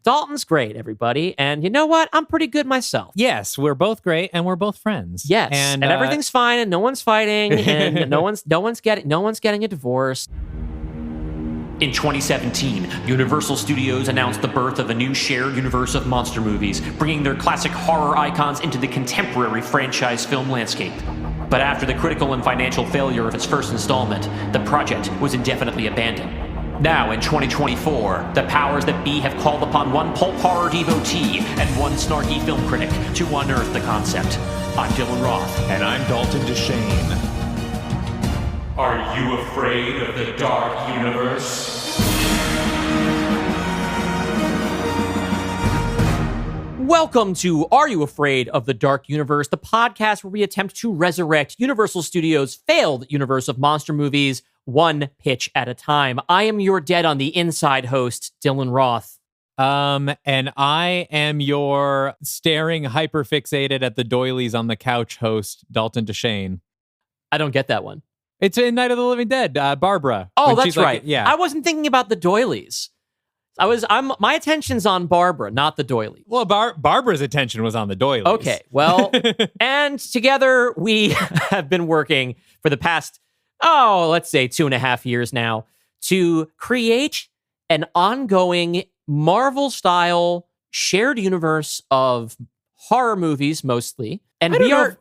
Dalton's great, everybody. And you know what? I'm pretty good myself. Yes, we're both great, and we're both friends. Yes, and everything's fine, and no one's fighting, and no one's getting a divorce. In 2017, Universal Studios announced the birth of a new shared universe of monster movies, bringing their classic horror icons into the contemporary franchise film landscape. But after the critical and financial failure of its first installment, the project was indefinitely abandoned. Now, in 2024, the powers that be have called upon one pulp horror devotee and one snarky film critic to unearth the concept. I'm Dylan Roth. And I'm Dalton DeShane. Are you afraid of the dark universe? Welcome to Are You Afraid of the Dark Universe, the podcast where we attempt to resurrect Universal Studios' failed universe of monster movies, one pitch at a time. I am your dead on the inside host, Dylan Roth. And I am your staring hyperfixated at the doilies on the couch host, Dalton DeShane. I don't get that one. It's in Night of the Living Dead, Barbara. Oh, that's right. Yeah. I wasn't thinking about the doilies. My attention's on Barbara, not the doilies. Well, Barbara's attention was on the doilies. Okay, well, and together we have been working for the past, let's say 2.5 years now, to create an ongoing Marvel-style shared universe of horror movies, mostly. And we are...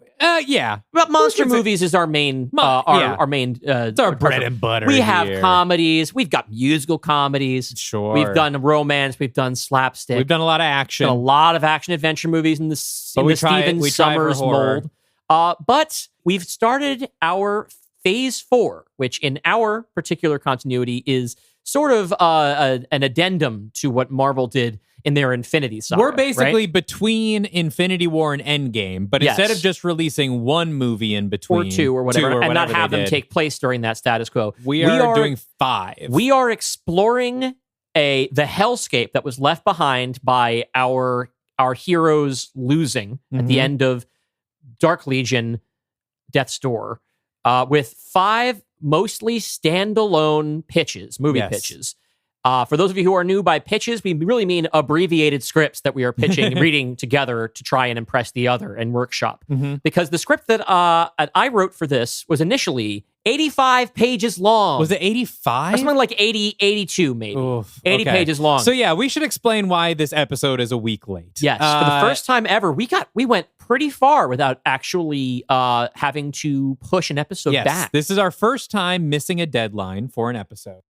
But monster movies is our main, our main. It's our bread and butter. We have comedies. We've got musical comedies. Sure. We've done romance. We've done slapstick. We've done a lot of action. A lot of action adventure movies in the Steven Summers mold. But we've started our phase 4, which in our particular continuity is sort of an addendum to what Marvel did in their Infinity Saga. We're basically right? between Infinity War and Endgame, but instead of just releasing one movie in between, or two or whatever, and not have them take place during that status quo, we are doing 5. We are exploring the hellscape that was left behind by our heroes losing at the end of Dark Legion, Death's Door, with 5 mostly standalone pitches, movie pitches. For those of you who are new by pitches, we really mean abbreviated scripts that we are pitching, reading together to try and impress the other and workshop. Because the script that I wrote for this was initially 85 pages long. Was it 85? Something like 80, 82 maybe. Oof, 80 pages long. So yeah, we should explain why this episode is a week late. Yes, for the first time ever, we went pretty far without actually having to push an episode back. This is our first time missing a deadline for an episode.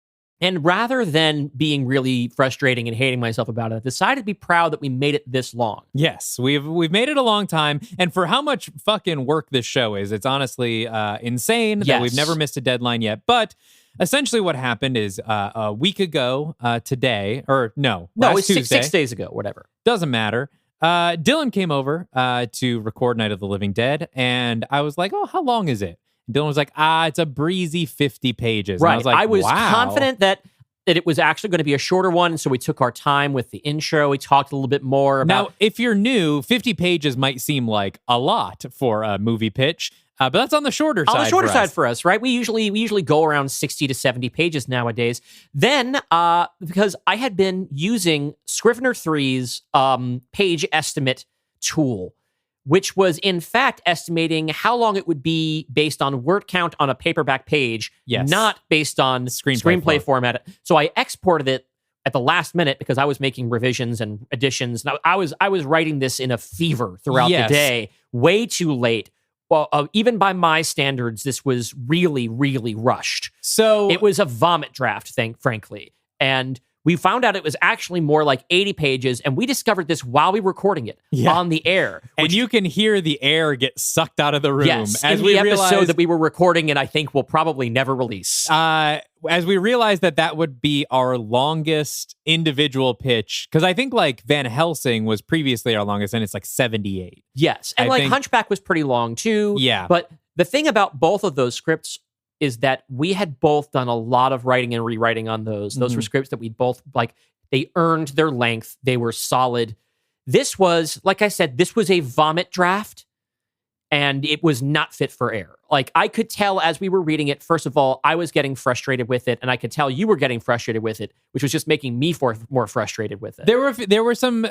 And rather than being really frustrating and hating myself about it, I decided to be proud that we made it this long. Yes, we've made it a long time. And for how much fucking work this show is, it's honestly insane that we've never missed a deadline yet. But essentially what happened is a week ago today, or no, it's Tuesday, 6 days ago, whatever. Doesn't matter. Dylan came over to record Night of the Living Dead. And I was like, how long is it? Dylan was like, it's a breezy 50 pages. Right. And I was like, wow. Confident that it was actually going to be a shorter one, so we took our time with the intro. We talked a little bit more about... Now, if you're new, 50 pages might seem like a lot for a movie pitch, but that's on the shorter side. On the shorter side for us, right? We usually go around 60 to 70 pages nowadays. Then, because I had been using Scrivener 3's page estimate tool, which was in fact estimating how long it would be based on word count on a paperback page, not based on screenplay format. So I exported it at the last minute because I was making revisions and additions. And I was writing this in a fever throughout the day, way too late. Well, even by my standards, this was really, really rushed. So it was a vomit draft, frankly. And we found out it was actually more like 80 pages, and we discovered this while we were recording it on the air. And you can hear the air get sucked out of the room. Yes, as we episode that we were recording and I think we'll probably never release. As we realized that would be our longest individual pitch, because I think like Van Helsing was previously our longest, and it's like 78. Yes, and Hunchback was pretty long too. Yeah. But the thing about both of those scripts is that we had both done a lot of writing and rewriting on those. Those were scripts that we both, they earned their length. They were solid. This was, like I said, this was a vomit draft, and it was not fit for air. Like, I could tell as we were reading it, first of all, I was getting frustrated with it, and I could tell you were getting frustrated with it, which was just making me more frustrated with it. There were some,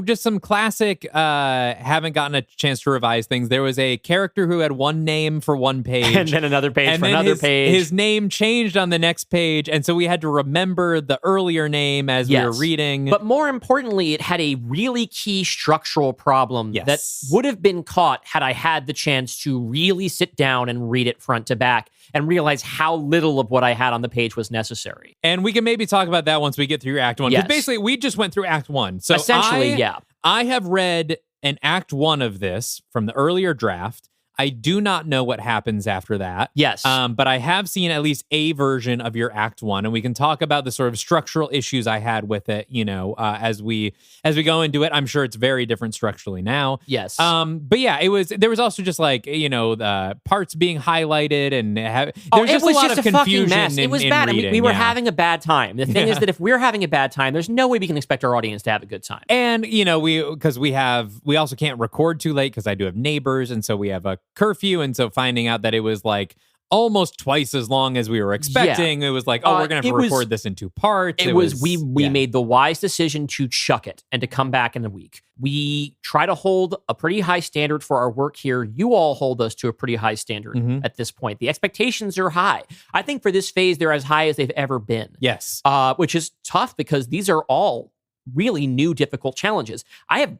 just some classic, haven't gotten a chance to revise things. There was a character who had one name for one page. And then another page and for then another page. His name changed on the next page, and so we had to remember the earlier name as we were reading. But more importantly, it had a really key structural problem that would have been caught had I had the chance to really sit down and read it front to back and realize how little of what I had on the page was necessary. And we can maybe talk about that once we get through Act 1. Because basically, we just went through Act 1. So essentially, I have read an Act 1 of this from the earlier draft. I do not know what happens after that. Yes. But I have seen at least a version of your Act 1, and we can talk about the sort of structural issues I had with it, as we go into it. I'm sure it's very different structurally now. Yes. But yeah, there was also just like, the parts being highlighted, and there was just a lot of confusion. Mess. It was bad. Reading. I mean, we were having a bad time. The thing is that if we're having a bad time, there's no way we can expect our audience to have a good time. And, we also can't record too late because I do have neighbors, and so we have a curfew, and so finding out that it was like almost twice as long as we were expecting, it was like, we're gonna have to record this in 2 parts. We made the wise decision to chuck it and to come back in a week. We try to hold a pretty high standard for our work here. You all hold us to a pretty high standard at this point. The expectations are high. I think for this phase, they're as high as they've ever been. Yes. Which is tough because these are all really new, difficult challenges.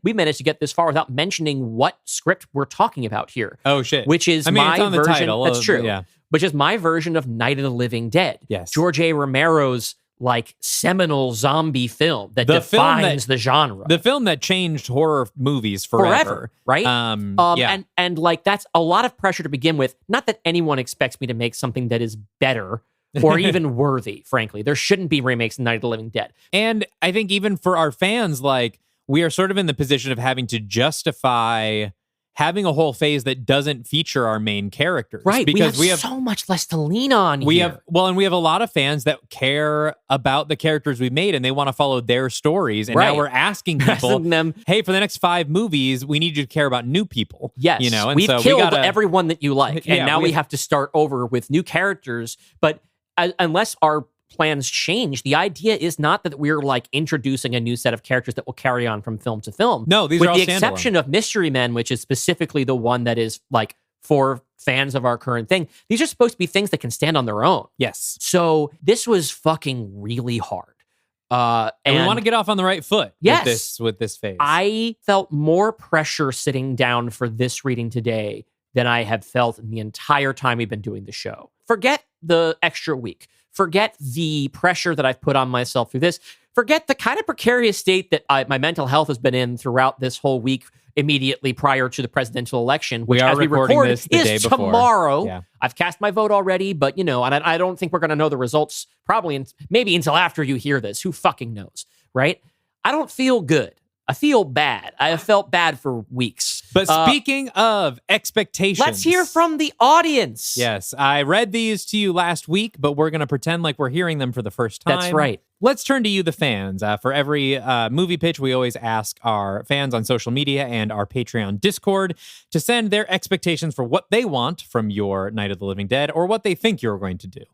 We managed to get this far without mentioning what script we're talking about here. Oh shit! Which is it's my on the version. Title. That's true. Yeah. Which is my version of Night of the Living Dead. Yes. George A. Romero's like seminal zombie film that defines the genre. The film that changed horror movies forever. Right? And like that's a lot of pressure to begin with. Not that anyone expects me to make something that is better or even worthy, frankly. There shouldn't be remakes of Night of the Living Dead. And I think even for our fans, like, we are sort of in the position of having to justify having a whole phase that doesn't feature our main characters. Right, because we have so much less to lean on we have a lot of fans that care about the characters we made, and they want to follow their stories. And now we're asking people, hey, for the next 5 movies, we need you to care about new people. Yes, and we've killed everyone that you like, and now we have to start over with new characters. But unless our plans change, the idea is not that we're like introducing a new set of characters that will carry on from film to film. No, these are all with the exception of Mystery Men, which is specifically the one that is like for fans of our current thing. These are supposed to be things that can stand on their own. Yes. So this was fucking really hard. And we want to get off on the right foot with this phase. I felt more pressure sitting down for this reading today than I have felt in the entire time we've been doing the show. Forget the extra week. Forget the pressure that I've put on myself through this. Forget the kind of precarious state that my mental health has been in throughout this whole week immediately prior to the presidential election, which as we record is tomorrow. Yeah. I've cast my vote already, but and I don't think we're going to know the results probably maybe until after you hear this. Who fucking knows, right? I don't feel good. I feel bad. I have felt bad for weeks. But speaking of expectations, let's hear from the audience. Yes, I read these to you last week, but we're going to pretend like we're hearing them for the first time. That's right. Let's turn to you, the fans. For every movie pitch, we always ask our fans on social media and our Patreon Discord to send their expectations for what they want from your Night of the Living Dead or what they think you're going to do.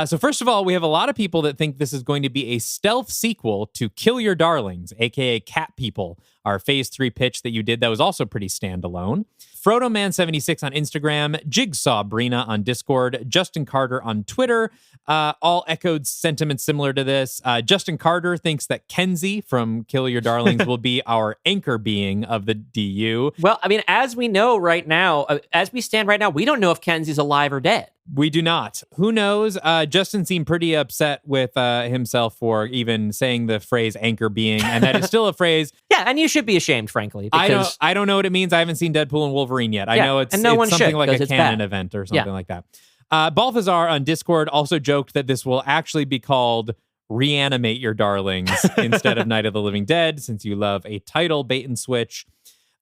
So first of all, we have a lot of people that think this is going to be a stealth sequel to Kill Your Darlings, aka Cat People, our Phase 3 pitch that you did that was also pretty standalone. FrodoMan76 on Instagram, Jigsaw Brina on Discord, Justin Carter on Twitter, all echoed sentiments similar to this. Justin Carter thinks that Kenzie from Kill Your Darlings will be our anchor being of the DU. Well, I mean, as we know right now, as we stand right now, we don't know if Kenzie's alive or dead. We do not. Who knows? Justin seemed pretty upset with himself for even saying the phrase anchor being, and that is still a phrase. Yeah, and you should be ashamed, frankly. Because I don't know what it means. I haven't seen Deadpool and Wolverine yet. I know it's something like a canon event or something like that. Balthazar on Discord also joked that this will actually be called Reanimate Your Darlings instead of Night of the Living Dead, since you love a title bait and switch.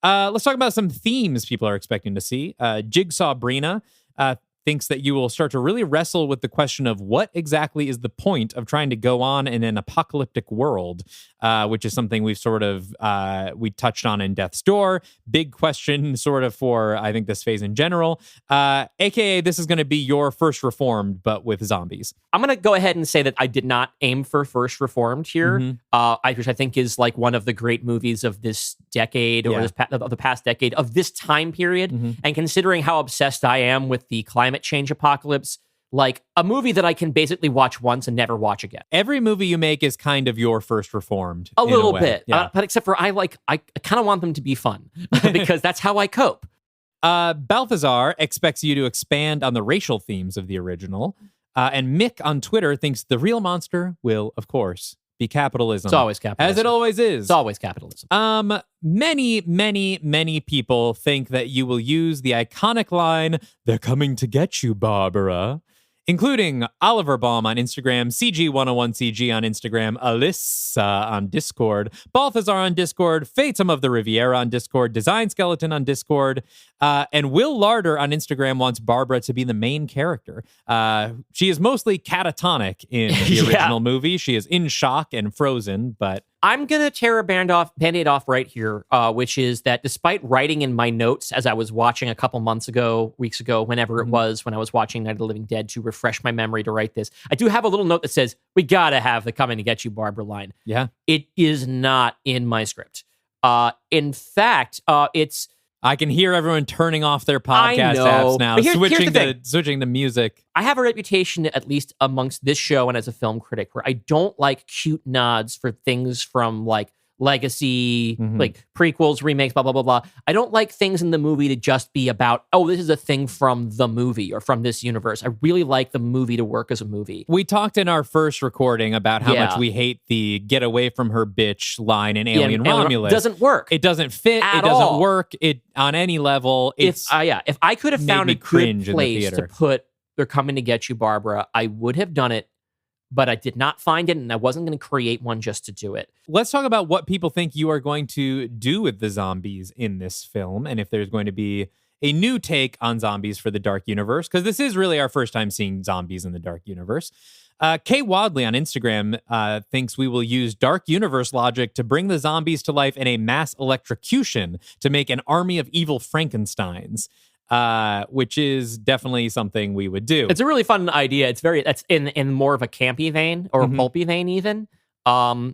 Let's talk about some themes people are expecting to see. Jigsaw Brina thinks that you will start to really wrestle with the question of what exactly is the point of trying to go on in an apocalyptic world, which is something we've sort of, we touched on in Death's Door. Big question sort of for, I think, this phase in general. AKA, this is going to be your first Reformed, but with zombies. I'm going to go ahead and say that I did not aim for first Reformed here, which I think is like one of the great movies of this decade or of the past decade of this time period. And considering how obsessed I am with the climate change apocalypse, like a movie that I can basically watch once and never watch again. Every movie you make is kind of your first Reformed. A little bit. But except for I kind of want them to be fun because that's how I cope. Balthazar expects you to expand on the racial themes of the original. And Mick on Twitter thinks the real monster will, of course, be capitalism. It's always capitalism. As it always is. It's always capitalism. Many people think that you will use the iconic line, "They're coming to get you, Barbara," including Oliver Baum on Instagram, CG101CG on Instagram, Alyssa on Discord, Balthazar on Discord, Phantom of the Riviera on Discord, Design Skeleton on Discord, and Will Larder on Instagram wants Barbara to be the main character. She is mostly catatonic in the original movie. She is in shock and frozen, but... I'm going to tear a Band-Aid off right here, which is that despite writing in my notes as I was watching a couple weeks ago, whenever it was, when I was watching Night of the Living Dead to refresh my memory to write this, I do have a little note that says, we got to have the coming to get you Barbara line. Yeah. It is not in my script. In fact, it's... I can hear everyone turning off their podcast apps now, switching to music. I have a reputation, at least amongst this show and as a film critic, where I don't like cute nods for things from like legacy, like prequels, remakes, blah, blah, blah, blah. I don't like things in the movie to just be about, oh, this is a thing from the movie or from this universe. I really like the movie to work as a movie. We talked in our first recording about how much we hate the "get away from her bitch" line in Alien Romulus. It doesn't work. It doesn't fit. At it doesn't all. work on any level. If I could have found a good place to put "They're Coming to Get You, Barbara," I would have done it. But I did not find it, and I wasn't going to create one just to do it. Let's talk about what people think you are going to do with the zombies in this film, and if there's going to be a new take on zombies for the Dark Universe, because this is really our first time seeing zombies in the Dark Universe. Kay Wadley on Instagram thinks we will use Dark Universe logic to bring the zombies to life in a mass electrocution to make an army of evil Frankensteins. Which is definitely something we would do. It's a really fun idea. That's in more of a campy vein or a pulpy vein even,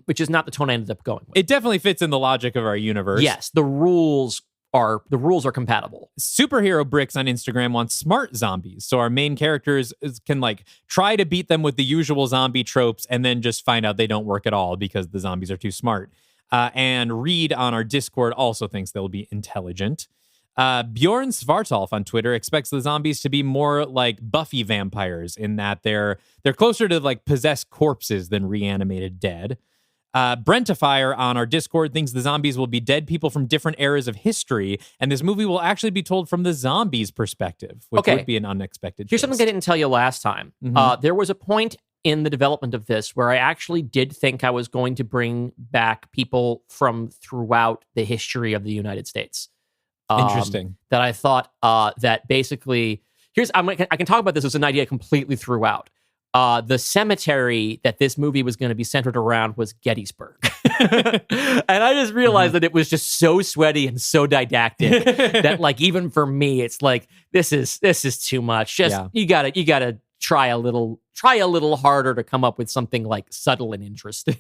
which is not the tone I ended up going with. It definitely fits in the logic of our universe. Yes, the rules are compatible. Superhero Bricks on Instagram wants smart zombies, so our main characters can like try to beat them with the usual zombie tropes and then just find out they don't work at all because the zombies are too smart. And Reed on our Discord also thinks they'll be intelligent. Bjorn Svartalf on Twitter expects the zombies to be more like Buffy vampires in that they're closer to like possessed corpses than reanimated dead. Brentifier on our Discord thinks the zombies will be dead people from different eras of history, and this movie will actually be told from the zombies' perspective, which would be an unexpected Here's twist. something I didn't tell you last time. There was a point in the development of this where I actually did think I was going to bring back people from throughout the history of the United States. Interesting. That I thought that basically, I can talk about this as an idea completely throughout. The cemetery that this movie was going to be centered around was Gettysburg. And I just realized that it was just so sweaty and so didactic that like, even for me, it's like, this is too much. You gotta try a little harder to come up with something like subtle and interesting.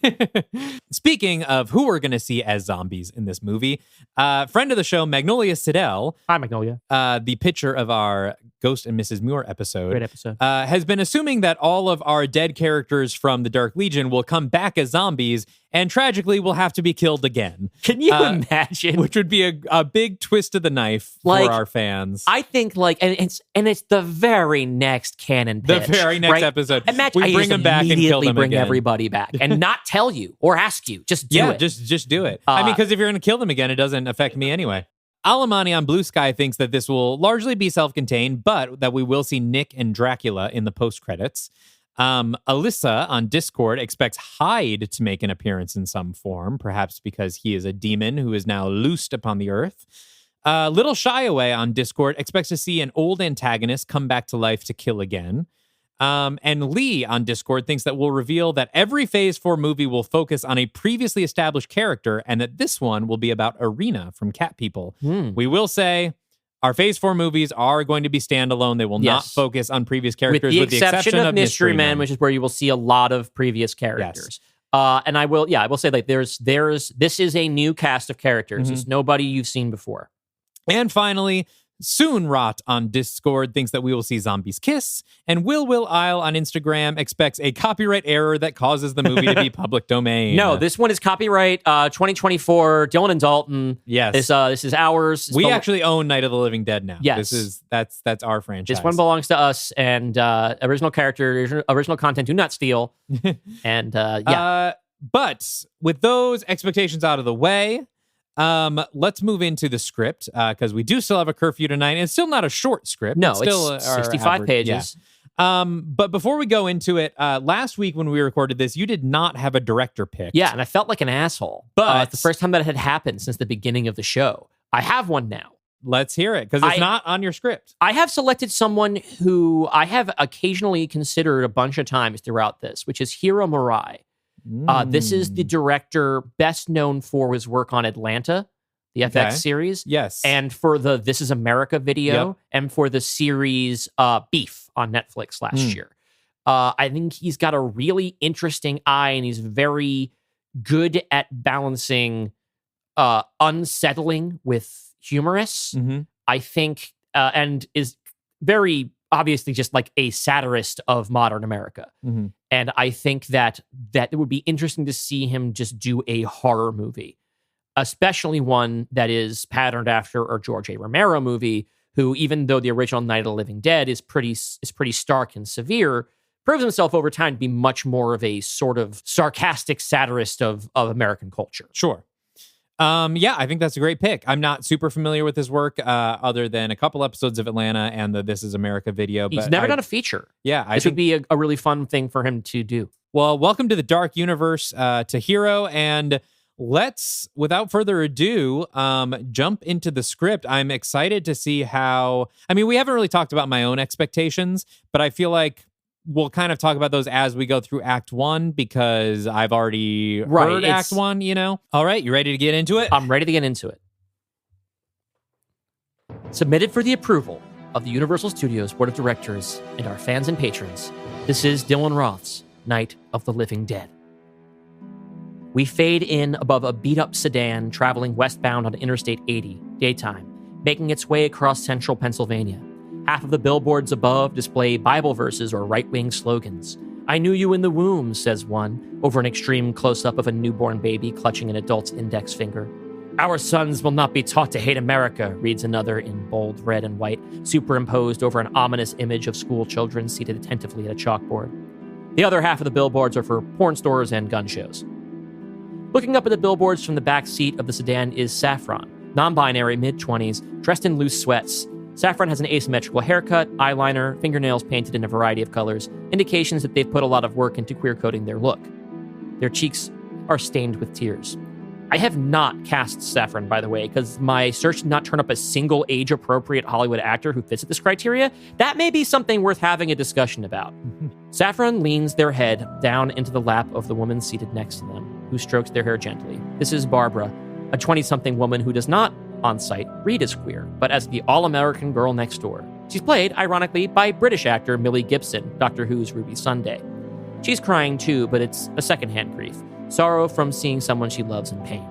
Speaking of who we're going to see as zombies in this movie, friend of the show, Magnolia Siddell. Hi, Magnolia. The pitcher of our Ghost and Mrs. Muir episode. Great episode. Has been assuming that all of our dead characters from the Dark Legion will come back as zombies and tragically will have to be killed again. Can you imagine? Which would be a big twist of the knife for our fans. I think and it's the very next canon pitch. The very next episode. Imagine we bring them back and kill them bring again. everybody back and not tell you or ask you. Just do it. Just do it. I mean, because if you're going to kill them again, it doesn't affect me anyway. Alamani on Blue Sky thinks that this will largely be self-contained, but that we will see Nick and Dracula in the post-credits. Alyssa on Discord expects Hyde to make an appearance in some form, perhaps because he is a demon who is now loosed upon the earth. Little Shyaway on Discord expects to see an old antagonist come back to life to kill again. And Lee on Discord thinks that we'll reveal that every Phase 4 movie will focus on a previously established character and that this one will be about Arena from Cat People. We will say our Phase 4 movies are going to be standalone. They will not focus on previous characters with the exception of Mystery Men, which is where you will see a lot of previous characters. And I will say like this is a new cast of characters. It's nobody you've seen before. And finally, Soon Rot on Discord thinks that we will see zombies kiss, and Will Isle on Instagram expects a copyright error that causes the movie to be public domain. No, this one is copyright 2024. Dylan and Dalton. Yes, this is ours. We actually own Night of the Living Dead now. Yes, that's our franchise. This one belongs to us, and original character, original content. Do not steal. And but with those expectations out of the way. Let's move into the script because we do still have a curfew tonight. And it's still not a short script. No, it's still it's 65 pages. Yeah. But before we go into it, last week when we recorded this, you did not have a director pick. Yeah, and I felt like an asshole. But it's the first time that it had happened since the beginning of the show. I have one now. Let's hear it because it's not on your script. I have selected someone who I have occasionally considered a bunch of times throughout this, which is Hiro Murai. This is the director best known for his work on Atlanta, the FX series. Yes. And for the This Is America video, and for the series Beef on Netflix last year. I think he's got a really interesting eye, and he's very good at balancing unsettling with humorous. I think, and is very obviously just like a satirist of modern America. And I think that it would be interesting to see him just do a horror movie, especially one that is patterned after a George A. Romero movie, who, even though the original Night of the Living Dead is pretty stark and severe, proves himself over time to be much more of a sort of sarcastic satirist of American culture. Sure. I think that's a great pick. I'm not super familiar with his work other than a couple episodes of Atlanta and the This Is America video. He's never done a feature. Yeah. This would be a really fun thing for him to do. Well, welcome to the Dark Universe, to Hiro, and let's, without further ado, jump into the script. I'm excited to see how, we haven't really talked about my own expectations, but I feel like we'll kind of talk about those as we go through Act 1 because I've already heard Act 1, you know? All right, you ready to get into it? I'm ready to get into it. Submitted for the approval of the Universal Studios Board of Directors and our fans and patrons, this is Dylan Roth's Night of the Living Dead. We fade in above a beat-up sedan traveling westbound on Interstate 80, daytime, making its way across central Pennsylvania. Half of the billboards above display Bible verses or right-wing slogans. I knew you in the womb, says one, over an extreme close-up of a newborn baby clutching an adult's index finger. Our sons will not be taught to hate America, reads another in bold red and white, superimposed over an ominous image of school children seated attentively at a chalkboard. The other half of the billboards are for porn stores and gun shows. Looking up at the billboards from the back seat of the sedan is Saffron, non-binary, mid-20s, dressed in loose sweats. Saffron has an asymmetrical haircut, eyeliner, fingernails painted in a variety of colors, indications that they've put a lot of work into queer-coding their look. Their cheeks are stained with tears. I have not cast Saffron, by the way, because my search did not turn up a single age-appropriate Hollywood actor who fits this criteria. That may be something worth having a discussion about. Saffron leans their head down into the lap of the woman seated next to them, who strokes their hair gently. This is Barbara, a 20-something woman who does not, on site, read as queer, but as the all-American girl next door. She's played, ironically, by British actor Millie Gibson, Doctor Who's Ruby Sunday. She's crying too, but it's a secondhand grief. Sorrow from seeing someone she loves in pain.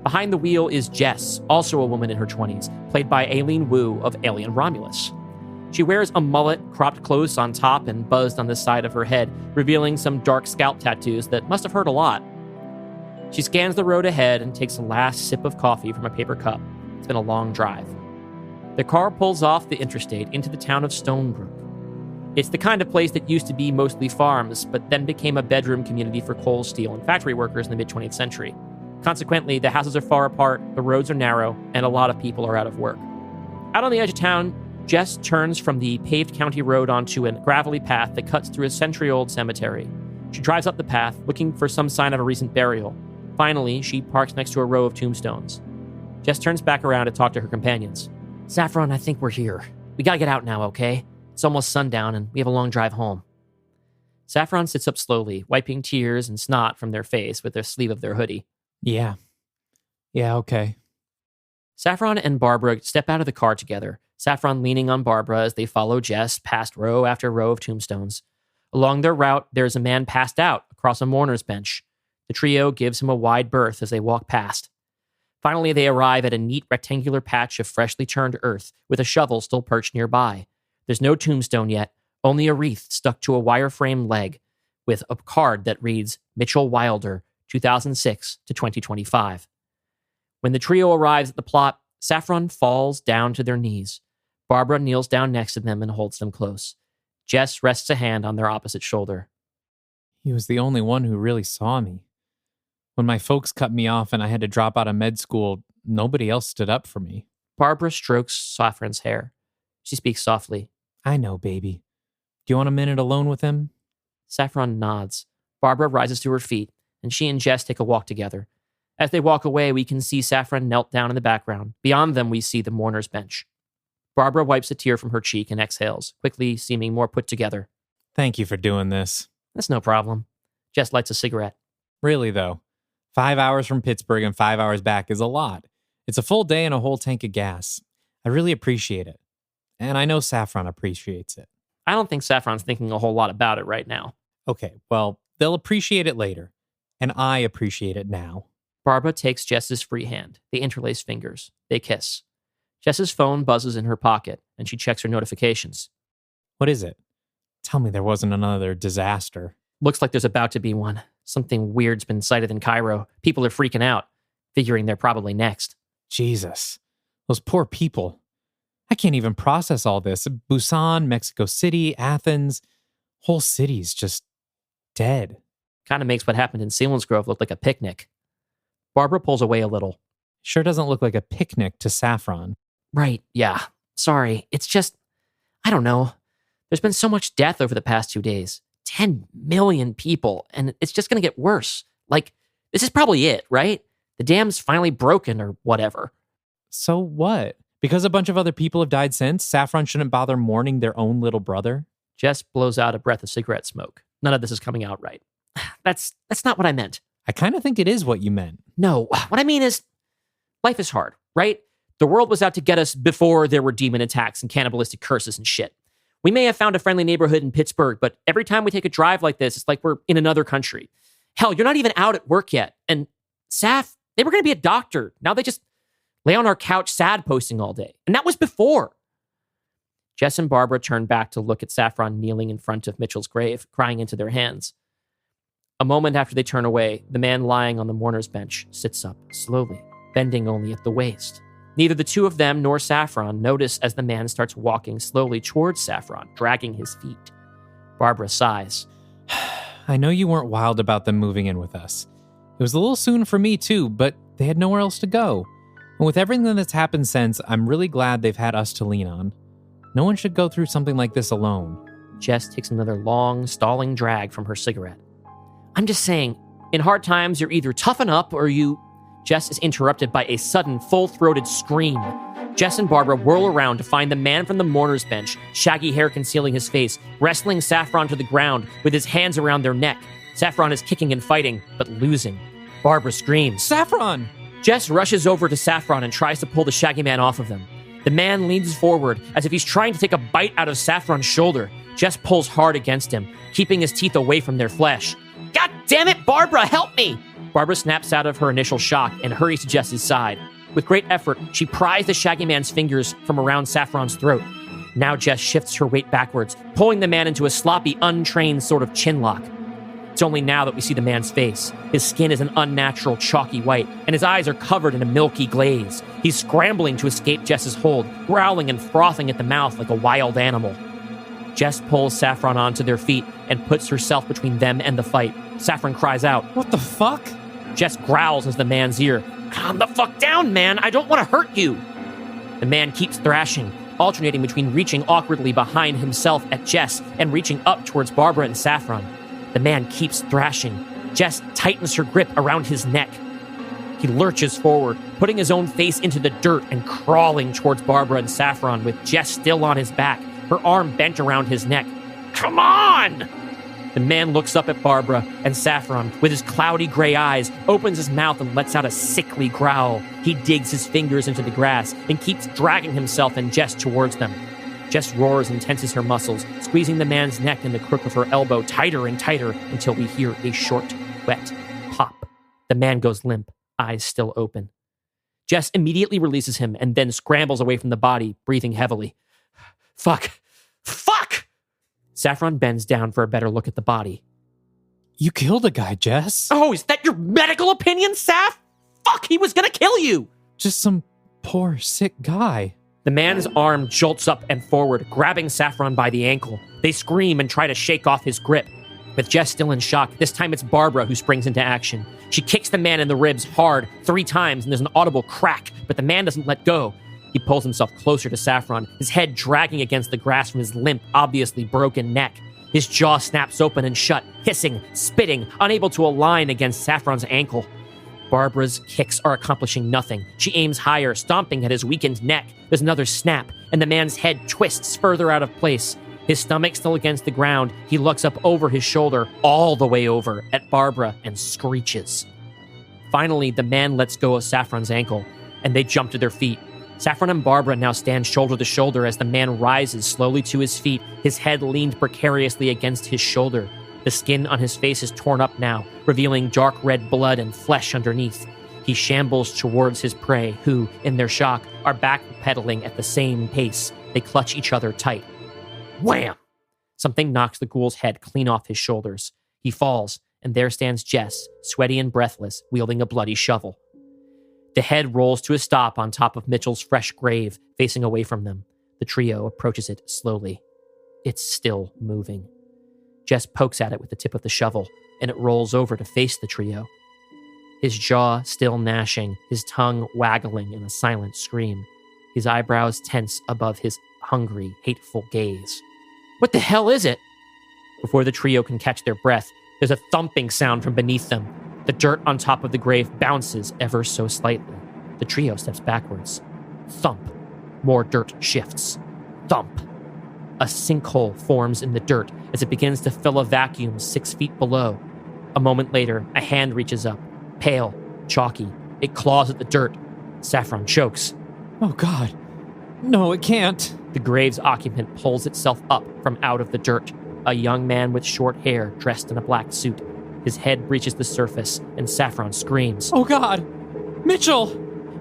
Behind the wheel is Jess, also a woman in her 20s, played by Aileen Wu of Alien Romulus. She wears a mullet, cropped close on top and buzzed on the side of her head, revealing some dark scalp tattoos that must have hurt a lot. She scans the road ahead and takes a last sip of coffee from a paper cup. It's been a long drive. The car pulls off the interstate into the town of Stonebrook. It's the kind of place that used to be mostly farms, but then became a bedroom community for coal, steel, and factory workers in the mid-20th century. Consequently, the houses are far apart, the roads are narrow, and a lot of people are out of work. Out on the edge of town, Jess turns from the paved county road onto a gravelly path that cuts through a century-old cemetery. She drives up the path, looking for some sign of a recent burial. Finally, she parks next to a row of tombstones. Jess turns back around to talk to her companions. Saffron, I think we're here. We gotta get out now, okay? It's almost sundown and we have a long drive home. Saffron sits up slowly, wiping tears and snot from their face with the sleeve of their hoodie. Yeah, okay. Saffron and Barbara step out of the car together, Saffron leaning on Barbara as they follow Jess past row after row of tombstones. Along their route, there is a man passed out across a mourner's bench. The trio gives him a wide berth as they walk past. Finally, they arrive at a neat rectangular patch of freshly turned earth with a shovel still perched nearby. There's no tombstone yet, only a wreath stuck to a wireframe leg with a card that reads Mitchell Wilder, 2006 to 2025. When the trio arrives at the plot, Saffron falls down to their knees. Barbara kneels down next to them and holds them close. Jess rests a hand on their opposite shoulder. He was the only one who really saw me. When my folks cut me off and I had to drop out of med school, nobody else stood up for me. Barbara strokes Saffron's hair. She speaks softly. I know, baby. Do you want a minute alone with him? Saffron nods. Barbara rises to her feet, and she and Jess take a walk together. As they walk away, we can see Saffron knelt down in the background. Beyond them, we see the mourner's bench. Barbara wipes a tear from her cheek and exhales, quickly seeming more put together. Thank you for doing this. That's no problem. Jess lights a cigarette. Really, though. 5 hours from Pittsburgh and 5 hours back is a lot. It's a full day and a whole tank of gas. I really appreciate it. And I know Saffron appreciates it. I don't think Saffron's thinking a whole lot about it right now. Okay, well, they'll appreciate it later. And I appreciate it now. Barbara takes Jess's free hand. They interlace fingers. They kiss. Jess's phone buzzes in her pocket, and she checks her notifications. What is it? Tell me there wasn't another disaster. Looks like there's about to be one. Something weird's been sighted in Cairo. People are freaking out, figuring they're probably next. Jesus. Those poor people. I can't even process all this. Busan, Mexico City, Athens. Whole cities just dead. Kind of makes what happened in Selinsgrove look like a picnic. Barbara pulls away a little. Sure doesn't look like a picnic to Saffron. Right, yeah. Sorry. It's just, I don't know. There's been so much death over the past 2 days. 10 million people, and it's just going to get worse. Like, this is probably it, right? The dam's finally broken or whatever. So what? Because a bunch of other people have died since, Saffron shouldn't bother mourning their own little brother? Jess blows out a breath of cigarette smoke. None of this is coming out right. That's not what I meant. I kind of think it is what you meant. No, what I mean is, life is hard, right? The world was out to get us before there were demon attacks and cannibalistic curses and shit. We may have found a friendly neighborhood in Pittsburgh, but every time we take a drive like this, it's like we're in another country. Hell, you're not even out at work yet. And Saff, they were going to be a doctor. Now they just lay on our couch sad posting all day. And that was before. Jess and Barbara turn back to look at Saffron kneeling in front of Mitchell's grave, crying into their hands. A moment after they turn away, the man lying on the mourner's bench sits up, slowly, bending only at the waist. Neither the two of them nor Saffron notice as the man starts walking slowly towards Saffron, dragging his feet. Barbara sighs. I know you weren't wild about them moving in with us. It was a little soon for me too, but they had nowhere else to go. And with everything that's happened since, I'm really glad they've had us to lean on. No one should go through something like this alone. Jess takes another long, stalling drag from her cigarette. I'm just saying, in hard times, you're either toughen up or you... Jess is interrupted by a sudden, full-throated scream. Jess and Barbara whirl around to find the man from the mourner's bench, shaggy hair concealing his face, wrestling Saffron to the ground with his hands around their neck. Saffron is kicking and fighting, but losing. Barbara screams. Saffron! Jess rushes over to Saffron and tries to pull the shaggy man off of them. The man leans forward as if he's trying to take a bite out of Saffron's shoulder. Jess pulls hard against him, keeping his teeth away from their flesh. God damn it, Barbara, help me! Barbara snaps out of her initial shock and hurries to Jess's side. With great effort, she pries the shaggy man's fingers from around Saffron's throat. Now Jess shifts her weight backwards, pulling the man into a sloppy, untrained sort of chin lock. It's only now that we see the man's face. His skin is an unnatural, chalky white, and his eyes are covered in a milky glaze. He's scrambling to escape Jess's hold, growling and frothing at the mouth like a wild animal. Jess pulls Saffron onto their feet and puts herself between them and the fight. Saffron cries out, What the fuck? Jess growls into the man's ear. Calm the fuck down, man. I don't want to hurt you. The man keeps thrashing, alternating between reaching awkwardly behind himself at Jess and reaching up towards Barbara and Saffron. The man keeps thrashing. Jess tightens her grip around his neck. He lurches forward, putting his own face into the dirt and crawling towards Barbara and Saffron with Jess still on his back, her arm bent around his neck. Come on! The man looks up at Barbara, and Saffron, with his cloudy gray eyes, opens his mouth and lets out a sickly growl. He digs his fingers into the grass and keeps dragging himself and Jess towards them. Jess roars and tenses her muscles, squeezing the man's neck and the crook of her elbow tighter and tighter until we hear a short, wet pop. The man goes limp, eyes still open. Jess immediately releases him and then scrambles away from the body, breathing heavily. Fuck! Saffron bends down for a better look at the body. You killed a guy, Jess. Oh, is that your medical opinion, Saff? Fuck, he was gonna kill you! Just some poor, sick guy. The man's arm jolts up and forward, grabbing Saffron by the ankle. They scream and try to shake off his grip. With Jess still in shock, this time it's Barbara who springs into action. She kicks the man in the ribs hard 3 times, and there's an audible crack, but the man doesn't let go. He pulls himself closer to Saffron, his head dragging against the grass from his limp, obviously broken neck. His jaw snaps open and shut, hissing, spitting, unable to align against Saffron's ankle. Barbara's kicks are accomplishing nothing. She aims higher, stomping at his weakened neck. There's another snap, and the man's head twists further out of place. His stomach still against the ground, he looks up over his shoulder, all the way over, at Barbara and screeches. Finally, the man lets go of Saffron's ankle, and they jump to their feet. Saffron and Barbara now stand shoulder to shoulder as the man rises slowly to his feet, his head leaned precariously against his shoulder. The skin on his face is torn up now, revealing dark red blood and flesh underneath. He shambles towards his prey, who, in their shock, are backpedaling at the same pace. They clutch each other tight. Wham! Something knocks the ghoul's head clean off his shoulders. He falls, and there stands Jess, sweaty and breathless, wielding a bloody shovel. The head rolls to a stop on top of Mitchell's fresh grave, facing away from them. The trio approaches it slowly. It's still moving. Jess pokes at it with the tip of the shovel, and it rolls over to face the trio. His jaw still gnashing, his tongue waggling in a silent scream. His eyebrows tense above his hungry, hateful gaze. What the hell is it? Before the trio can catch their breath, there's a thumping sound from beneath them. The dirt on top of the grave bounces ever so slightly. The trio steps backwards. Thump. More dirt shifts. Thump. A sinkhole forms in the dirt as it begins to fill a vacuum 6 feet below. A moment later, a hand reaches up. Pale, chalky. It claws at the dirt. Saffron chokes. Oh, God. No, it can't. The grave's occupant pulls itself up from out of the dirt. A young man with short hair dressed in a black suit. His head reaches the surface, and Saffron screams. Oh, God! Mitchell!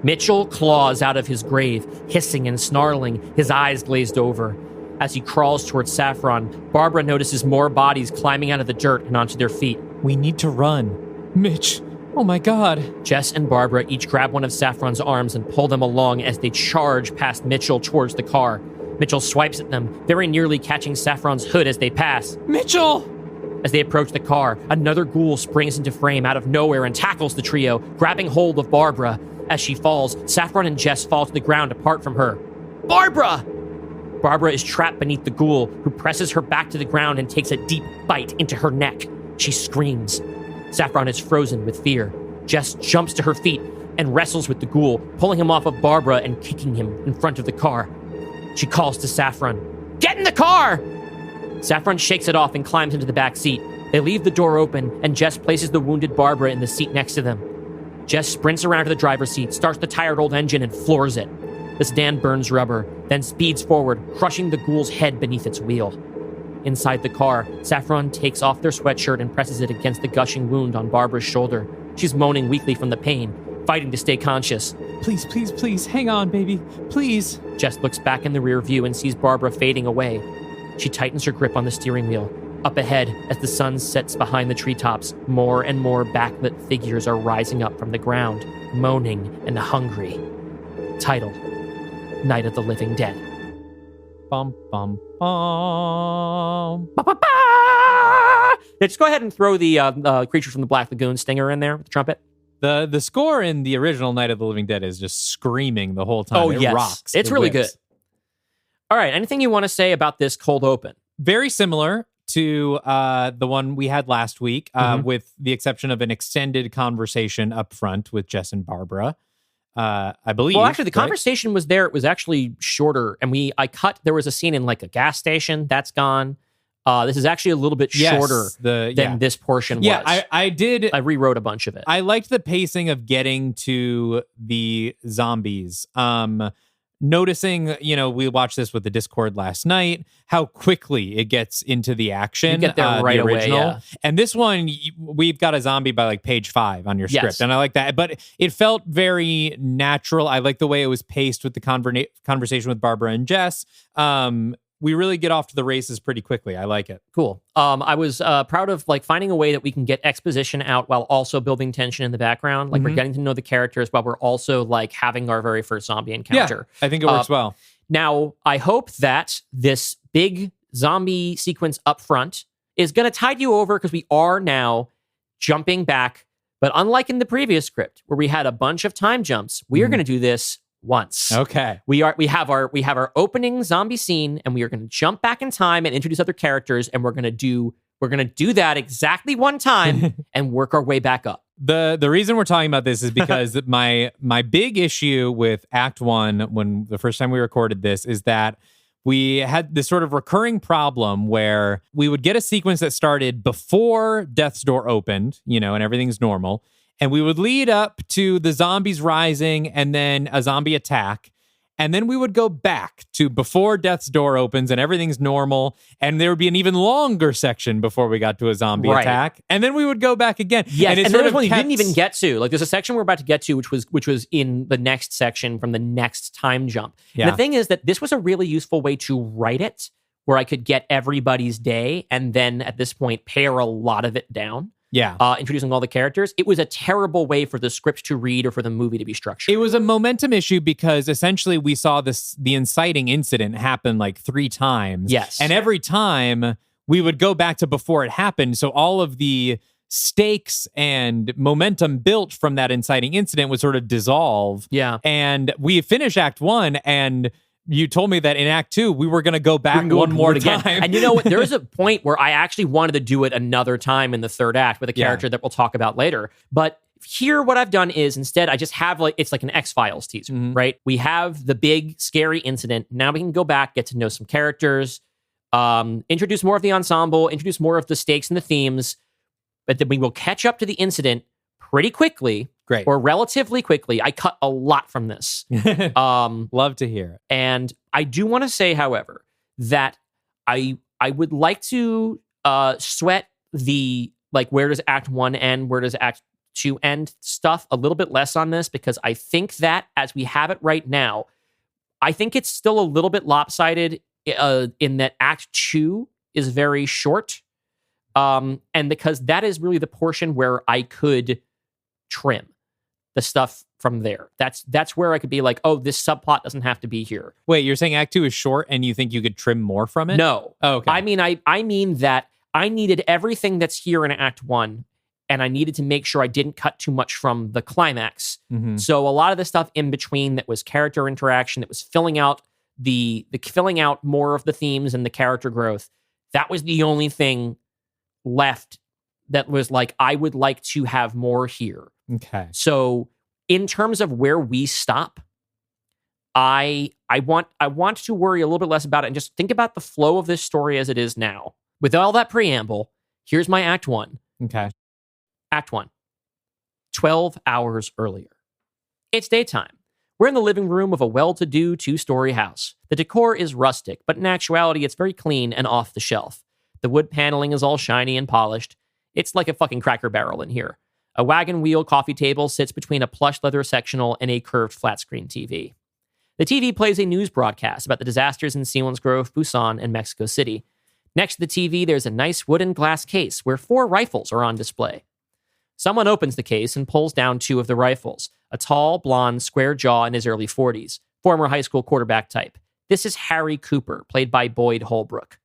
Mitchell claws out of his grave, hissing and snarling, his eyes glazed over. As he crawls towards Saffron, Barbara notices more bodies climbing out of the dirt and onto their feet. We need to run. Mitch! Oh, my God! Jess and Barbara each grab one of Saffron's arms and pull them along as they charge past Mitchell towards the car. Mitchell swipes at them, very nearly catching Saffron's hood as they pass. Mitchell! As they approach the car, another ghoul springs into frame out of nowhere and tackles the trio, grabbing hold of Barbara. As she falls, Saffron and Jess fall to the ground apart from her. Barbara! Barbara is trapped beneath the ghoul, who presses her back to the ground and takes a deep bite into her neck. She screams. Saffron is frozen with fear. Jess jumps to her feet and wrestles with the ghoul, pulling him off of Barbara and kicking him in front of the car. She calls to Saffron, "Get in the car!" Saffron shakes it off and climbs into the back seat. They leave the door open, and Jess places the wounded Barbara in the seat next to them. Jess sprints around to the driver's seat, starts the tired old engine, and floors it. The stand burns rubber, then speeds forward, crushing the ghoul's head beneath its wheel. Inside the car, Saffron takes off their sweatshirt and presses it against the gushing wound on Barbara's shoulder. She's moaning weakly from the pain, fighting to stay conscious. Please, please, please, hang on, baby. Please. Jess looks back in the rear view and sees Barbara fading away. She tightens her grip on the steering wheel. Up ahead, as the sun sets behind the treetops, more and more backlit figures are rising up from the ground, moaning and hungry. Titled, Night of the Living Dead. Bum, bum, bum. Ba-ba-ba! Yeah, just go ahead and throw the Creature from the Black Lagoon stinger in there with the trumpet. The score in the original Night of the Living Dead is just screaming the whole time. Oh, it yes. rocks. It's It really whips. good. All right, anything you want to say about this cold open? Very similar. to the one we had last week, with the exception of an extended conversation up front with Jess and Barbara. I believe. Well, actually, the conversation was there. It was actually shorter, and there was a scene in like a gas station. That's gone. This is actually a little bit shorter than this portion was. Yeah, I rewrote a bunch of it. I liked the pacing of getting to the zombies. Noticing, we watched this with the Discord last night, how quickly it gets into the action. You get there right the original. away, yeah. And this one, we've got a zombie by like page 5 on your script. Yes. And I like that. But it felt very natural. I like the way it was paced with the conversation with Barbara and Jess. We really get off to the races pretty quickly. I like it. Cool. I was proud of like finding a way that we can get exposition out while also building tension in the background. Like we're getting to know the characters while we're also like having our very first zombie encounter. Yeah, I think it works well. Now, I hope that this big zombie sequence up front is going to tide you over because we are now jumping back. But unlike in the previous script where we had a bunch of time jumps, we are going to do this once. Okay. We have our opening zombie scene, and we are going to jump back in time and introduce other characters, and we're going to do that exactly one time and work our way back up. The reason we're talking about this is because my big issue with Act 1 when the first time we recorded this is that we had this sort of recurring problem where we would get a sequence that started before Death's Door opened, and everything's normal. And we would lead up to the zombies rising and then a zombie attack. And then we would go back to before Death's Door opens and everything's normal. And there would be an even longer section before we got to a zombie attack. And then we would go back again. Yeah, and there's one you didn't even get to. Like there's a section we're about to get to, which was in the next section from the next time jump. Yeah. And the thing is that this was a really useful way to write it, where I could get everybody's day and then at this point pare a lot of it down. Yeah. Introducing all the characters. It was a terrible way for the script to read or for the movie to be structured. It was a momentum issue because essentially we saw the inciting incident happen like 3 times. Yes. And every time we would go back to before it happened. So all of the stakes and momentum built from that inciting incident would sort of dissolve. Yeah. And we finished Act 1 and you told me that in Act 2, we were going to go back one more time. And you know what? There was a point where I actually wanted to do it another time in the third act with a character that we'll talk about later. But here, what I've done is instead, I just have it's like an X-Files teaser, right? We have the big, scary incident. Now we can go back, get to know some characters, introduce more of the ensemble, introduce more of the stakes and the themes. But then we will catch up to the incident pretty quickly. Great. Or relatively quickly. I cut a lot from this. Love to hear it. And I do want to say, however, that I would like to sweat the, like, where does Act 1 end, where does Act 2 end stuff a little bit less on this, because I think that as we have it right now, I think it's still a little bit lopsided in that Act 2 is very short. And because that is really the portion where I could trim the stuff from there. That's where I could be like, oh, this subplot doesn't have to be here. Wait, you're saying Act 2 is short and you think you could trim more from it? No. Oh, okay. I mean that I needed everything that's here in Act 1, and I needed to make sure I didn't cut too much from the climax. Mm-hmm. So a lot of the stuff in between that was character interaction, that was filling out filling out more of the themes and the character growth, that was the only thing left that was like, I would like to have more here. Okay. So in terms of where we stop, I want to worry a little bit less about it and just think about the flow of this story as it is now. With all that preamble, here's my Act 1. Okay. Act 1. 12 hours earlier. It's daytime. We're in the living room of a well-to-do 2-story house. The decor is rustic, but in actuality, it's very clean and off the shelf. The wood paneling is all shiny and polished. It's like a fucking Cracker Barrel in here. A wagon wheel coffee table sits between a plush leather sectional and a curved flat-screen TV. The TV plays a news broadcast about the disasters in Selinsgrove, Busan, and Mexico City. Next to the TV, there's a nice wooden glass case where 4 rifles are on display. Someone opens the case and pulls down 2 of the rifles. A tall, blonde, square jaw in his early 40s. Former high school quarterback type. This is Harry Cooper, played by Boyd Holbrook.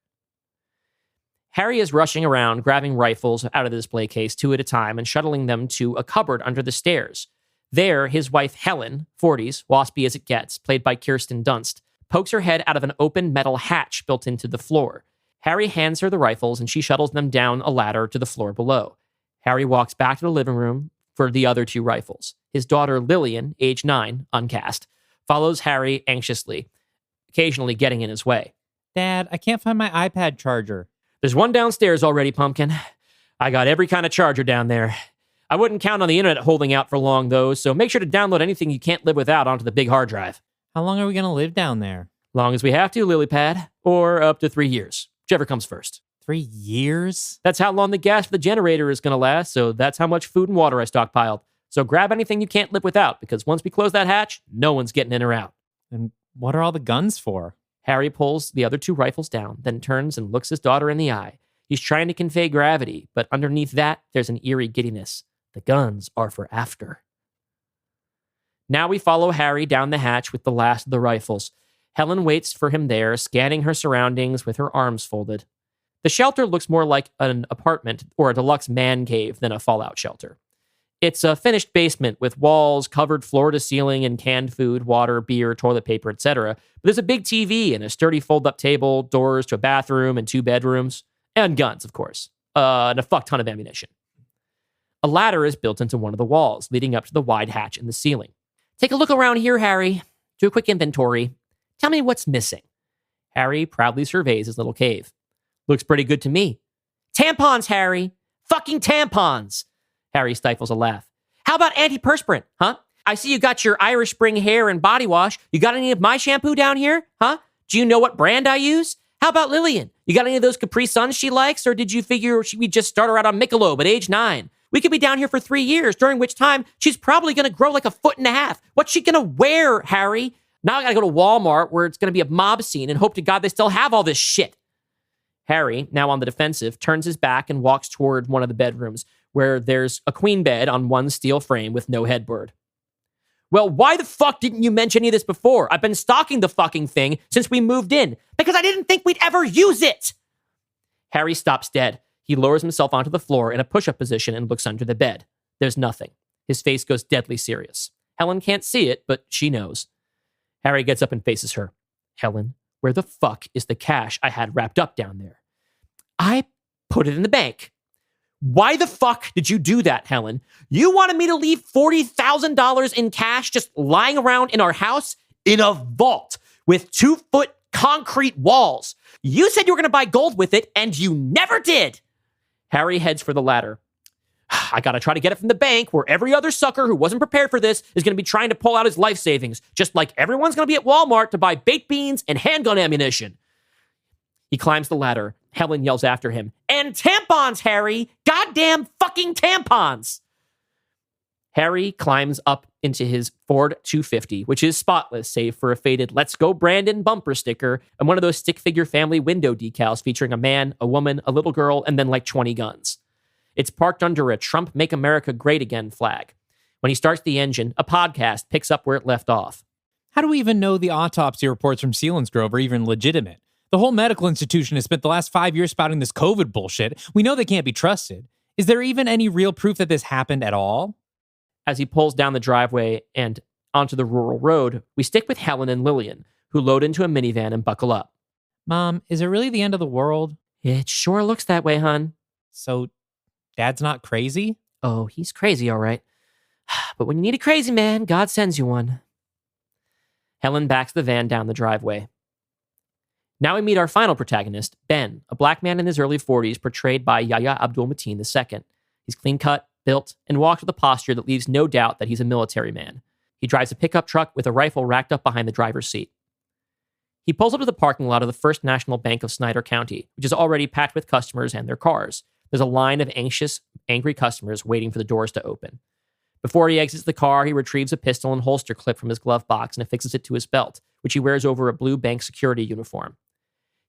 Harry is rushing around, grabbing rifles out of the display case 2 at a time and shuttling them to a cupboard under the stairs. There, his wife Helen, 40s, waspy as it gets, played by Kirsten Dunst, pokes her head out of an open metal hatch built into the floor. Harry hands her the rifles, and she shuttles them down a ladder to the floor below. Harry walks back to the living room for the other 2 rifles. His daughter, Lillian, age 9, uncast, follows Harry anxiously, occasionally getting in his way. Dad, I can't find my iPad charger. There's one downstairs already, Pumpkin. I got every kind of charger down there. I wouldn't count on the internet holding out for long, though, so make sure to download anything you can't live without onto the big hard drive. How long are we going to live down there? Long as we have to, Lilypad, or up to 3 years, whichever comes first. 3 years? That's how long the gas for the generator is going to last, so that's how much food and water I stockpiled. So grab anything you can't live without, because once we close that hatch, no one's getting in or out. And what are all the guns for? Harry pulls the other 2 rifles down, then turns and looks his daughter in the eye. He's trying to convey gravity, but underneath that, there's an eerie giddiness. The guns are for after. Now we follow Harry down the hatch with the last of the rifles. Helen waits for him there, scanning her surroundings with her arms folded. The shelter looks more like an apartment or a deluxe man cave than a fallout shelter. It's a finished basement with walls covered floor to ceiling in canned food, water, beer, toilet paper, etc. But there's a big TV and a sturdy fold-up table, doors to a bathroom and 2 bedrooms, and guns, of course, and a fuck ton of ammunition. A ladder is built into one of the walls, leading up to the wide hatch in the ceiling. Take a look around here, Harry. Do a quick inventory. Tell me what's missing. Harry proudly surveys his little cave. Looks pretty good to me. Tampons, Harry. Fucking tampons. Harry stifles a laugh. How about antiperspirant, huh? I see you got your Irish Spring hair and body wash. You got any of my shampoo down here, huh? Do you know what brand I use? How about Lillian? You got any of those Capri Suns she likes, or did you figure we'd just start her out on Michelob at age 9? We could be down here for 3 years, during which time she's probably going to grow like 1.5 feet. What's she going to wear, Harry? Now I got to go to Walmart where it's going to be a mob scene and hope to God they still have all this shit. Harry, now on the defensive, turns his back and walks toward one of the bedrooms where there's a queen bed on one steel frame with no headboard. Well, why the fuck didn't you mention any of this before? I've been stalking the fucking thing since we moved in because I didn't think we'd ever use it. Harry stops dead. He lowers himself onto the floor in a push-up position and looks under the bed. There's nothing. His face goes deadly serious. Helen can't see it, but she knows. Harry gets up and faces her. Helen, where the fuck is the cash I had wrapped up down there? I put it in the bank. Why the fuck did you do that, Helen? You wanted me to leave $40,000 in cash just lying around in our house? In a vault with 2-foot concrete walls. You said you were going to buy gold with it, and you never did. Harry heads for the ladder. I gotta try to get it from the bank where every other sucker who wasn't prepared for this is gonna be trying to pull out his life savings, just like everyone's gonna be at Walmart to buy baked beans and handgun ammunition. He climbs the ladder. Helen yells after him, and tampons, Harry! Goddamn fucking tampons! Harry climbs up into his Ford 250, which is spotless, save for a faded Let's Go Brandon bumper sticker and one of those stick figure family window decals featuring a man, a woman, a little girl, and then like 20 guns. It's parked under a Trump Make America Great Again flag. When he starts the engine, a podcast picks up where it left off. How do we even know the autopsy reports from Selinsgrove are even legitimate? The whole medical institution has spent the last 5 years spouting this COVID bullshit. We know they can't be trusted. Is there even any real proof that this happened at all? As he pulls down the driveway and onto the rural road, we stick with Helen and Lillian, who load into a minivan and buckle up. Mom, is it really the end of the world? It sure looks that way, hon. So, Dad's not crazy? Oh, he's crazy, all right. But when you need a crazy man, God sends you one. Helen backs the van down the driveway. Now we meet our final protagonist, Ben, a black man in his early 40s portrayed by Yahya Abdul-Mateen II. He's clean-cut, built, and walks with a posture that leaves no doubt that he's a military man. He drives a pickup truck with a rifle racked up behind the driver's seat. He pulls up to the parking lot of the First National Bank of Snyder County, which is already packed with customers and their cars. There's a line of anxious, angry customers waiting for the doors to open. Before he exits the car, he retrieves a pistol and holster clip from his glove box and affixes it to his belt, which he wears over a blue bank security uniform.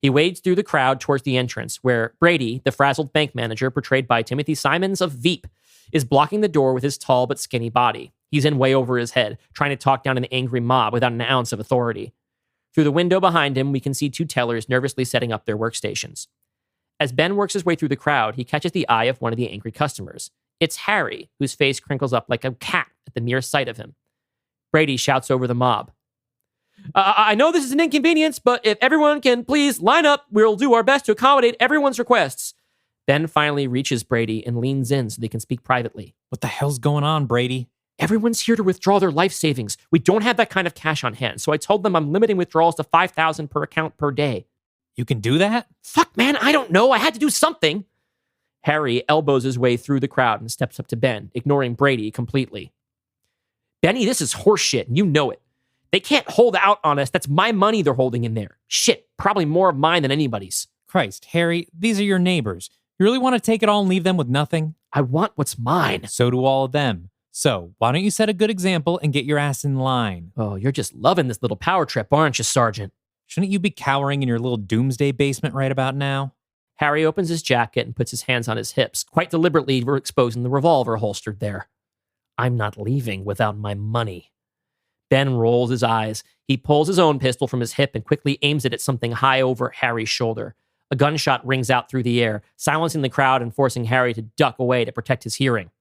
He wades through the crowd towards the entrance, where Brady, the frazzled bank manager portrayed by Timothy Simons of Veep, is blocking the door with his tall but skinny body. He's in way over his head, trying to talk down an angry mob without an ounce of authority. Through the window behind him, we can see 2 tellers nervously setting up their workstations. As Ben works his way through the crowd, he catches the eye of one of the angry customers. It's Harry, whose face crinkles up like a cat at the mere sight of him. Brady shouts over the mob. I know this is an inconvenience, but if everyone can please line up, we'll do our best to accommodate everyone's requests. Ben finally reaches Brady and leans in so they can speak privately. What the hell's going on, Brady? Everyone's here to withdraw their life savings. We don't have that kind of cash on hand, so I told them I'm limiting withdrawals to $5,000 per account per day. You can do that? Fuck, man, I don't know. I had to do something. Harry elbows his way through the crowd and steps up to Ben, ignoring Brady completely. Benny, this is horseshit, and you know it. They can't hold out on us. That's my money they're holding in there. Shit, probably more of mine than anybody's. Christ, Harry, these are your neighbors. You really want to take it all and leave them with nothing? I want what's mine. So do all of them. So why don't you set a good example and get your ass in line? Oh, you're just loving this little power trip, aren't you, Sergeant? Shouldn't you be cowering in your little doomsday basement right about now? Harry opens his jacket and puts his hands on his hips, quite deliberately exposing the revolver holstered there. I'm not leaving without my money. Ben rolls his eyes. He pulls his own pistol from his hip and quickly aims it at something high over Harry's shoulder. A gunshot rings out through the air, silencing the crowd and forcing Harry to duck away to protect his hearing.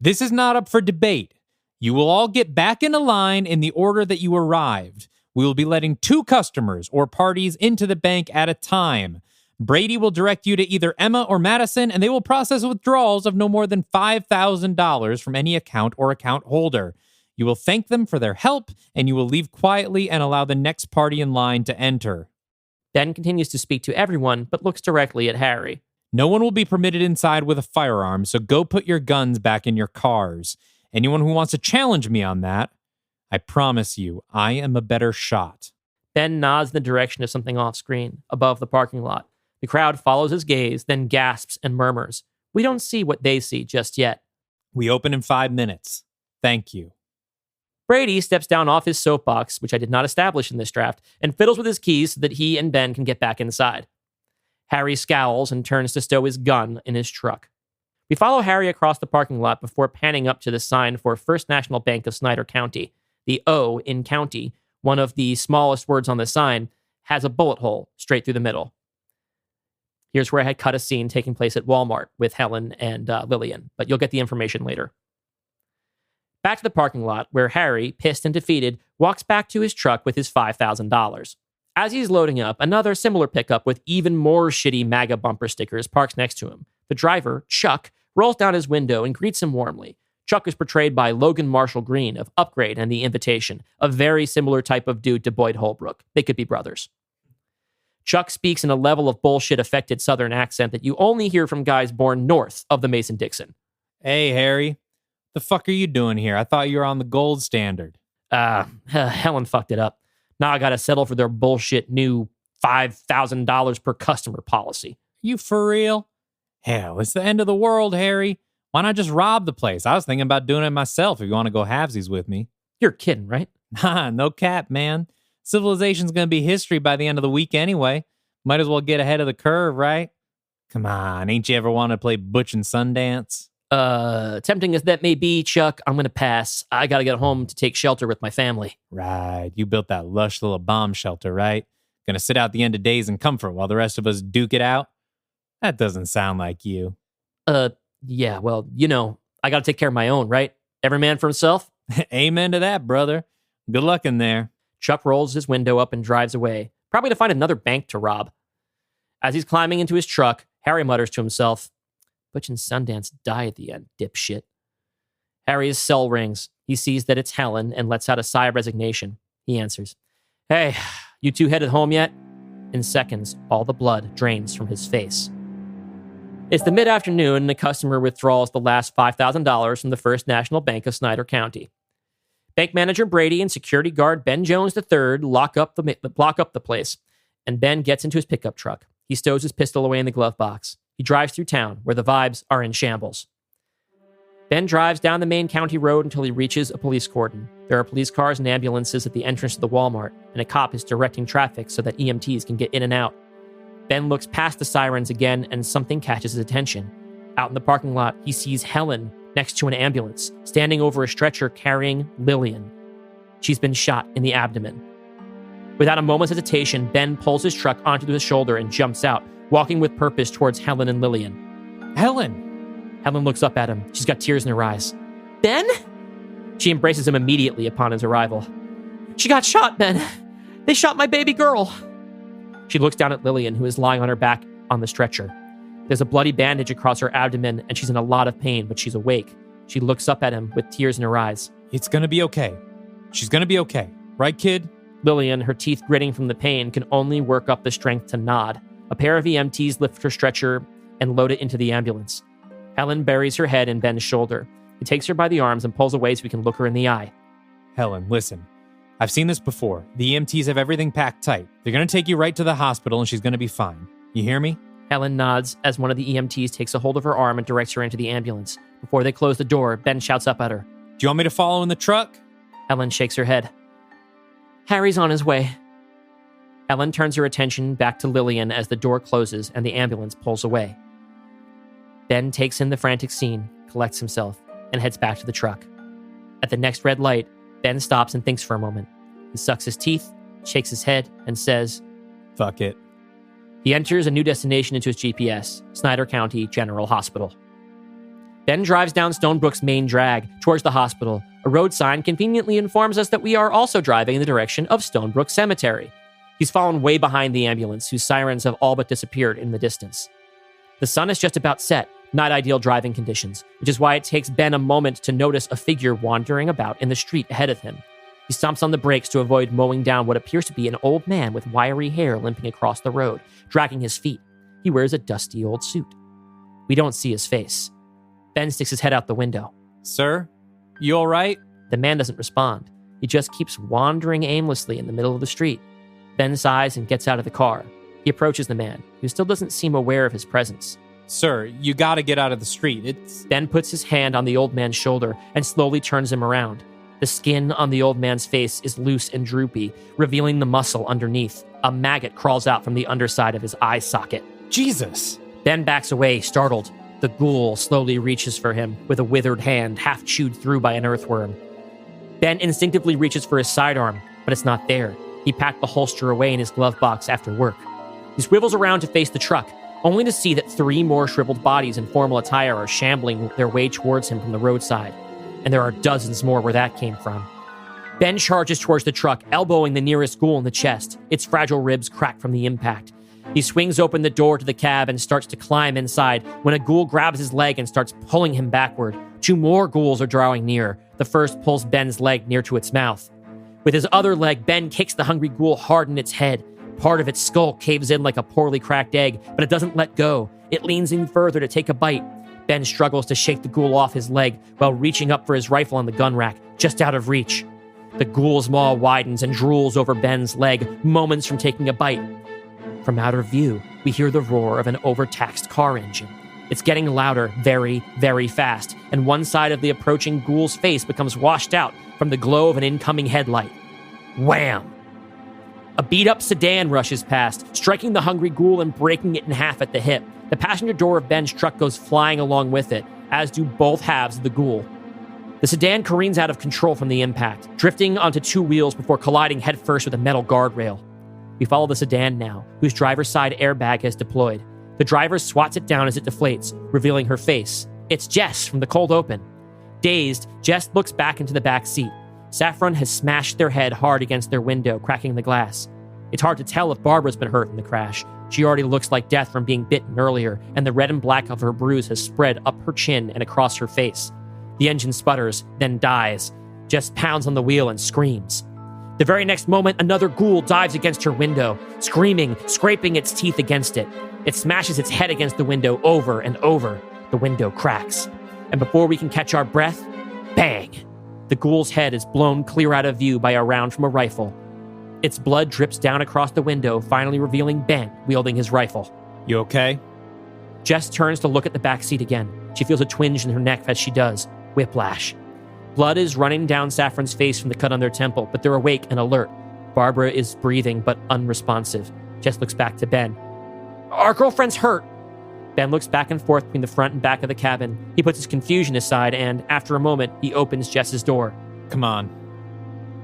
This is not up for debate. You will all get back into line in the order that you arrived. We will be letting 2 customers or parties into the bank at a time. Brady will direct you to either Emma or Madison, and they will process withdrawals of no more than $5,000 from any account or account holder. You will thank them for their help, and you will leave quietly and allow the next party in line to enter. Ben continues to speak to everyone, but looks directly at Harry. No one will be permitted inside with a firearm, so go put your guns back in your cars. Anyone who wants to challenge me on that, I promise you, I am a better shot. Ben nods in the direction of something off-screen, above the parking lot. The crowd follows his gaze, then gasps and murmurs. We don't see what they see just yet. We open in 5 minutes. Thank you. Brady steps down off his soapbox, which I did not establish in this draft, and fiddles with his keys so that he and Ben can get back inside. Harry scowls and turns to stow his gun in his truck. We follow Harry across the parking lot before panning up to the sign for First National Bank of Snyder County. The O in county, one of the smallest words on the sign, has a bullet hole straight through the middle. Here's where I had cut a scene taking place at Walmart with Helen and Lillian, but you'll get the information later. Back to the parking lot, where Harry, pissed and defeated, walks back to his truck with his $5,000. As he's loading up, another similar pickup with even more shitty MAGA bumper stickers parks next to him. The driver, Chuck, rolls down his window and greets him warmly. Chuck is portrayed by Logan Marshall Green of Upgrade and The Invitation, a very similar type of dude to Boyd Holbrook. They could be brothers. Chuck speaks in a level of bullshit-affected Southern accent that you only hear from guys born north of the Mason-Dixon. Hey, Harry. The fuck are you doing here? I thought you were on the gold standard. Helen fucked it up. Now I gotta settle for their bullshit new $5,000 per customer policy. You for real? Hell, it's the end of the world, Harry. Why not just rob the place? I was thinking about doing it myself if you want to go halvesies with me. You're kidding, right? Nah, no cap, man. Civilization's gonna be history by the end of the week anyway. Might as well get ahead of the curve, right? Come on, ain't you ever wanted to play Butch and Sundance? Tempting as that may be, Chuck, I'm gonna pass. I gotta get home to take shelter with my family. Right, you built that lush little bomb shelter, right? Gonna sit out the end of days in comfort while the rest of us duke it out? That doesn't sound like you. Yeah, well, you know, I gotta take care of my own, right? Every man for himself? Amen to that, brother. Good luck in there. Chuck rolls his window up and drives away, probably to find another bank to rob. As he's climbing into his truck, Harry mutters to himself, Butch and Sundance die at the end, dipshit. Harry's cell rings. He sees that it's Helen and lets out a sigh of resignation. He answers, Hey, you two headed home yet? In seconds, all the blood drains from his face. It's the mid-afternoon and the customer withdraws the last $5,000 from the First National Bank of Snyder County. Bank manager Brady and security guard Ben Jones III block up the place, and Ben gets into his pickup truck. He stows his pistol away in the glove box. He drives through town, where the vibes are in shambles. Ben drives down the main county road until he reaches a police cordon. There are police cars and ambulances at the entrance to the Walmart, and a cop is directing traffic so that EMTs can get in and out. Ben looks past the sirens again, and something catches his attention. Out in the parking lot, he sees Helen next to an ambulance, standing over a stretcher carrying Lillian. She's been shot in the abdomen. Without a moment's hesitation, Ben pulls his truck onto his shoulder and jumps out, walking with purpose towards Helen and Lillian. Helen! Helen looks up at him. She's got tears in her eyes. Ben? She embraces him immediately upon his arrival. She got shot, Ben. They shot my baby girl. She looks down at Lillian, who is lying on her back on the stretcher. There's a bloody bandage across her abdomen, and she's in a lot of pain, but she's awake. She looks up at him with tears in her eyes. It's gonna be okay. She's gonna be okay. Right, kid? Lillian, her teeth gritting from the pain, can only work up the strength to nod. A pair of EMTs lift her stretcher and load it into the ambulance. Helen buries her head in Ben's shoulder. He takes her by the arms and pulls away so he can look her in the eye. Helen, listen. I've seen this before. The EMTs have everything packed tight. They're gonna take you right to the hospital and she's gonna be fine. You hear me? Helen nods as one of the EMTs takes a hold of her arm and directs her into the ambulance. Before they close the door, Ben shouts up at her. Do you want me to follow in the truck? Helen shakes her head. Harry's on his way. Helen turns her attention back to Lillian as the door closes and the ambulance pulls away. Ben takes in the frantic scene, collects himself, and heads back to the truck. At the next red light, Ben stops and thinks for a moment. He sucks his teeth, shakes his head, and says, "Fuck it." He enters a new destination into his GPS, Snyder County General Hospital. Ben drives down Stonebrook's main drag towards the hospital. A road sign conveniently informs us that we are also driving in the direction of Stonebrook Cemetery. He's fallen way behind the ambulance, whose sirens have all but disappeared in the distance. The sun is just about set, not ideal driving conditions, which is why it takes Ben a moment to notice a figure wandering about in the street ahead of him. He stomps on the brakes to avoid mowing down what appears to be an old man with wiry hair limping across the road, dragging his feet. He wears a dusty old suit. We don't see his face. Ben sticks his head out the window. "Sir, you all right?" The man doesn't respond. He just keeps wandering aimlessly in the middle of the street. Ben sighs and gets out of the car. He approaches the man, who still doesn't seem aware of his presence. "Sir, you gotta get out of the street. Ben puts his hand on the old man's shoulder and slowly turns him around. The skin on the old man's face is loose and droopy, revealing the muscle underneath. A maggot crawls out from the underside of his eye socket. Jesus!" Ben backs away, startled. The ghoul slowly reaches for him with a withered hand half chewed through by an earthworm. Ben instinctively reaches for his sidearm, but it's not there. He packed the holster away in his glove box after work. He swivels around to face the truck, only to see that 3 more shriveled bodies in formal attire are shambling their way towards him from the roadside. And there are dozens more where that came from. Ben charges towards the truck, elbowing the nearest ghoul in the chest. Its fragile ribs crack from the impact. He swings open the door to the cab and starts to climb inside when a ghoul grabs his leg and starts pulling him backward. 2 more ghouls are drawing near. The first pulls Ben's leg near to its mouth. With his other leg, Ben kicks the hungry ghoul hard in its head. Part of its skull caves in like a poorly cracked egg, but it doesn't let go. It leans in further to take a bite. Ben struggles to shake the ghoul off his leg while reaching up for his rifle on the gun rack, just out of reach. The ghoul's maw widens and drools over Ben's leg, moments from taking a bite. From outer view, we hear the roar of an overtaxed car engine. It's getting louder very, very fast, and one side of the approaching ghoul's face becomes washed out from the glow of an incoming headlight. Wham! A beat-up sedan rushes past, striking the hungry ghoul and breaking it in half at the hip. The passenger door of Ben's truck goes flying along with it, as do both halves of the ghoul. The sedan careens out of control from the impact, drifting onto 2 wheels before colliding headfirst with a metal guardrail. We follow the sedan now, whose driver's side airbag has deployed. The driver swats it down as it deflates, revealing her face. It's Jess from the cold open. Dazed, Jess looks back into the back seat. Saffron has smashed their head hard against their window, cracking the glass. It's hard to tell if Barbara's been hurt in the crash. She already looks like death from being bitten earlier, and the red and black of her bruise has spread up her chin and across her face. The engine sputters, then dies. Jess pounds on the wheel and screams. The very next moment, another ghoul dives against her window, screaming, scraping its teeth against it. It smashes its head against the window over and over. The window cracks. And before we can catch our breath, bang! The ghoul's head is blown clear out of view by a round from a rifle. Its blood drips down across the window, finally revealing Ben wielding his rifle. "You okay?" Jess turns to look at the back seat again. She feels a twinge in her neck as she does. Whiplash. Blood is running down Saffron's face from the cut on their temple, but they're awake and alert. Barbara is breathing, but unresponsive. Jess looks back to Ben. "Our girlfriend's hurt." Ben looks back and forth between the front and back of the cabin. He puts his confusion aside, and after a moment, he opens Jess's door. "Come on."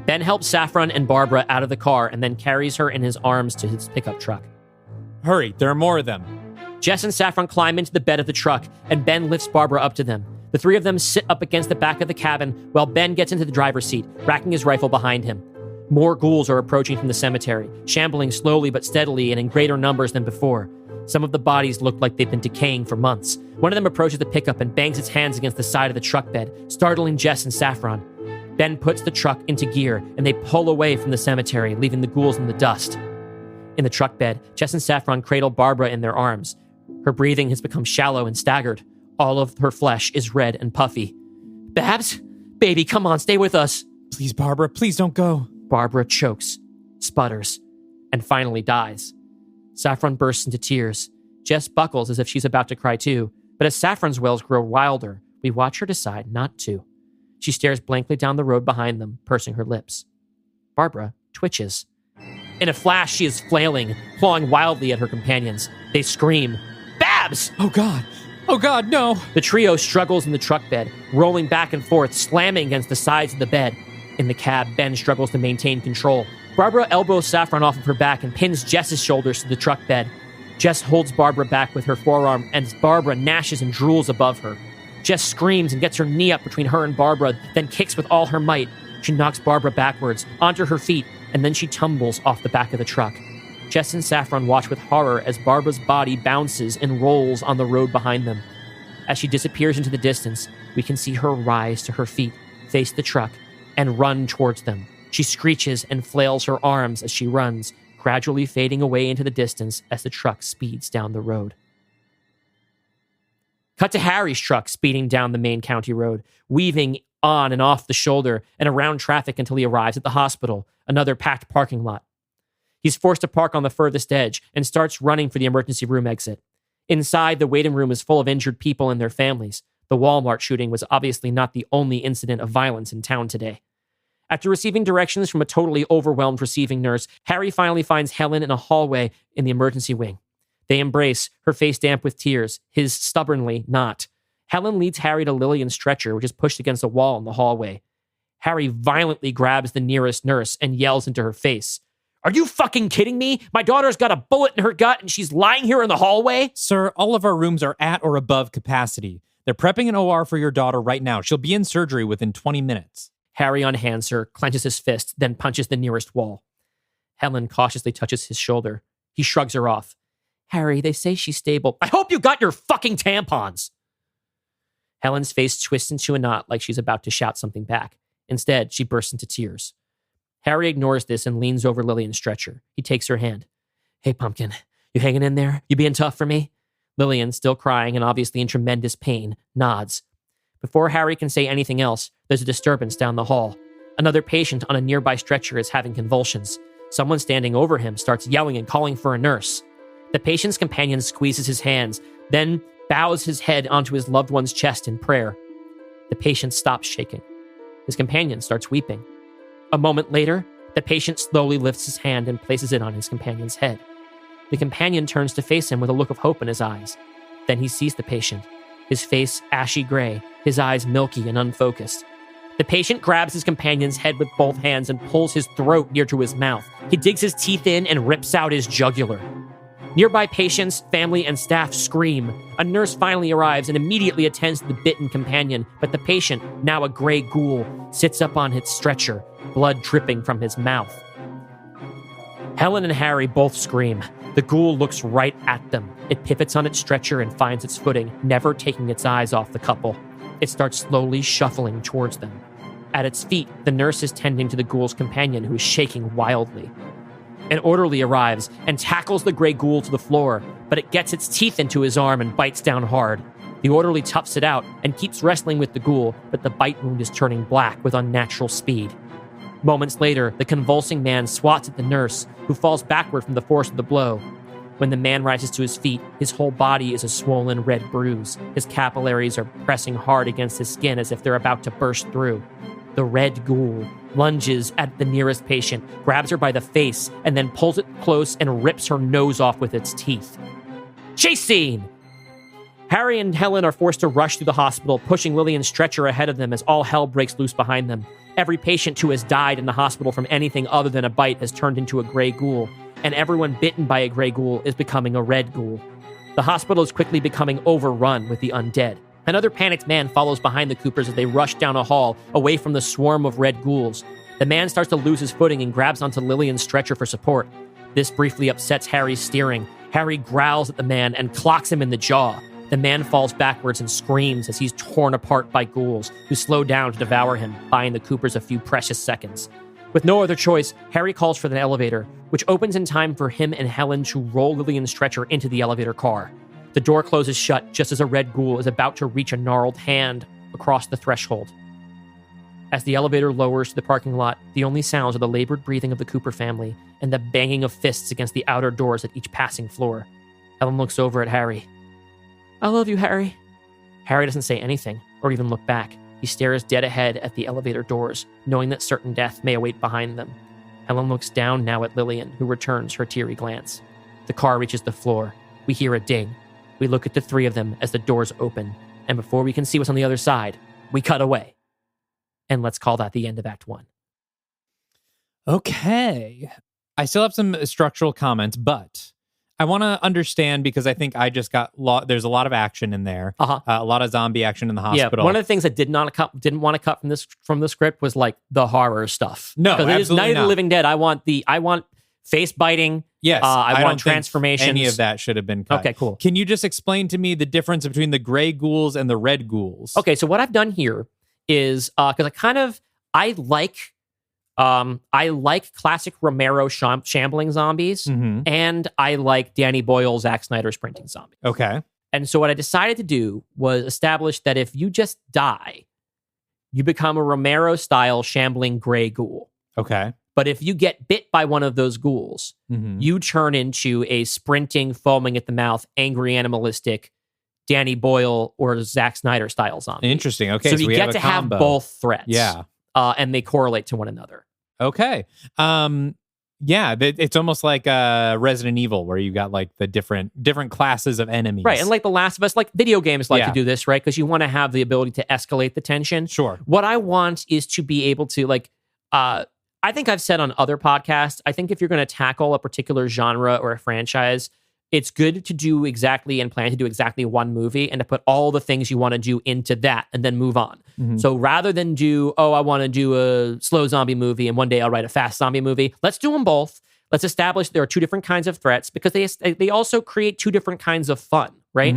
Ben helps Saffron and Barbara out of the car and then carries her in his arms to his pickup truck. "Hurry, there are more of them." Jess and Saffron climb into the bed of the truck, and Ben lifts Barbara up to them. The 3 of them sit up against the back of the cabin while Ben gets into the driver's seat, racking his rifle behind him. More ghouls are approaching from the cemetery, shambling slowly but steadily and in greater numbers than before. Some of the bodies look like they've been decaying for months. One of them approaches the pickup and bangs its hands against the side of the truck bed, startling Jess and Saffron. Ben puts the truck into gear, and they pull away from the cemetery, leaving the ghouls in the dust. In the truck bed, Jess and Saffron cradle Barbara in their arms. Her breathing has become shallow and staggered. All of her flesh is red and puffy. Babs? Baby, come on, stay with us. Please, Barbara, please don't go. Barbara chokes, sputters, and finally dies. Saffron bursts into tears. Jess buckles as if she's about to cry too, but as Saffron's wails grow wilder, we watch her decide not to. She stares blankly down the road behind them, pursing her lips. Barbara twitches. In a flash, she is flailing, clawing wildly at her companions. They scream, Babs! Oh God, no! The trio struggles in the truck bed, rolling back and forth, slamming against the sides of the bed. In the cab, Ben struggles to maintain control. Barbara elbows Saffron off of her back and pins Jess's shoulders to the truck bed. Jess holds Barbara back with her forearm, and Barbara gnashes and drools above her. Jess screams and gets her knee up between her and Barbara, then kicks with all her might. She knocks Barbara backwards, onto her feet, and then she tumbles off the back of the truck. Jess and Saffron watch with horror as Barbara's body bounces and rolls on the road behind them. As she disappears into the distance, we can see her rise to her feet, face the truck, and run towards them. She screeches and flails her arms as she runs, gradually fading away into the distance as the truck speeds down the road. Cut to Harry's truck speeding down the main county road, weaving on and off the shoulder and around traffic until he arrives at the hospital, another packed parking lot. He's forced to park on the furthest edge and starts running for the emergency room exit. Inside, the waiting room is full of injured people and their families. The Walmart shooting was obviously not the only incident of violence in town today. After receiving directions from a totally overwhelmed receiving nurse, Harry finally finds Helen in a hallway in the emergency wing. They embrace, her face damp with tears, his stubbornly not. Helen leads Harry to Lillian's stretcher, which is pushed against a wall in the hallway. Harry violently grabs the nearest nurse and yells into her face, "Are you fucking kidding me? My daughter's got a bullet in her gut and she's lying here in the hallway?" Sir, all of our rooms are at or above capacity. They're prepping an OR for your daughter right now. She'll be in surgery within 20 minutes. Harry unhands her, clenches his fist, then punches the nearest wall. Helen cautiously touches his shoulder. He shrugs her off. "Harry, they say she's stable." "I hope you got your fucking tampons!" Helen's face twists into a knot like she's about to shout something back. Instead, she bursts into tears. Harry ignores this and leans over Lillian's stretcher. He takes her hand. "Hey, Pumpkin, you hanging in there? You being tough for me?" Lillian, still crying and obviously in tremendous pain, nods. Before Harry can say anything else, there's a disturbance down the hall. Another patient on a nearby stretcher is having convulsions. Someone standing over him starts yelling and calling for a nurse. The patient's companion squeezes his hands, then bows his head onto his loved one's chest in prayer. The patient stops shaking. His companion starts weeping. A moment later, the patient slowly lifts his hand and places it on his companion's head. The companion turns to face him with a look of hope in his eyes. Then he sees the patient. His face ashy gray, his eyes milky and unfocused. The patient grabs his companion's head with both hands and pulls his throat near to his mouth. He digs his teeth in and rips out his jugular. Nearby patients, family, and staff scream. A nurse finally arrives and immediately attends to the bitten companion, but the patient, now a gray ghoul, sits up on its stretcher, blood dripping from his mouth. Helen and Harry both scream. The ghoul looks right at them. It pivots on its stretcher and finds its footing, never taking its eyes off the couple. It starts slowly shuffling towards them. At its feet, the nurse is tending to the ghoul's companion, who is shaking wildly. An orderly arrives and tackles the gray ghoul to the floor, but it gets its teeth into his arm and bites down hard. The orderly toughs it out and keeps wrestling with the ghoul, but the bite wound is turning black with unnatural speed. Moments later, the convulsing man swats at the nurse, who falls backward from the force of the blow. When the man rises to his feet, his whole body is a swollen red bruise. His capillaries are pressing hard against his skin as if they're about to burst through. The red ghoul lunges at the nearest patient, grabs her by the face, and then pulls it close and rips her nose off with its teeth. Chase scene! Harry and Helen are forced to rush through the hospital, pushing Lillian's stretcher ahead of them as all hell breaks loose behind them. Every patient who has died in the hospital from anything other than a bite has turned into a gray ghoul, and everyone bitten by a gray ghoul is becoming a red ghoul. The hospital is quickly becoming overrun with the undead. Another panicked man follows behind the Coopers as they rush down a hall away from the swarm of red ghouls. The man starts to lose his footing and grabs onto Lillian's stretcher for support. This briefly upsets Harry's steering. Harry growls at the man and clocks him in the jaw. The man falls backwards and screams as he's torn apart by ghouls who slow down to devour him, buying the Coopers a few precious seconds. With no other choice, Harry calls for the elevator, which opens in time for him and Helen to roll Lillian's stretcher into the elevator car. The door closes shut just as a red ghoul is about to reach a gnarled hand across the threshold. As the elevator lowers to the parking lot, the only sounds are the labored breathing of the Cooper family and the banging of fists against the outer doors at each passing floor. Helen looks over at Harry. "I love you, Harry." Harry doesn't say anything or even look back. He stares dead ahead at the elevator doors, knowing that certain death may await behind them. Helen looks down now at Lillian, who returns her teary glance. The car reaches the floor. We hear a ding. We look at the three of them as the doors open, and before we can see what's on the other side, we cut away. And let's call that the end of Act 1. Okay. I still have some structural comments, but I want to understand because I think I just got there's a lot of action in there. A lot of zombie action in the hospital. Yeah, one of the things I didn't want to cut from the script was like the horror stuff. No, absolutely Night not. of the Living Dead. I want face biting. Yes, I want don't think transformations. Any of that should have been cut. Okay, cool. Can you just explain to me the difference between the gray ghouls and the red ghouls? Okay, so what I've done here is because I like classic Romero shambling zombies, and I like Danny Boyle, Zack Snyder sprinting zombies. Okay. And so what I decided to do was establish that if you just die, you become a Romero-style shambling gray ghoul. Okay. But if you get bit by one of those ghouls, you turn into a sprinting, foaming at the mouth, angry, animalistic Danny Boyle or Zack Snyder style zombie. Interesting. Okay, so you we get to have both threats. Yeah. And they correlate to one another. Okay. Yeah, it's almost like Resident Evil, where you got like the different classes of enemies. Right, and like The Last of Us, like video games like to do this, right? Because you want to have the ability to escalate the tension. Sure. What I want is to be able to I think I've said on other podcasts, I think if you're going to tackle a particular genre or a franchise, it's good to do exactly and plan to do exactly one movie and to put all the things you want to do into that and then move on. So rather than do, I want to do a slow zombie movie and one day I'll write a fast zombie movie, let's do them both. Let's establish there are two different kinds of threats because they also create two different kinds of fun, right?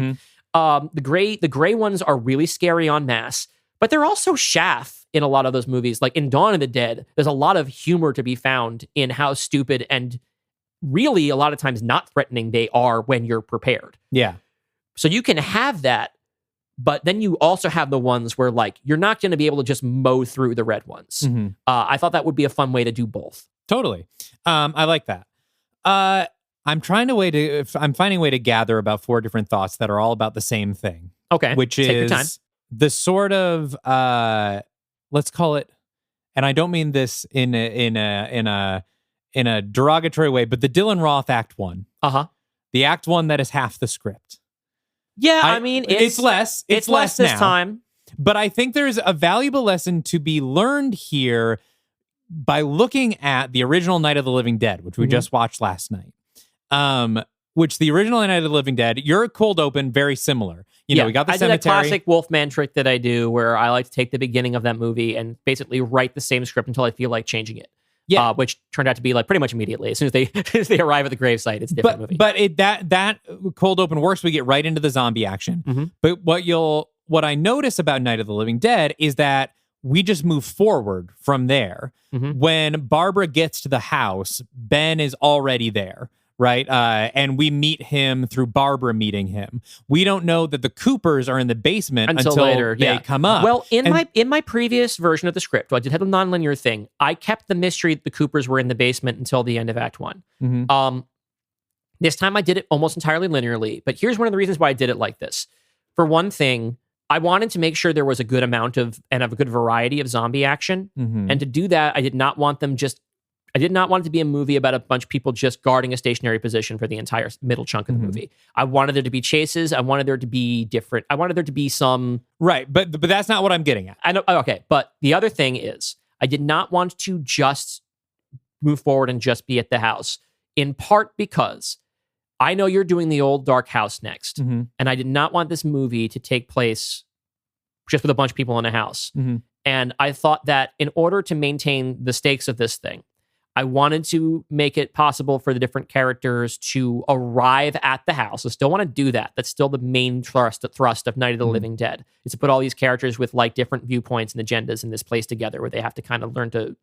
The gray ones are really scary en masse, but they're also chaff in a lot of those movies. Like in Dawn of the Dead, there's a lot of humor to be found in how stupid and really a lot of times not threatening they are when you're prepared. Yeah. So you can have that, but then you also have the ones where like you're not going to be able to just mow through the red ones. I thought that would be a fun way to do both. Totally. I like that. I'm finding a way to gather about 4 different thoughts that are all about the same thing. Okay. Which Take your time. is the sort of let's call it, and I don't mean this in a derogatory way, but the Dylan Roth Act 1. The Act 1 that is half the script. Yeah, I mean, it's less. It's less this now. time. But I think there's a valuable lesson to be learned here by looking at the original Night of the Living Dead, which we just watched last night. Which the original Night of the Living Dead, your cold open, very similar. You know, we got the cemetery. I did a classic Wolfman trick that I do where I like to take the beginning of that movie and basically write the same script until I feel like changing it. Yeah, which turned out to be like pretty much immediately. As soon as they arrive at the gravesite, it's a different movie. But that cold open works. We get right into the zombie action. But what I notice about Night of the Living Dead is that we just move forward from there. When Barbara gets to the house, Ben is already there. Right. And we meet him through Barbara meeting him. We don't know that the Coopers are in the basement until later. They come up. Well, in my previous version of the script, I did have a nonlinear thing. I kept the mystery that the Coopers were in the basement until the end of Act 1. This time I did it almost entirely linearly. But here's one of the reasons why I did it like this. For one thing, I wanted to make sure there was a good amount of a good variety of zombie action. And to do that, I did not want it to be a movie about a bunch of people just guarding a stationary position for the entire middle chunk of the movie. I wanted there to be chases. I wanted there to be different. I wanted there to be some... Right, but that's not what I'm getting at. I know. Okay, but the other thing is, I did not want to just move forward and just be at the house, in part because I know you're doing the old dark house next, and I did not want this movie to take place just with a bunch of people in a house. And I thought that in order to maintain the stakes of this thing, I wanted to make it possible for the different characters to arrive at the house. I still want to do that. That's still the main thrust of Night of the Living Dead, is to put all these characters with like different viewpoints and agendas in this place together, where they have to kind of learn to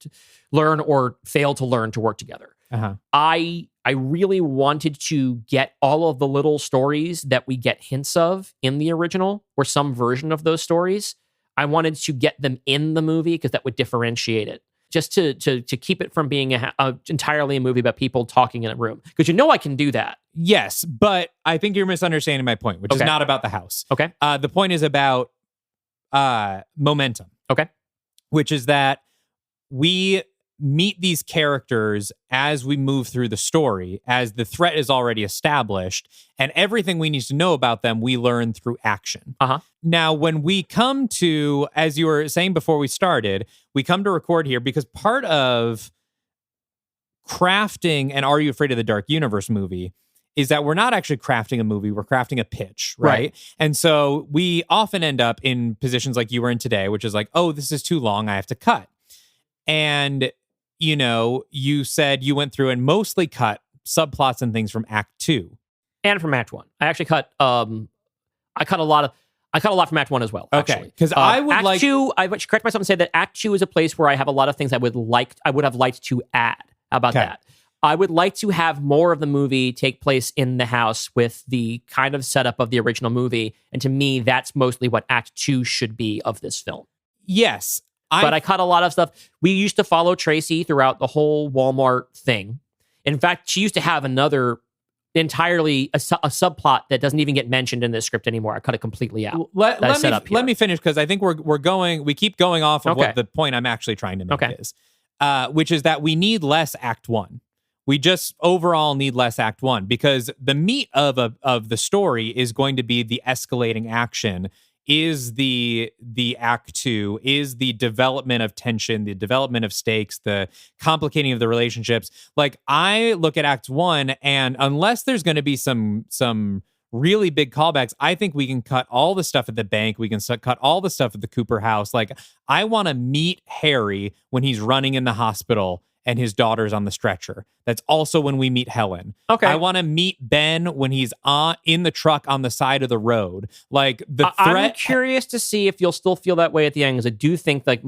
learn or fail to learn to work together. I really wanted to get all of the little stories that we get hints of in the original, or some version of those stories. I wanted to get them in the movie because that would differentiate it. Just to keep it from being entirely a movie about people talking in a room. Because I can do that. Yes, but I think you're misunderstanding my point, which is not about the house. Okay. The point is about momentum. Okay. Which is that we meet these characters as we move through the story, as the threat is already established, and everything we need to know about them, we learn through action. Now, when we come to, as you were saying before we started, we come to record here because part of crafting an Are You Afraid of the Dark Universe movie is that we're not actually crafting a movie, we're crafting a pitch, right? And so we often end up in positions like you were in today, which is like, oh, this is too long, I have to cut. And you said you went through and mostly cut subplots and things from Act 2 and from Act 1. I actually cut. I cut a lot from Act 1 as well. Okay, because I would Act 2. I would correct myself and say that Act 2 is a place where I have a lot of things I would have liked to add. How about that? I would like to have more of the movie take place in the house with the kind of setup of the original movie, and to me, that's mostly what Act 2 should be of this film. Yes. But I cut a lot of stuff. We used to follow Tracy throughout the whole Walmart thing. In fact, she used to have another entirely a subplot that doesn't even get mentioned in this script anymore. I cut it completely out. Let me finish, because I think we keep going off of what the point I'm actually trying to make is, which is that we need less Act 1. We just overall need less Act 1, because the meat of the story is going to be the escalating action, is the Act 2, is the development of tension, the development of stakes, the complicating of the relationships. Like, I look at Act 1, and unless there's going to be some really big callbacks, I think we can cut all the stuff at the bank. We can cut all the stuff at the Cooper house. Like, I want to meet Harry when he's running in the hospital and his daughter's on the stretcher. That's also when we meet Helen. Okay. I want to meet Ben when he's in the truck on the side of the road. Like, the threat... I'm curious to see if you'll still feel that way at the end, because I do think like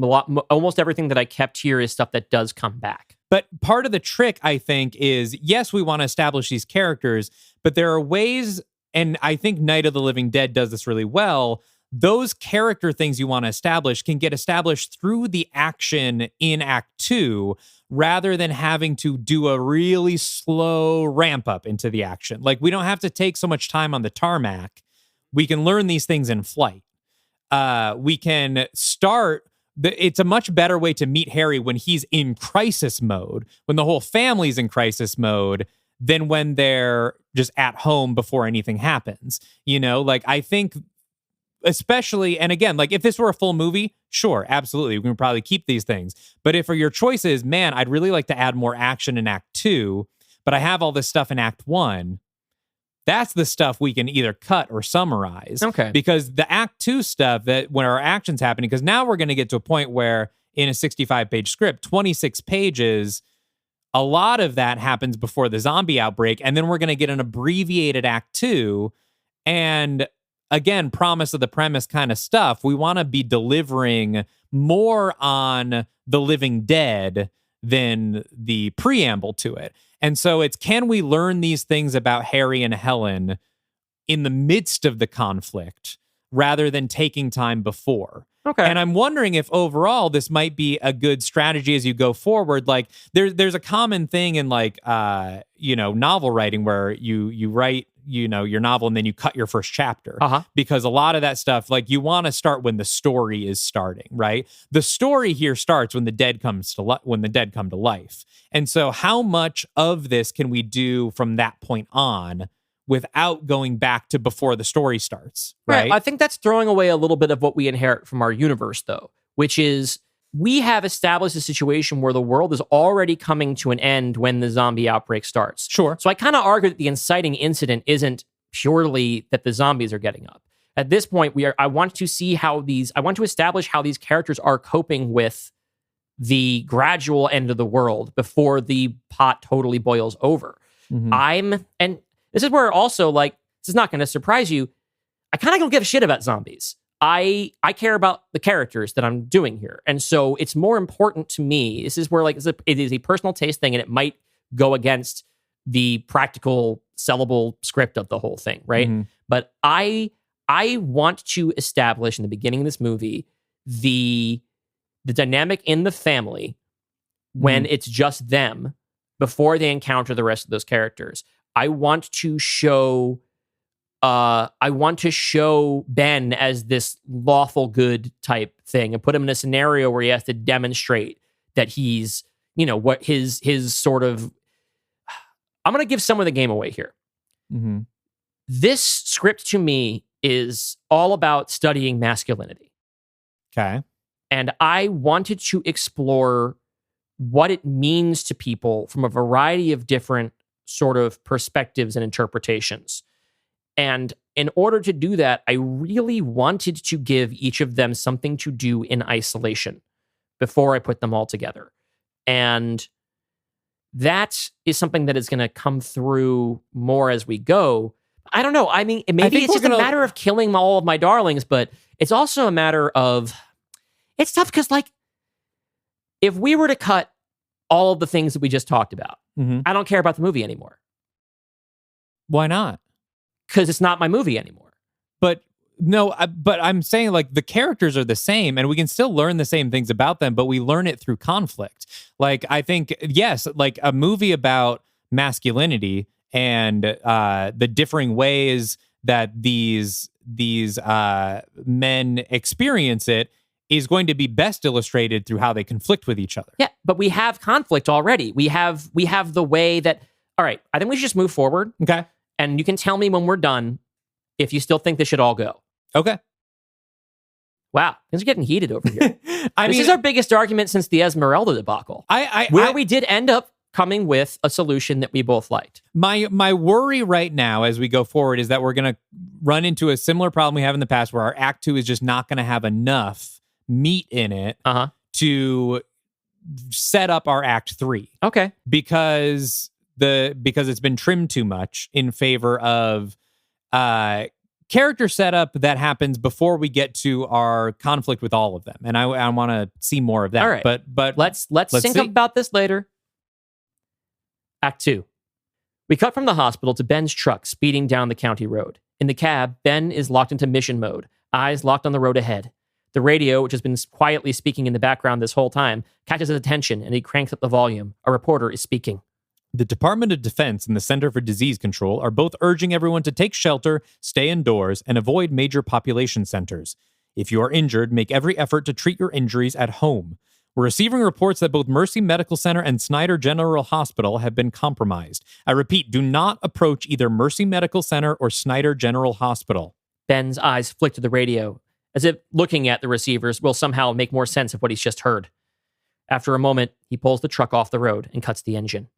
almost everything that I kept here is stuff that does come back. But part of the trick, I think, is, yes, we want to establish these characters, but there are ways, and I think Night of the Living Dead does this really well, those character things you want to establish can get established through the action in Act 2, rather than having to do a really slow ramp up into the action. Like, we don't have to take so much time on the tarmac. We can learn these things in flight. We can start... It's a much better way to meet Harry when he's in crisis mode, when the whole family's in crisis mode, than when they're just at home before anything happens. Like, I think... especially, and again, like, if this were a full movie, sure, absolutely, we can probably keep these things. But if your choice is, man, I'd really like to add more action in Act 2, but I have all this stuff in Act 1, that's the stuff we can either cut or summarize. Okay. Because the Act 2 stuff, that when our action's happening, because now we're going to get to a point where in a 65-page script, 26 pages, a lot of that happens before the zombie outbreak, and then we're going to get an abbreviated Act 2, and... again, promise of the premise kind of stuff. We want to be delivering more on the Living Dead than the preamble to it. And so it's, can we learn these things about Harry and Helen in the midst of the conflict rather than taking time before? Okay. And I'm wondering if overall this might be a good strategy as you go forward. Like, there's a common thing in like novel writing where you write your novel and then you cut your first chapter, because a lot of that stuff, like, you want to start when the story is starting, right? The story here starts when the dead come to life. And so how much of this can we do from that point on without going back to before the story starts, right? I think that's throwing away a little bit of what we inherit from our universe, though, which is we have established a situation where the world is already coming to an end when the zombie outbreak starts. Sure. So I kind of argue that the inciting incident isn't purely that the zombies are getting up. At this point, I want to establish how these characters are coping with the gradual end of the world before the pot totally boils over. Mm-hmm. And this is where also, like, this is not going to surprise you, I kind of don't give a shit about zombies. I care about the characters that I'm doing here. And so it's more important to me. This is where, like, it is a personal taste thing, and it might go against the practical, sellable script of the whole thing, right? Mm-hmm. But I want to establish in the beginning of this movie the dynamic in the family when it's just them before they encounter the rest of those characters. I want to show Ben as this lawful good type thing and put him in a scenario where he has to demonstrate that he's, what his sort of. I'm going to give some of the game away here. Mm-hmm. This script to me is all about studying masculinity. Okay. And I wanted to explore what it means to people from a variety of different sort of perspectives and interpretations. And in order to do that, I really wanted to give each of them something to do in isolation before I put them all together. And that is something that is going to come through more as we go. I don't know. I mean, maybe it's just a matter of killing all of my darlings, but it's also a matter of, it's tough because, like, if we were to cut all of the things that we just talked about, I don't care about the movie anymore. Why not? Because it's not my movie anymore. But no, but I'm saying, like, the characters are the same and we can still learn the same things about them, but we learn it through conflict. Like, I think, yes, like a movie about masculinity and the differing ways that these men experience it is going to be best illustrated through how they conflict with each other. Yeah, but we have conflict already. We have the way that, all right, I think we should just move forward. Okay. And you can tell me when we're done if you still think this should all go. Okay. Wow, things are getting heated over here. This is our biggest argument since the Esmeralda debacle. We did end up coming with a solution that we both liked. My worry right now as we go forward is that we're going to run into a similar problem we have in the past where our Act 2 is just not going to have enough meat in it to set up our Act 3. Okay. Because it's been trimmed too much in favor of character setup that happens before we get to our conflict with all of them. And I want to see more of that. All right. But let's think about this later. Act 2. We cut from the hospital to Ben's truck speeding down the county road. In the cab, Ben is locked into mission mode, eyes locked on the road ahead. The radio, which has been quietly speaking in the background this whole time, catches his attention and he cranks up the volume. A reporter is speaking. The Department of Defense and the Center for Disease Control are both urging everyone to take shelter, stay indoors, and avoid major population centers. If you are injured, make every effort to treat your injuries at home. We're receiving reports that both Mercy Medical Center and Snyder General Hospital have been compromised. I repeat, do not approach either Mercy Medical Center or Snyder General Hospital. Ben's eyes flick to the radio, as if looking at the receivers will somehow make more sense of what he's just heard. After a moment, he pulls the truck off the road and cuts the engine.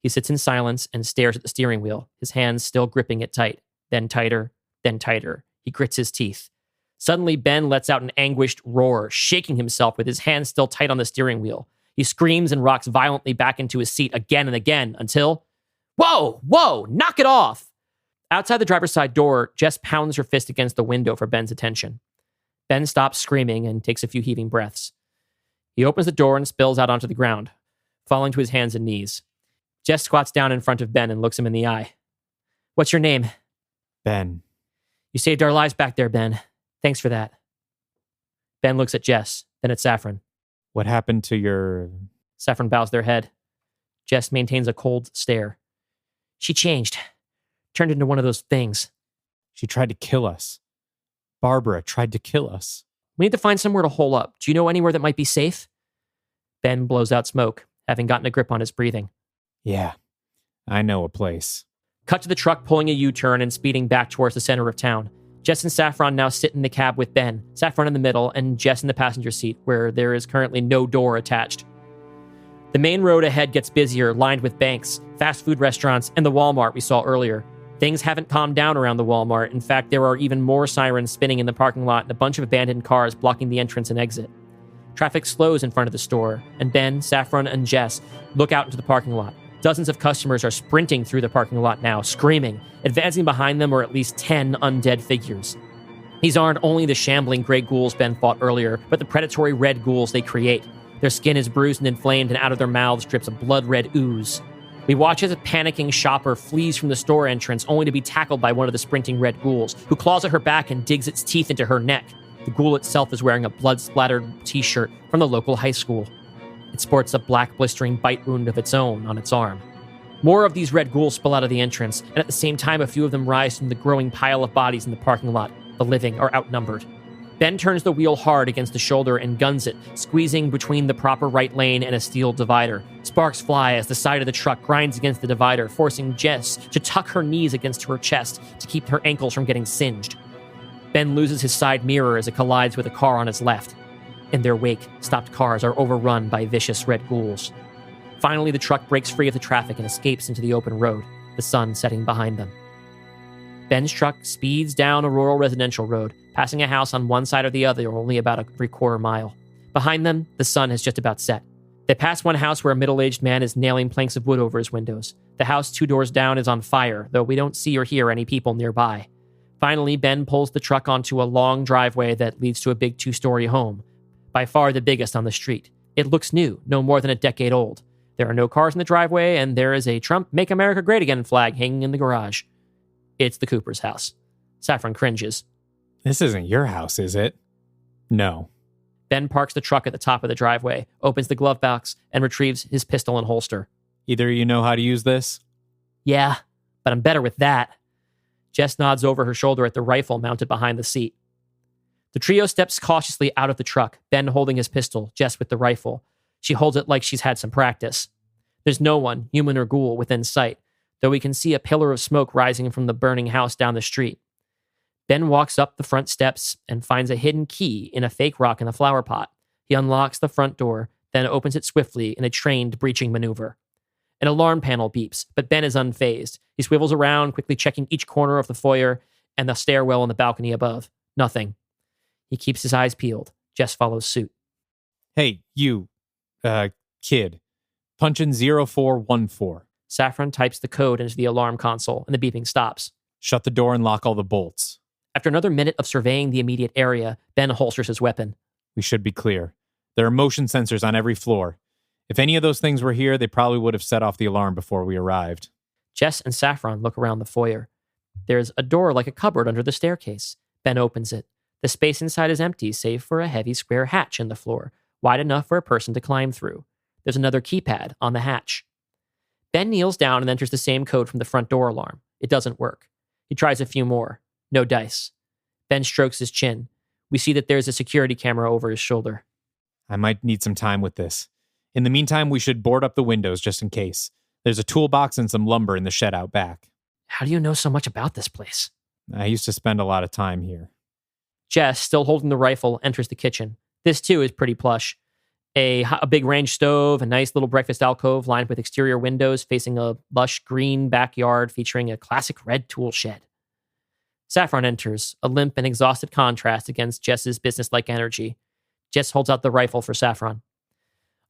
He sits in silence and stares at the steering wheel, his hands still gripping it tight, then tighter, then tighter. He grits his teeth. Suddenly, Ben lets out an anguished roar, shaking himself with his hands still tight on the steering wheel. He screams and rocks violently back into his seat again and again until, whoa, knock it off! Outside the driver's side door, Jess pounds her fist against the window for Ben's attention. Ben stops screaming and takes a few heaving breaths. He opens the door and spills out onto the ground, falling to his hands and knees. Jess squats down in front of Ben and looks him in the eye. What's your name? Ben. You saved our lives back there, Ben. Thanks for that. Ben looks at Jess, then at Saffron. What happened to your... Saffron bows their head. Jess maintains a cold stare. She changed. Turned into one of those things. She tried to kill us. Barbara tried to kill us. We need to find somewhere to hole up. Do you know anywhere that might be safe? Ben blows out smoke, having gotten a grip on his breathing. Yeah, I know a place. Cut to the truck pulling a U-turn and speeding back towards the center of town. Jess and Saffron now sit in the cab with Ben, Saffron in the middle, and Jess in the passenger seat, where there is currently no door attached. The main road ahead gets busier, lined with banks, fast food restaurants, and the Walmart we saw earlier. Things haven't calmed down around the Walmart. In fact, there are even more sirens spinning in the parking lot and a bunch of abandoned cars blocking the entrance and exit. Traffic slows in front of the store, and Ben, Saffron, and Jess look out into the parking lot. Dozens of customers are sprinting through the parking lot now, screaming. Advancing behind them are at least 10 undead figures. These aren't only the shambling gray ghouls Ben fought earlier, but the predatory red ghouls they create. Their skin is bruised and inflamed, and out of their mouths drips a blood-red ooze. We watch as a panicking shopper flees from the store entrance, only to be tackled by one of the sprinting red ghouls, who claws at her back and digs its teeth into her neck. The ghoul itself is wearing a blood-splattered t-shirt from the local high school. It sports a black blistering bite wound of its own on its arm. More of these red ghouls spill out of the entrance, and at the same time a few of them rise from the growing pile of bodies in the parking lot. The living are outnumbered. Ben turns the wheel hard against the shoulder and guns it, squeezing between the proper right lane and a steel divider. Sparks fly as the side of the truck grinds against the divider, forcing Jess to tuck her knees against her chest to keep her ankles from getting singed. Ben loses his side mirror as it collides with a car on his left. In their wake, stopped cars are overrun by vicious red ghouls. Finally, the truck breaks free of the traffic and escapes into the open road, the sun setting behind them. Ben's truck speeds down a rural residential road, passing a house on one side or the other only about a 3/4 mile. Behind them, the sun has just about set. They pass one house where a middle-aged man is nailing planks of wood over his windows. The house 2 doors down is on fire, though we don't see or hear any people nearby. Finally, Ben pulls the truck onto a long driveway that leads to a big 2-story home, by far the biggest on the street. It looks new, no more than a decade old. There are no cars in the driveway, and there is a Trump Make America Great Again flag hanging in the garage. It's the Cooper's house. Saffron cringes. This isn't your house, is it? No. Ben parks the truck at the top of the driveway, opens the glove box, and retrieves his pistol and holster. Either you know how to use this? Yeah, but I'm better with that. Jess nods over her shoulder at the rifle mounted behind the seat. The trio steps cautiously out of the truck, Ben holding his pistol, Jess with the rifle. She holds it like she's had some practice. There's no one, human or ghoul, within sight, though we can see a pillar of smoke rising from the burning house down the street. Ben walks up the front steps and finds a hidden key in a fake rock in a flower pot. He unlocks the front door, then opens it swiftly in a trained breaching maneuver. An alarm panel beeps, but Ben is unfazed. He swivels around, quickly checking each corner of the foyer and the stairwell and the balcony above. Nothing. He keeps his eyes peeled. Jess follows suit. Hey, you, kid. Punch in 0414. Saffron types the code into the alarm console, and the beeping stops. Shut the door and lock all the bolts. After another minute of surveying the immediate area, Ben holsters his weapon. We should be clear. There are motion sensors on every floor. If any of those things were here, they probably would have set off the alarm before we arrived. Jess and Saffron look around the foyer. There's a door like a cupboard under the staircase. Ben opens it. The space inside is empty, save for a heavy square hatch in the floor, wide enough for a person to climb through. There's another keypad on the hatch. Ben kneels down and enters the same code from the front door alarm. It doesn't work. He tries a few more. No dice. Ben strokes his chin. We see that there's a security camera over his shoulder. I might need some time with this. In the meantime, we should board up the windows just in case. There's a toolbox and some lumber in the shed out back. How do you know so much about this place? I used to spend a lot of time here. Jess, still holding the rifle, enters the kitchen. This, too, is pretty plush. A big range stove, a nice little breakfast alcove lined with exterior windows facing a lush green backyard featuring a classic red tool shed. Saffron enters, a limp and exhausted contrast against Jess's businesslike energy. Jess holds out the rifle for Saffron.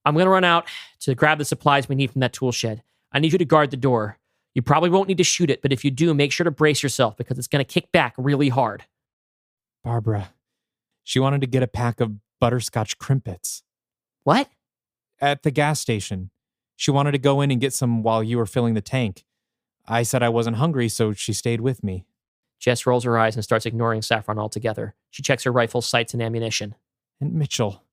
I'm going to run out to grab the supplies we need from that tool shed. I need you to guard the door. You probably won't need to shoot it, but if you do, make sure to brace yourself because it's going to kick back really hard. Barbara, she wanted to get a pack of butterscotch crimpets. What? At the gas station. She wanted to go in and get some while you were filling the tank. I said I wasn't hungry, so she stayed with me. Jess rolls her eyes and starts ignoring Saffron altogether. She checks her rifle's sights and ammunition. And Mitchell.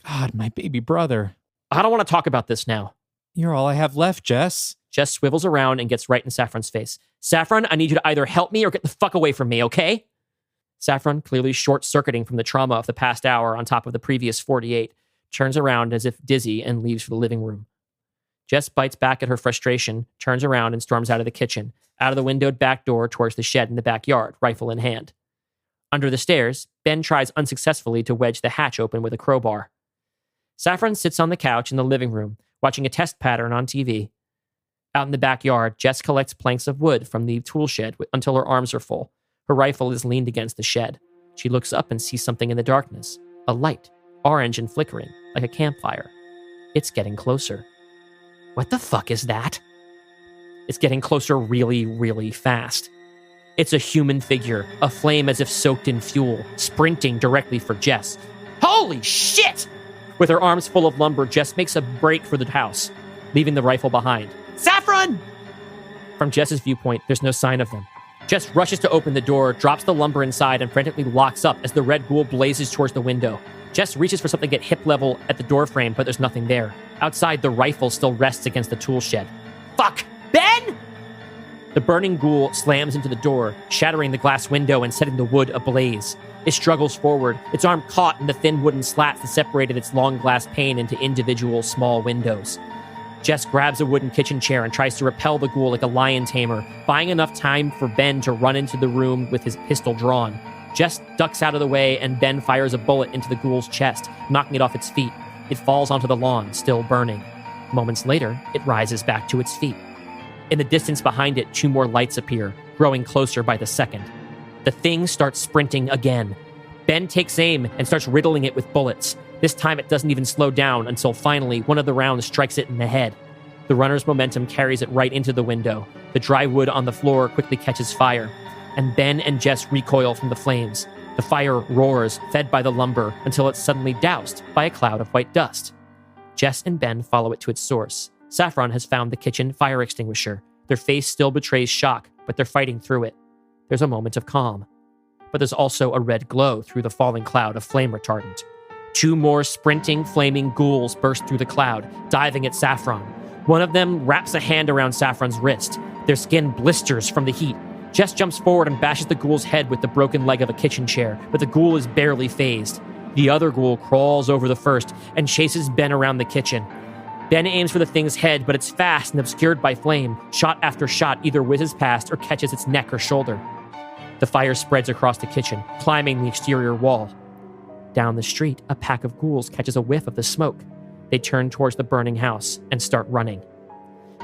God, my baby brother. I don't want to talk about this now. You're all I have left, Jess. Jess swivels around and gets right in Saffron's face. Saffron, I need you to either help me or get the fuck away from me, okay? Saffron, clearly short-circuiting from the trauma of the past hour on top of the previous 48, turns around as if dizzy and leaves for the living room. Jess bites back at her frustration, turns around and storms out of the kitchen, out of the windowed back door towards the shed in the backyard, rifle in hand. Under the stairs, Ben tries unsuccessfully to wedge the hatch open with a crowbar. Saffron sits on the couch in the living room, watching a test pattern on TV. Out in the backyard, Jess collects planks of wood from the tool shed until her arms are full. Her rifle is leaned against the shed. She looks up and sees something in the darkness. A light, orange and flickering, like a campfire. It's getting closer. What the fuck is that? It's getting closer really, really fast. It's a human figure, a flame as if soaked in fuel, sprinting directly for Jess. Holy shit! With her arms full of lumber, Jess makes a break for the house, leaving the rifle behind. Saffron! From Jess's viewpoint, there's no sign of them. Jess rushes to open the door, drops the lumber inside, and frantically locks up as the red ghoul blazes towards the window. Jess reaches for something at hip level at the doorframe, but there's nothing there. Outside, the rifle still rests against the tool shed. Fuck! Ben! The burning ghoul slams into the door, shattering the glass window and setting the wood ablaze. It struggles forward, its arm caught in the thin wooden slats that separated its long glass pane into individual small windows. Jess grabs a wooden kitchen chair and tries to repel the ghoul like a lion tamer, buying enough time for Ben to run into the room with his pistol drawn. Jess ducks out of the way, and Ben fires a bullet into the ghoul's chest, knocking it off its feet. It falls onto the lawn, still burning. Moments later, it rises back to its feet. In the distance behind it, 2 more lights appear, growing closer by the second. The thing starts sprinting again. Ben takes aim and starts riddling it with bullets. This time it doesn't even slow down until finally one of the rounds strikes it in the head. The runner's momentum carries it right into the window. The dry wood on the floor quickly catches fire, and Ben and Jess recoil from the flames. The fire roars, fed by the lumber, until it's suddenly doused by a cloud of white dust. Jess and Ben follow it to its source. Saffron has found the kitchen fire extinguisher. Their face still betrays shock, but they're fighting through it. There's a moment of calm. But there's also a red glow through the falling cloud of flame retardant. 2 more sprinting, flaming ghouls burst through the cloud, diving at Saffron. One of them wraps a hand around Saffron's wrist. Their skin blisters from the heat. Jess jumps forward and bashes the ghoul's head with the broken leg of a kitchen chair, but the ghoul is barely phased. The other ghoul crawls over the first and chases Ben around the kitchen. Ben aims for the thing's head, but it's fast and obscured by flame. Shot after shot either whizzes past or catches its neck or shoulder. The fire spreads across the kitchen, climbing the exterior wall. Down the street, a pack of ghouls catches a whiff of the smoke. They turn towards the burning house and start running.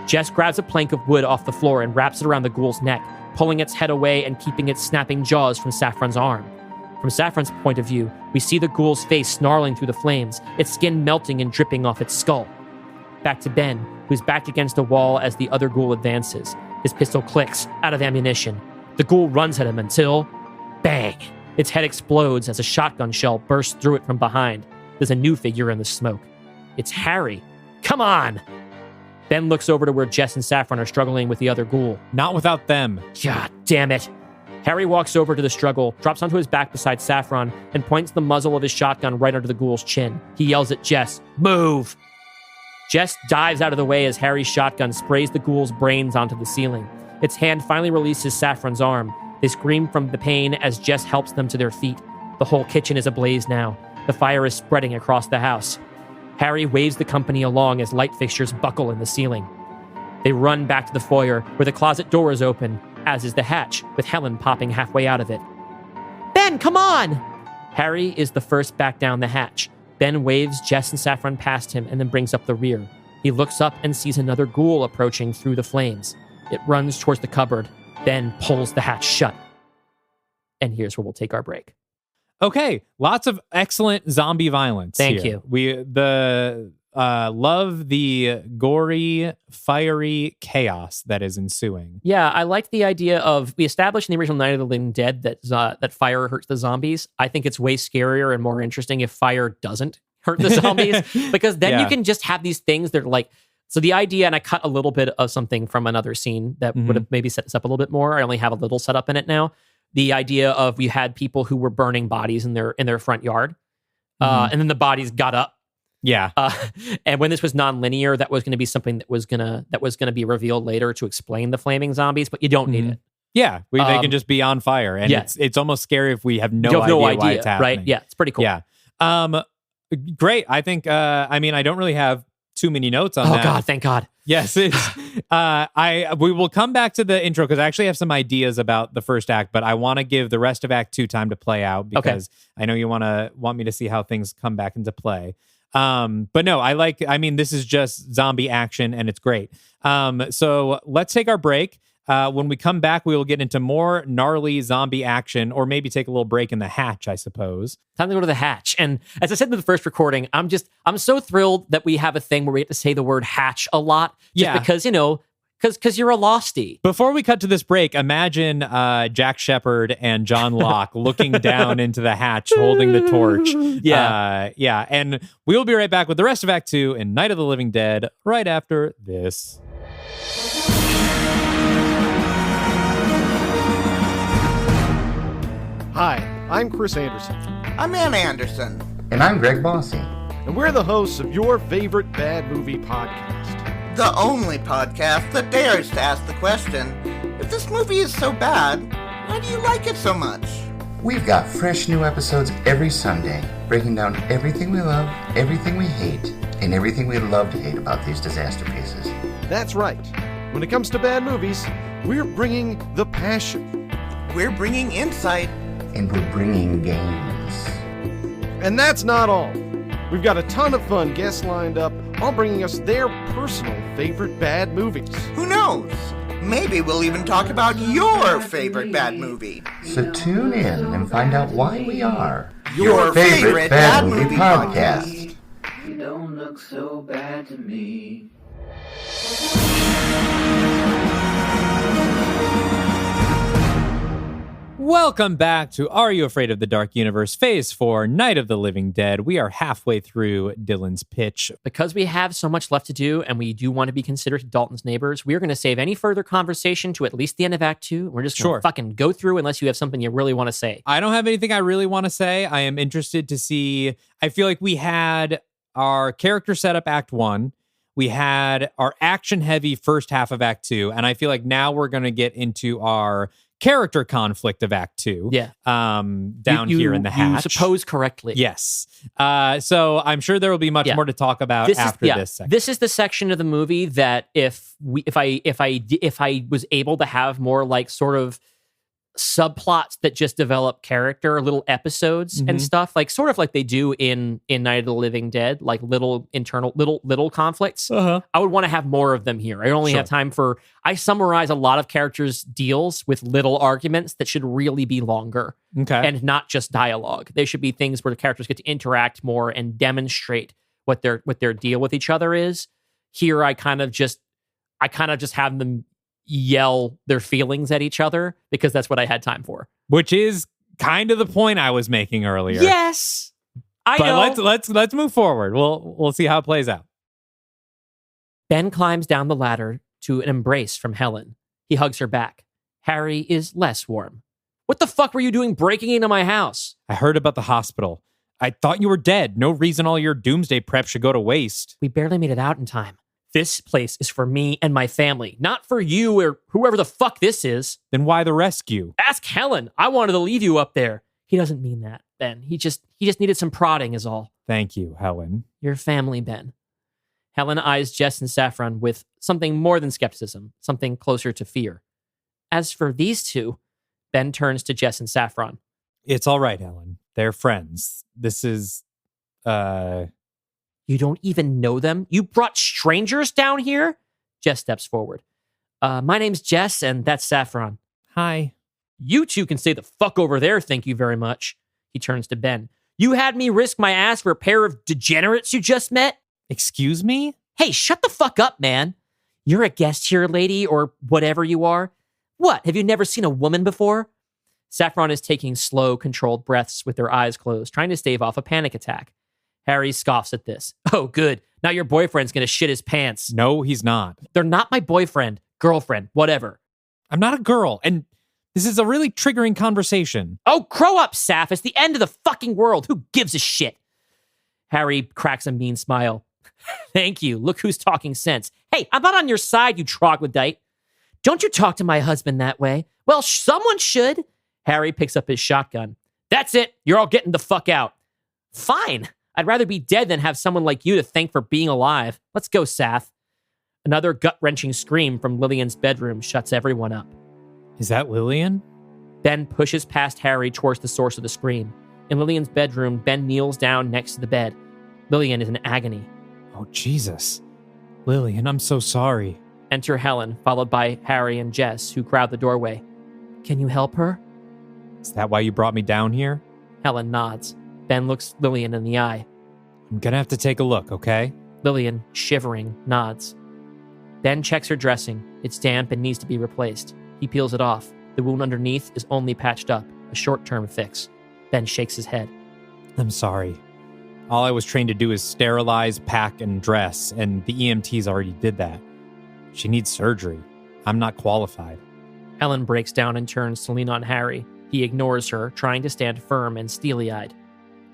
Jess grabs a plank of wood off the floor and wraps it around the ghoul's neck, pulling its head away and keeping its snapping jaws from Saffron's arm. From Saffron's point of view, we see the ghoul's face snarling through the flames, its skin melting and dripping off its skull. Back to Ben, who's backed against a wall as the other ghoul advances. His pistol clicks, out of ammunition. The ghoul runs at him until... bang! Its head explodes as a shotgun shell bursts through it from behind. There's a new figure in the smoke. It's Harry. Come on! Ben looks over to where Jess and Saffron are struggling with the other ghoul. Not without them. God damn it. Harry walks over to the struggle, drops onto his back beside Saffron, and points the muzzle of his shotgun right under the ghoul's chin. He yells at Jess, "Move!" Jess dives out of the way as Harry's shotgun sprays the ghoul's brains onto the ceiling. Its hand finally releases Saffron's arm. They scream from the pain as Jess helps them to their feet. The whole kitchen is ablaze now. The fire is spreading across the house. Harry waves the company along as light fixtures buckle in the ceiling. They run back to the foyer, where the closet door is open, as is the hatch, with Helen popping halfway out of it. "Ben, come on!" Harry is the first back down the hatch. Ben waves Jess and Saffron past him and then brings up the rear. He looks up and sees another ghoul approaching through the flames. It runs towards the cupboard. Ben pulls the hatch shut. And here's where we'll take our break. Okay, lots of excellent zombie violence. Thank here. you. We love the gory, fiery chaos that is ensuing. Yeah, I like the idea of, we established in the original Night of the Living Dead that fire hurts the zombies. I think it's way scarier and more interesting if fire doesn't hurt the zombies, because then you can just have these things that are like, so the idea, and I cut a little bit of something from another scene that would have maybe set this up a little bit more. I only have a little set up in it now. The idea of, we had people who were burning bodies in their front yard, and then the bodies got up. Yeah. And when this was non-linear, that was going to be something that was gonna be revealed later to explain the flaming zombies, but you don't need it. Yeah, they can just be on fire, and it's almost scary if we have no idea why it's happening. Right? Yeah, it's pretty cool. Yeah. Great. I think. I mean, I don't really have too many notes on that. Oh God, thank God. Yes, it's. We will come back to the intro because I actually have some ideas about the first act, but I want to give the rest of Act 2 time to play out because I know you want me to see how things come back into play. But no, this is just zombie action and it's great. So let's take our break. When we come back, we will get into more gnarly zombie action, or maybe take a little break in the hatch, I suppose. Time to go to the hatch. And as I said in the first recording, I'm so thrilled that we have a thing where we have to say the word hatch a lot. Because, because you're a losty. Before we cut to this break, imagine Jack Shephard and John Locke looking down into the hatch, holding the torch. Yeah. And we'll be right back with the rest of Act 2 in Night of the Living Dead right after this. Hi, I'm Chris Anderson. I'm Ann Anderson. And I'm Greg Bossy. And we're the hosts of your favorite bad movie podcast. The only podcast that dares to ask the question, if this movie is so bad, why do you like it so much? We've got fresh new episodes every Sunday, breaking down everything we love, everything we hate, and everything we love to hate about these disaster pieces. That's right. When it comes to bad movies, we're bringing the passion. We're bringing insight. And we're bringing games. And that's not all. We've got a ton of fun guests lined up, all bringing us their personal favorite bad movies. Who knows? Maybe we'll even talk about your favorite bad movie. So tune in and find out why we are your favorite bad movie podcast. You don't look so bad to me. Welcome back to Are You Afraid of the Dark Universe, Phase 4, Night of the Living Dead. We are halfway through Dylan's pitch. Because we have so much left to do and we do want to be considered Dalton's neighbors, we're going to save any further conversation to at least the end of Act 2. We're just going to fucking go through unless you have something you really want to say. I don't have anything I really want to say. I am interested to see. I feel like we had our character setup Act 1. We had our action-heavy first half of Act 2. And I feel like now we're going to get into our character conflict of Act 2. Yeah. Down here in the hatch. You suppose correctly. Yes. So I'm sure there will be much more to talk about after this section. This is the section of the movie that if I was able to have more like sort of subplots that just develop character, little episodes and stuff, like sort of like they do in Night of the Living Dead, like little internal little conflicts. I would want to have more of them here. I only have time for. I summarize a lot of characters' deals with little arguments that should really be longer, and not just dialogue. They should be things where the characters get to interact more and demonstrate what their deal with each other is. Here, I kind of just have them yell their feelings at each other because that's what I had time for. Which is kind of the point I was making earlier. Yes, I know. Let's move forward. We'll see how it plays out. Ben climbs down the ladder to an embrace from Helen. He hugs her back. Harry is less warm. What the fuck were you doing breaking into my house? I heard about the hospital. I thought you were dead. No reason all your doomsday prep should go to waste. We barely made it out in time. This place is for me and my family, not for you or whoever the fuck this is. Then why the rescue? Ask Helen. I wanted to leave you up there. He doesn't mean that, Ben. He just needed some prodding is all. Thank you, Helen. Your family, Ben. Helen eyes Jess and Saffron with something more than skepticism, something closer to fear. As for these two, Ben turns to Jess and Saffron. It's all right, Helen. They're friends. This is, You don't even know them? You brought strangers down here? Jess steps forward. My name's Jess, and that's Saffron. Hi. You two can stay the fuck over there, thank you very much. He turns to Ben. You had me risk my ass for a pair of degenerates you just met? Excuse me? Hey, shut the fuck up, man. You're a guest here, lady, or whatever you are. What, have you never seen a woman before? Saffron is taking slow, controlled breaths with their eyes closed, trying to stave off a panic attack. Harry scoffs at this. Oh, good. Now your boyfriend's going to shit his pants. No, he's not. They're not my boyfriend, girlfriend, whatever. I'm not a girl, and this is a really triggering conversation. Oh, grow up, Saff. It's the end of the fucking world. Who gives a shit? Harry cracks a mean smile. Thank you. Look who's talking sense. Hey, I'm not on your side, you troglodyte. Don't you talk to my husband that way. Well, someone should. Harry picks up his shotgun. That's it. You're all getting the fuck out. Fine. I'd rather be dead than have someone like you to thank for being alive. Let's go, Saff. Another gut-wrenching scream from Lillian's bedroom shuts everyone up. Is that Lillian? Ben pushes past Harry towards the source of the scream. In Lillian's bedroom, Ben kneels down next to the bed. Lillian is in agony. Oh, Jesus. Lillian, I'm so sorry. Enter Helen, followed by Harry and Jess, who crowd the doorway. Can you help her? Is that why you brought me down here? Helen nods. Ben looks Lillian in the eye. I'm gonna have to take a look, okay? Lillian, shivering, nods. Ben checks her dressing. It's damp and needs to be replaced. He peels it off. The wound underneath is only patched up, a short-term fix. Ben shakes his head. I'm sorry. All I was trained to do is sterilize, pack, and dress, and the EMTs already did that. She needs surgery. I'm not qualified. Helen breaks down and turns to lean on Harry. He ignores her, trying to stand firm and steely-eyed.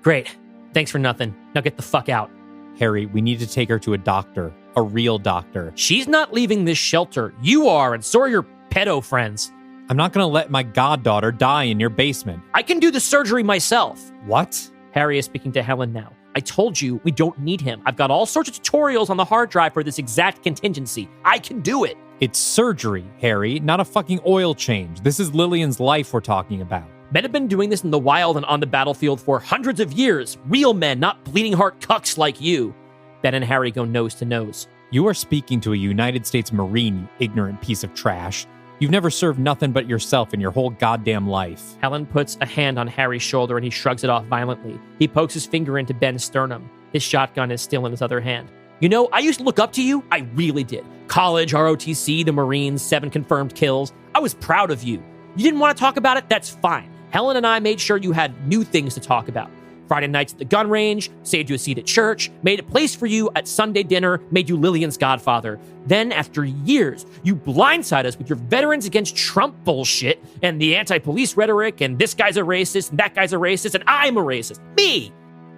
Great. Thanks for nothing. Now get the fuck out. Harry, we need to take her to a doctor. A real doctor. She's not leaving this shelter. You are, and so are your pedo friends. I'm not going to let my goddaughter die in your basement. I can do the surgery myself. What? Harry is speaking to Helen now. I told you we don't need him. I've got all sorts of tutorials on the hard drive for this exact contingency. I can do it. It's surgery, Harry, not a fucking oil change. This is Lillian's life we're talking about. Men have been doing this in the wild and on the battlefield for hundreds of years. Real men, not bleeding heart cucks like you. Ben and Harry go nose to nose. You are speaking to a United States Marine, you ignorant piece of trash. You've never served nothing but yourself in your whole goddamn life. Helen puts a hand on Harry's shoulder and he shrugs it off violently. He pokes his finger into Ben's sternum. His shotgun is still in his other hand. You know, I used to look up to you. I really did. College, ROTC, the Marines, 7 confirmed kills. I was proud of you. You didn't want to talk about it? That's fine. Helen and I made sure you had new things to talk about. Friday nights at the gun range, saved you a seat at church, made a place for you at Sunday dinner, made you Lillian's godfather. Then, after years, you blindside us with your Veterans Against Trump bullshit and the anti-police rhetoric and this guy's a racist and that guy's a racist and I'm a racist. Me!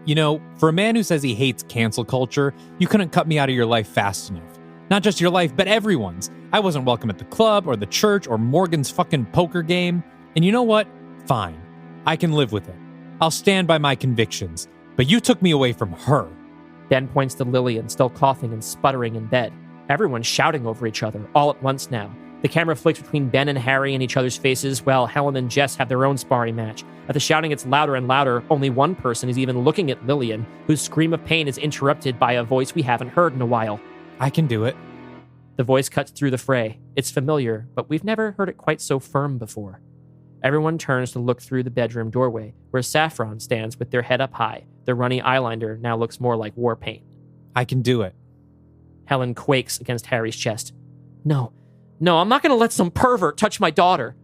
You know, for a man who says he hates cancel culture, you couldn't cut me out of your life fast enough. Not just your life, but everyone's. I wasn't welcome at the club or the church or Morgan's fucking poker game. And you know what? Fine. I can live with it. I'll stand by my convictions. But you took me away from her. Ben points to Lillian, still coughing and sputtering in bed. Everyone's shouting over each other, all at once now. The camera flicks between Ben and Harry in each other's faces, while Helen and Jess have their own sparring match. As the shouting gets louder and louder, only one person is even looking at Lillian, whose scream of pain is interrupted by a voice we haven't heard in a while. I can do it. The voice cuts through the fray. It's familiar, but we've never heard it quite so firm before. Everyone turns to look through the bedroom doorway, where Saffron stands with their head up high. Their runny eyeliner now looks more like war paint. I can do it. Helen quakes against Harry's chest. No, I'm not going to let some pervert touch my daughter.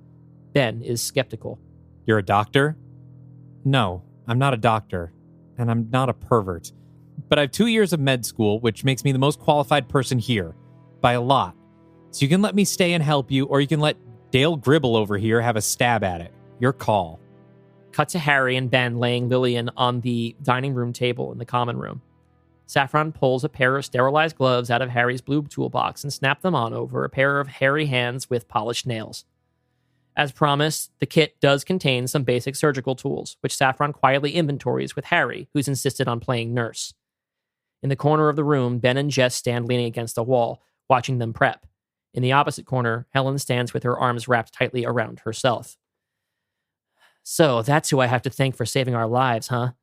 Ben is skeptical. You're a doctor? No, I'm not a doctor, and I'm not a pervert. But I have 2 years of med school, which makes me the most qualified person here, by a lot. So you can let me stay and help you, or you can let Dale Gribble over here have a stab at it. Your call. Cut to Harry and Ben laying Lillian on the dining room table in the common room. Saffron pulls a pair of sterilized gloves out of Harry's blue toolbox and snaps them on over a pair of hairy hands with polished nails. As promised, the kit does contain some basic surgical tools, which Saffron quietly inventories with Harry, who's insisted on playing nurse. In the corner of the room, Ben and Jess stand leaning against a wall, watching them prep. In the opposite corner, Helen stands with her arms wrapped tightly around herself. So, that's who I have to thank for saving our lives, huh?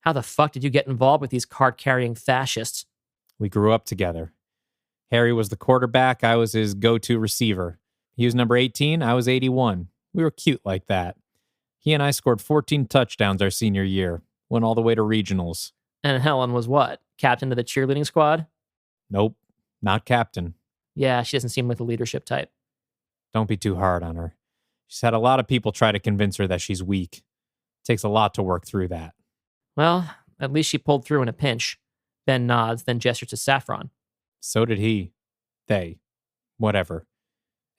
How the fuck did you get involved with these card-carrying fascists? We grew up together. Harry was the quarterback, I was his go-to receiver. He was number 18, I was 81. We were cute like that. He and I scored 14 touchdowns our senior year, went all the way to regionals. And Helen was what? Captain of the cheerleading squad? Nope, not captain. Yeah, she doesn't seem like the leadership type. Don't be too hard on her. She's had a lot of people try to convince her that she's weak. It takes a lot to work through that. Well, at least she pulled through in a pinch. Ben nods, then gestures to Saffron. So did he. They. Whatever.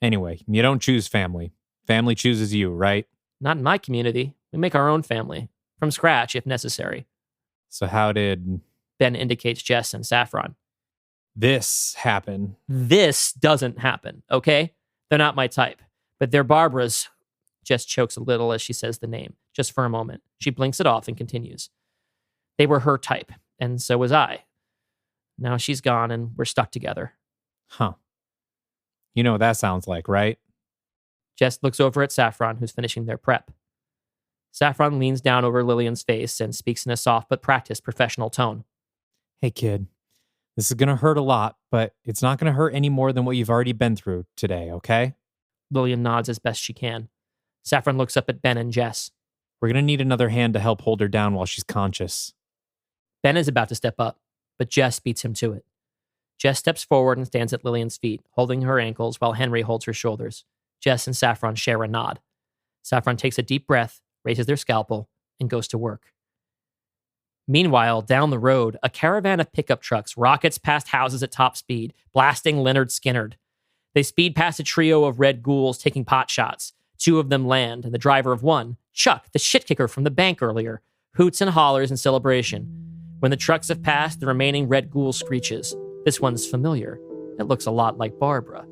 Anyway, you don't choose family. Family chooses you, right? Not in my community. We make our own family. From scratch, if necessary. So how did... Ben indicates Jess and Saffron. This happen? This doesn't happen, okay? They're not my type. But they're Barbara's. Jess chokes a little as she says the name, just for a moment. She blinks it off and continues. They were her type, and so was I. Now she's gone and we're stuck together. Huh. You know what that sounds like, right? Jess looks over at Saffron, who's finishing their prep. Saffron leans down over Lillian's face and speaks in a soft but practiced professional tone. Hey, kid, this is going to hurt a lot, but it's not going to hurt any more than what you've already been through today, okay? Lillian nods as best she can. Saffron looks up at Ben and Jess. We're going to need another hand to help hold her down while she's conscious. Ben is about to step up, but Jess beats him to it. Jess steps forward and stands at Lillian's feet, holding her ankles while Henry holds her shoulders. Jess and Saffron share a nod. Saffron takes a deep breath, raises their scalpel, and goes to work. Meanwhile, down the road, a caravan of pickup trucks rockets past houses at top speed, blasting Leonard Skinnard. They speed past a trio of red ghouls taking pot shots. 2 of them land, and the driver of one, Chuck, the shit kicker from the bank earlier, hoots and hollers in celebration. When the trucks have passed, the remaining red ghoul screeches. This one's familiar. It looks a lot like Barbara.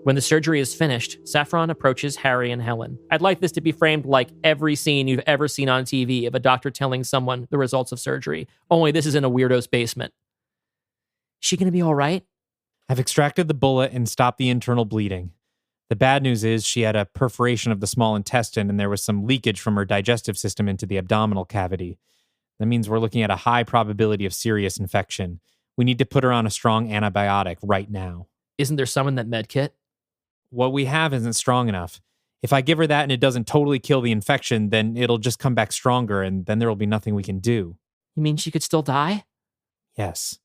When the surgery is finished, Saffron approaches Harry and Helen. I'd like this to be framed like every scene you've ever seen on TV of a doctor telling someone the results of surgery, only this is in a weirdo's basement. Is she going to be all right? I've extracted the bullet and stopped the internal bleeding. The bad news is she had a perforation of the small intestine and there was some leakage from her digestive system into the abdominal cavity. That means we're looking at a high probability of serious infection. We need to put her on a strong antibiotic right now. Isn't there some in that med kit? What we have isn't strong enough. If I give her that and it doesn't totally kill the infection, then it'll just come back stronger and then there will be nothing we can do. You mean she could still die? Yes.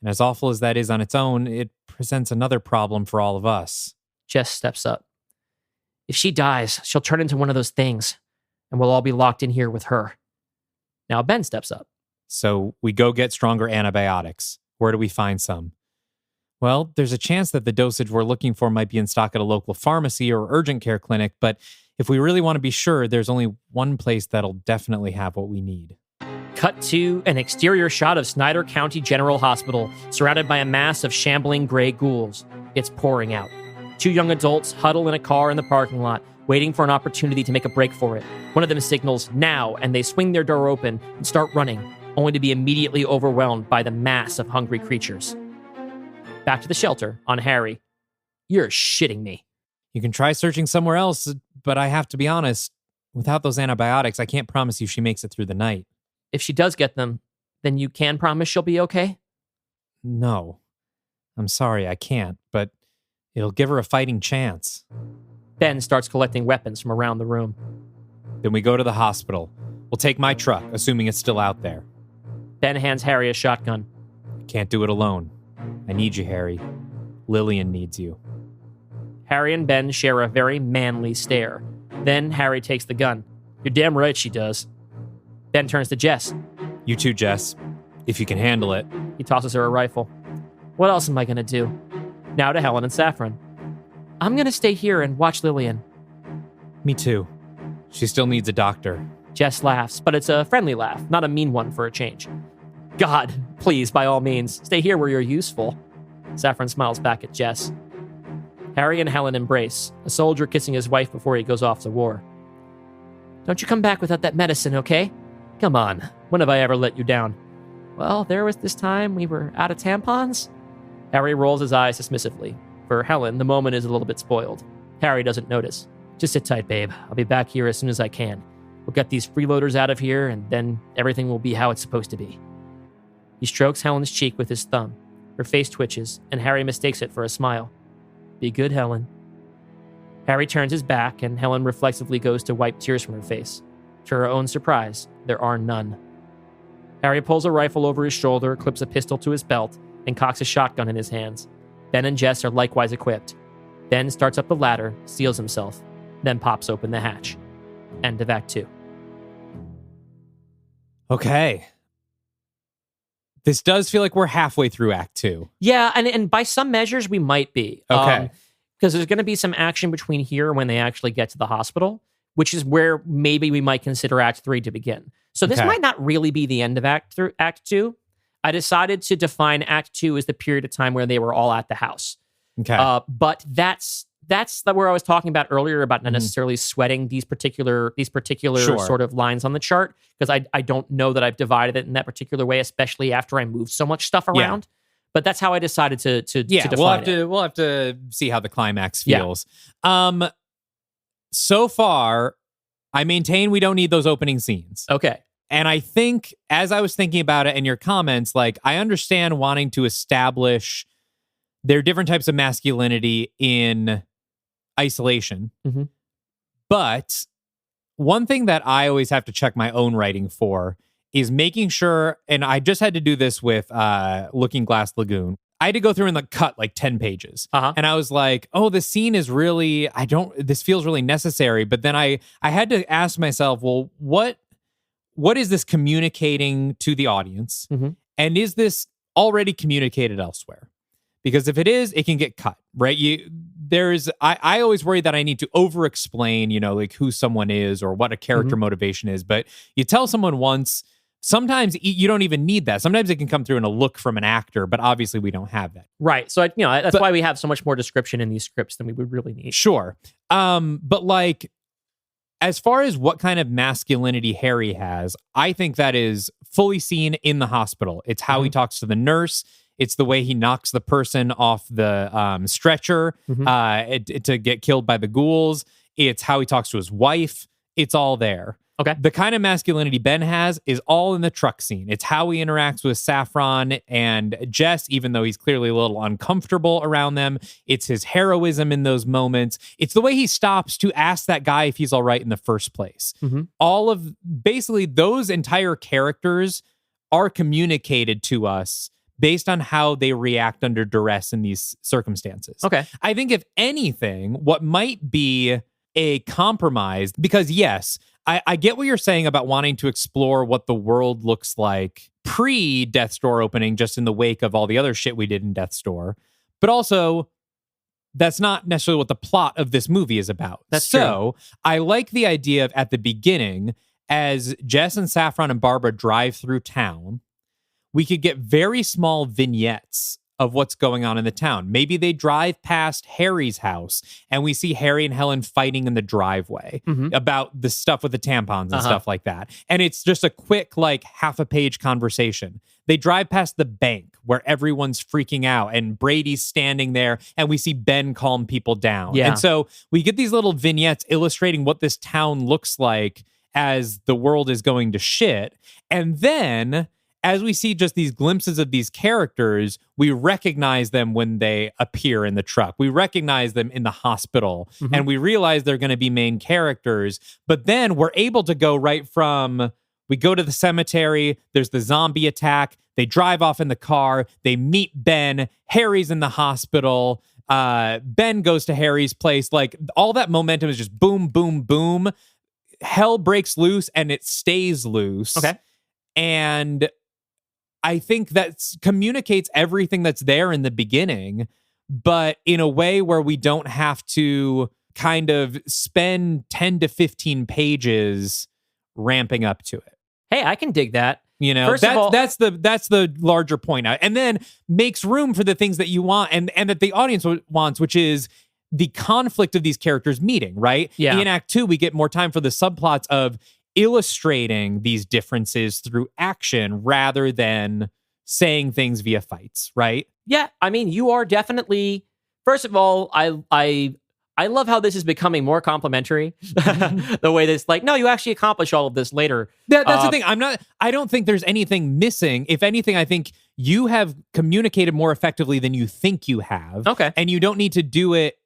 And as awful as that is on its own, it presents another problem for all of us. Jess steps up. If she dies, she'll turn into one of those things, and we'll all be locked in here with her. Now Ben steps up. So we go get stronger antibiotics. Where do we find some? Well, there's a chance that the dosage we're looking for might be in stock at a local pharmacy or urgent care clinic, but if we really want to be sure, there's only one place that'll definitely have what we need. Cut to an exterior shot of Snyder County General Hospital, surrounded by a mass of shambling gray ghouls. It's pouring out. 2 young adults huddle in a car in the parking lot, waiting for an opportunity to make a break for it. One of them signals now, and they swing their door open and start running, only to be immediately overwhelmed by the mass of hungry creatures. Back to the shelter, on Harry. You're shitting me. You can try searching somewhere else, but I have to be honest, without those antibiotics, I can't promise you she makes it through the night. If she does get them, then you can promise she'll be okay? No. I'm sorry, I can't, but it'll give her a fighting chance. Ben starts collecting weapons from around the room. Then we go to the hospital. We'll take my truck, assuming it's still out there. Ben hands Harry a shotgun. I can't do it alone. I need you, Harry. Lillian needs you. Harry and Ben share a very manly stare. Then Harry takes the gun. You're damn right she does. Ben turns to Jess. You too, Jess. If you can handle it. He tosses her a rifle. What else am I going to do? Now to Helen and Saffron. I'm going to stay here and watch Lillian. Me too. She still needs a doctor. Jess laughs, but it's a friendly laugh, not a mean one for a change. God, please, by all means, stay here where you're useful. Saffron smiles back at Jess. Harry and Helen embrace, a soldier kissing his wife before he goes off to war. Don't you come back without that medicine, okay? Come on, when have I ever let you down? Well, there was this time we were out of tampons. Harry rolls his eyes dismissively. For Helen, the moment is a little bit spoiled. Harry doesn't notice. Just sit tight, babe. I'll be back here as soon as I can. We'll get these freeloaders out of here, and then everything will be how it's supposed to be. He strokes Helen's cheek with his thumb. Her face twitches, and Harry mistakes it for a smile. Be good, Helen. Harry turns his back, and Helen reflexively goes to wipe tears from her face. To her own surprise, there are none. Harry pulls a rifle over his shoulder, clips a pistol to his belt, and cocks a shotgun in his hands. Ben and Jess are likewise equipped. Ben starts up the ladder, steels himself, then pops open the hatch. End of Act 2. Okay. This does feel like we're halfway through Act 2. Yeah, and by some measures, we might be. Okay. Because there's going to be some action between here when they actually get to the hospital, which is where maybe we might consider Act 3 to begin. So this might not really be the end of Act 2. I decided to define Act 2 as the period of time where they were all at the house. Okay. But that's where I was talking about earlier about not necessarily sweating these particular sort of lines on the chart, because I don't know that I've divided it in that particular way, especially after I moved so much stuff around. But that's how I decided to define it. We'll have to see how the climax feels. Yeah. So far, I maintain we don't need those opening scenes. Okay. And I think as I was thinking about it in your comments, like I understand wanting to establish there are different types of masculinity in isolation. Mm-hmm. But one thing that I always have to check my own writing for is making sure, and I just had to do this with Looking Glass Lagoon. I had to go through and cut like 10 pages. And I was like, oh, this scene is really, this feels really necessary. But then I had to ask myself, well, what is this communicating to the audience? Mm-hmm. And is this already communicated elsewhere? Because if it is, it can get cut, right? I always worry that I need to over-explain, like who someone is or what a character motivation is. But you tell someone once, sometimes you don't even need that. Sometimes it can come through in a look from an actor, but obviously we don't have that. Right. So, that's why we have so much more description in these scripts than we would really need. Sure. But like, as far as what kind of masculinity Harry has, I think that is fully seen in the hospital. It's how he talks to the nurse. It's the way he knocks the person off the stretcher to get killed by the ghouls. It's how he talks to his wife. It's all there. Okay. The kind of masculinity Ben has is all in the truck scene. It's how he interacts with Saffron and Jess, even though he's clearly a little uncomfortable around them. It's his heroism in those moments. It's the way he stops to ask that guy if he's all right in the first place. All of basically those entire characters are communicated to us based on how they react under duress in these circumstances. Okay. I think if anything, what might be a compromise, because yes, I get what you're saying about wanting to explore what the world looks like pre-Death's Door opening, just in the wake of all the other shit we did in Death's Door. But also, that's not necessarily what the plot of this movie is about. That's true. I like the idea of at the beginning, as Jess and Saffron and Barbara drive through town, we could get very small vignettes of what's going on in the town. Maybe they drive past Harry's house and we see Harry and Helen fighting in the driveway about the stuff with the tampons and stuff like that. And it's just a quick, like, half a page conversation. They drive past the bank where everyone's freaking out and Brady's standing there and we see Ben calm people down. Yeah. And so we get these little vignettes illustrating what this town looks like as the world is going to shit. And then, as we see just these glimpses of these characters, we recognize them when they appear in the truck. We recognize them in the hospital, and we realize they're going to be main characters. But then we're able to go right from, we go to the cemetery, there's the zombie attack, they drive off in the car, they meet Ben, Harry's in the hospital, Ben goes to Harry's place. Like, all that momentum is just boom, boom, boom. Hell breaks loose, and it stays loose. Okay. And I think that communicates everything that's there in the beginning, but in a way where we don't have to kind of spend 10 to 15 pages ramping up to it. Hey, I can dig that. That's the larger point. And then makes room for the things that you want and that the audience wants, which is the conflict of these characters meeting, right? Yeah. In Act 2, we get more time for the subplots of illustrating these differences through action rather than saying things via fights, right? Yeah, I mean, you are definitely. First of all, I love how this is becoming more complimentary. The way that's like, no, you actually accomplish all of this later. That's the thing. I don't think there's anything missing. If anything, I think you have communicated more effectively than you think you have. Okay, and you don't need to do it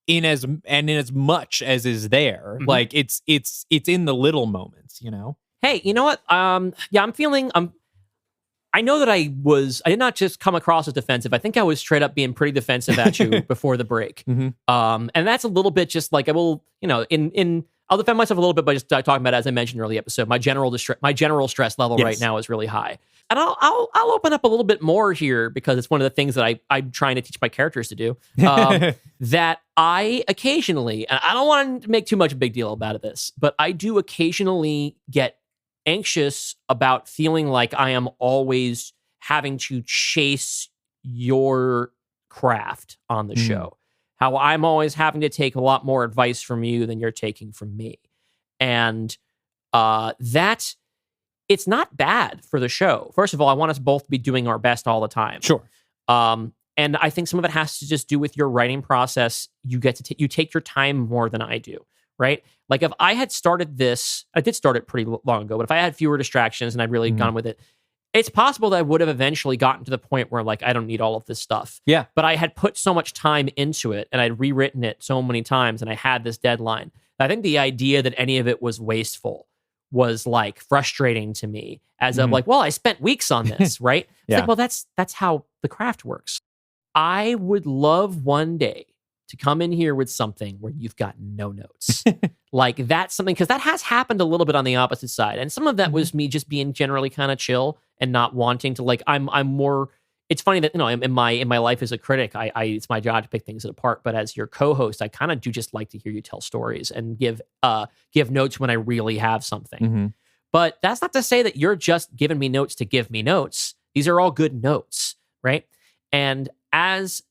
in as much as is there. Like it's in the little moments, Hey, you know what? I'm feeling. I know that I did not just come across as defensive. I think I was straight up being pretty defensive at you before the break. And that's a little bit just like, I will, I'll defend myself a little bit by just talking about, as I mentioned earlier episode, my general stress level right now is really high. And I'll open up a little bit more here because it's one of the things that I'm trying to teach my characters to do. That I occasionally, and I don't want to make too much a big deal about this, but I do occasionally get anxious about feeling like I am always having to chase your craft on the show. How I'm always having to take a lot more advice from you than you're taking from me. And that it's not bad for the show. First of all, I want us both to be doing our best all the time. Sure. And I think some of it has to just do with your writing process. You get to you take your time more than I do, right? Like if I had started this, I did start it pretty long ago, but if I had fewer distractions and I'd really gone with it, it's possible that I would have eventually gotten to the point where like, I don't need all of this stuff. Yeah. But I had put so much time into it and I'd rewritten it so many times and I had this deadline. I think the idea that any of it was wasteful was like frustrating to me as of like, well, I spent weeks on this, right? It's like, well, that's how the craft works. I would love one day to come in here with something where you've got no notes. Like that's something, because that has happened a little bit on the opposite side. And some of that was me just being generally kind of chill and not wanting to like, I'm more, it's funny that, in my life as a critic, I it's my job to pick things apart. But as your co-host, I kind of do just like to hear you tell stories and give notes when I really have something. But that's not to say that you're just giving me notes to give me notes. These are all good notes, right? And as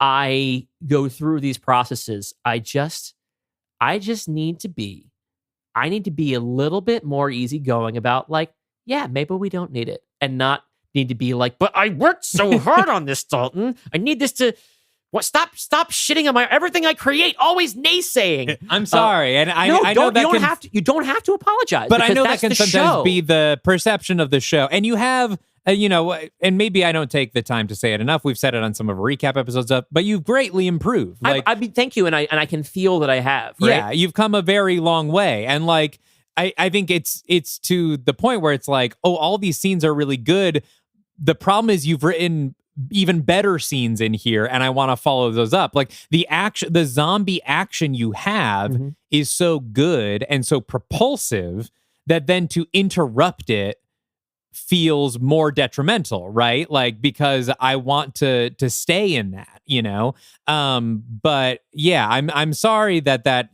I go through these processes, I need to be a little bit more easygooing about like, yeah, maybe we don't need it, and not need to be like, but I worked so hard on this, Dalton. I need this to stop shitting on everything I create, always naysaying. I'm sorry. And I know that you don't have to apologize. But I know that can sometimes be the perception of the show. And you have, and maybe I don't take the time to say it enough. We've said it on some of our recap episodes, but you've greatly improved. Like, I mean, thank you. And I can feel that I have, right? Yeah, you've come a very long way. And like, I think it's to the point where it's like, oh, all these scenes are really good. The problem is you've written even better scenes in here, and I want to follow those up. Like the zombie action you have is so good and so propulsive that then to interrupt it feels more detrimental, right? Like, because I want to stay in that, but yeah, I'm sorry that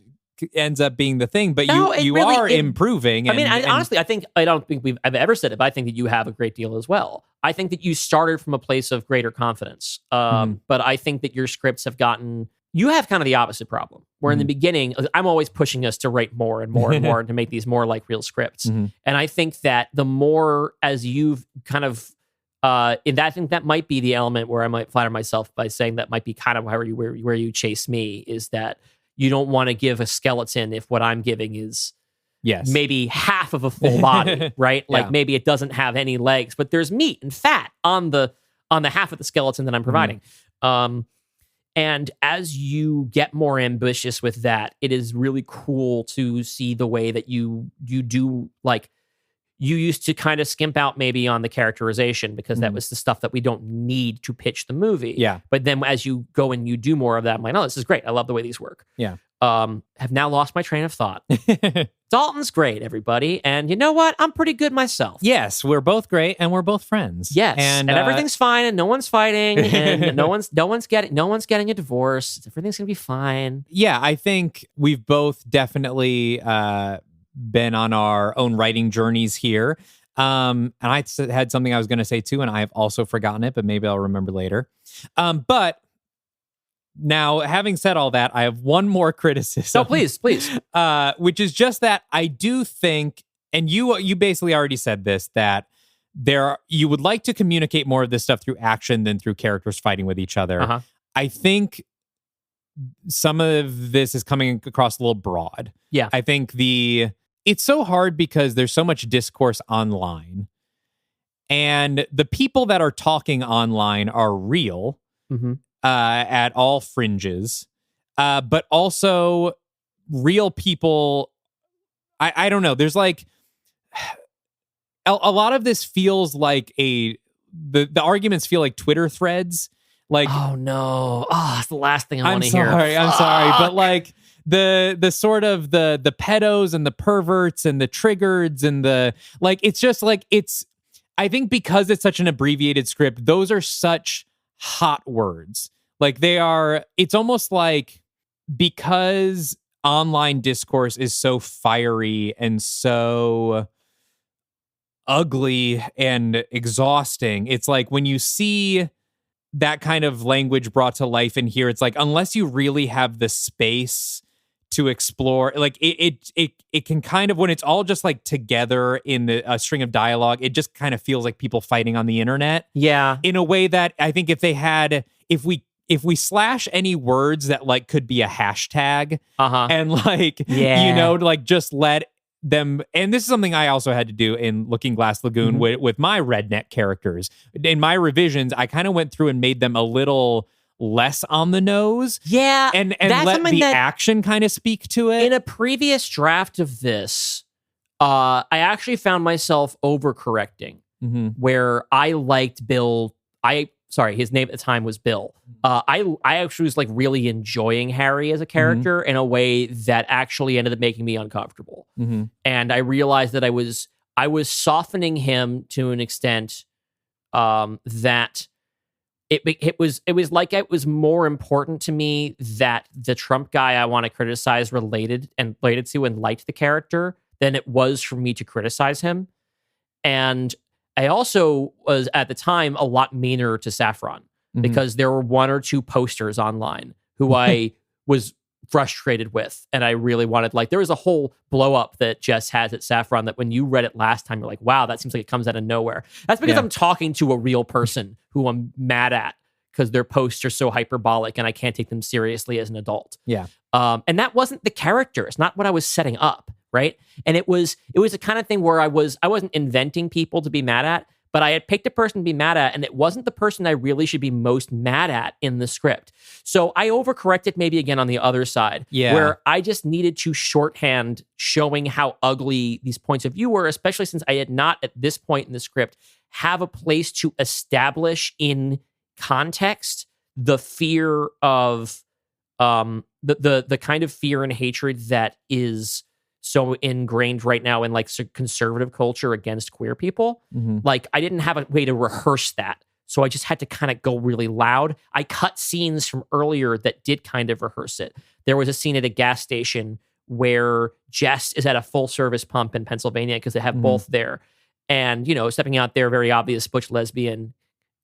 ends up being the thing, but you really are improving. Honestly, I don't think I've ever said it, but I think that you have a great deal as well. I think that you started from a place of greater confidence. But I think that your scripts you have kind of the opposite problem, where in the beginning, I'm always pushing us to write more and more and more and to make these more like real scripts. And I think that the more as you've kind of, I think that might be the element where I might flatter myself by saying that might be kind of where you chase me, is that you don't want to give a skeleton if what I'm giving is maybe half of a full body, right? Like maybe it doesn't have any legs, but there's meat and fat on the half of the skeleton that I'm providing. And as you get more ambitious with that, it is really cool to see the way that you do, like, you used to kind of skimp out maybe on the characterization because that was the stuff that we don't need to pitch the movie. Yeah. But then as you go and you do more of that, I'm like, oh, this is great. I love the way these work. Yeah. Have now lost my train of thought. Dalton's great, everybody. And you know what? I'm pretty good myself. Yes, we're both great and we're both friends. Yes. And everything's fine and no one's fighting and no one's getting a divorce. Everything's gonna be fine. Yeah, I think we've both definitely been on our own writing journeys here. And I had something I was going to say too, and I've also forgotten it, but maybe I'll remember later. But now, having said all that, I have one more criticism. So please. Which is just that I do think, and you basically already said this, that you would like to communicate more of this stuff through action than through characters fighting with each other. I think some of this is coming across a little broad. Yeah. I think it's so hard because there's so much discourse online, and the people that are talking online are real at all fringes, but also real people. I don't know. There's like a lot of this feels like the arguments feel like Twitter threads. Like, oh no, it's the last thing I want to hear. I'm sorry, but like the sort of the pedos and the perverts and the triggereds and the, like, it's just like, I think because it's such an abbreviated script, those are such hot words. Like it's almost like, because online discourse is so fiery and so ugly and exhausting, it's like when you see that kind of language brought to life in here, it's like, unless you really have the space to explore, like it can kind of, when it's all just like together in a string of dialogue, it just kind of feels like people fighting on the internet. Yeah. In a way that I think if if we slash any words that like could be a hashtag and like, like just let them, and this is something I also had to do in Looking Glass Lagoon with my redneck characters. In my revisions, I kind of went through and made them a little less on the nose. Yeah. And let the action kind of speak to it. In a previous draft of this, I actually found myself overcorrecting where I liked Bill. His name at the time was Bill. I actually was like really enjoying Harry as a character in a way that actually ended up making me uncomfortable. And I realized that I was softening him to an extent that it was like it was more important to me that the Trump guy I want to criticize related to and liked the character than it was for me to criticize him. And I also was at the time a lot meaner to Saffron because there were one or two posters online who I was frustrated with. And I really wanted, like, there was a whole blow up that Jess has at Saffron that when you read it last time, you're like, wow, that seems like it comes out of nowhere. That's because I'm talking to a real person who I'm mad at because their posts are so hyperbolic and I can't take them seriously as an adult. Yeah. And that wasn't the character. It's not what I was setting up. Right. And it was the kind of thing where I wasn't inventing people to be mad at, but I had picked a person to be mad at, and it wasn't the person I really should be most mad at in the script. So I overcorrected maybe again on the other side, where I just needed to shorthand showing how ugly these points of view were, especially since I had not at this point in the script have a place to establish in context the fear of the kind of fear and hatred that is so ingrained right now in like conservative culture against queer people. Like I didn't have a way to rehearse that. So I just had to kind of go really loud. I cut scenes from earlier that did kind of rehearse it. There was a scene at a gas station where Jess is at a full service pump in Pennsylvania because they have both there. And, stepping out there, very obvious butch lesbian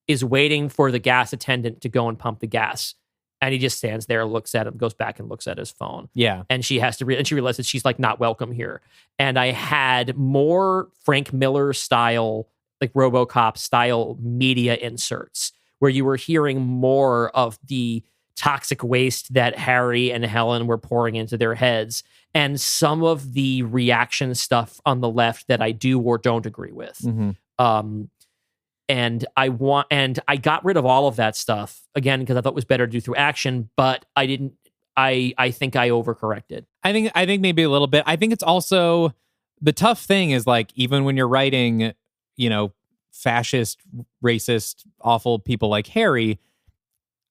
is waiting for the gas attendant to go and pump the gas. And he just stands there, looks at him, goes back and looks at his phone. Yeah. And she has to, and she realizes she's like not welcome here. And I had more Frank Miller style, like RoboCop style media inserts where you were hearing more of the toxic waste that Harry and Helen were pouring into their heads and some of the reaction stuff on the left that I do or don't agree with. And I got rid of all of that stuff again because I thought it was better to do through action, but I didn't. I think I overcorrected. I think maybe a little bit. I think it's also the tough thing is like even when you're writing, fascist, racist, awful people like Harry,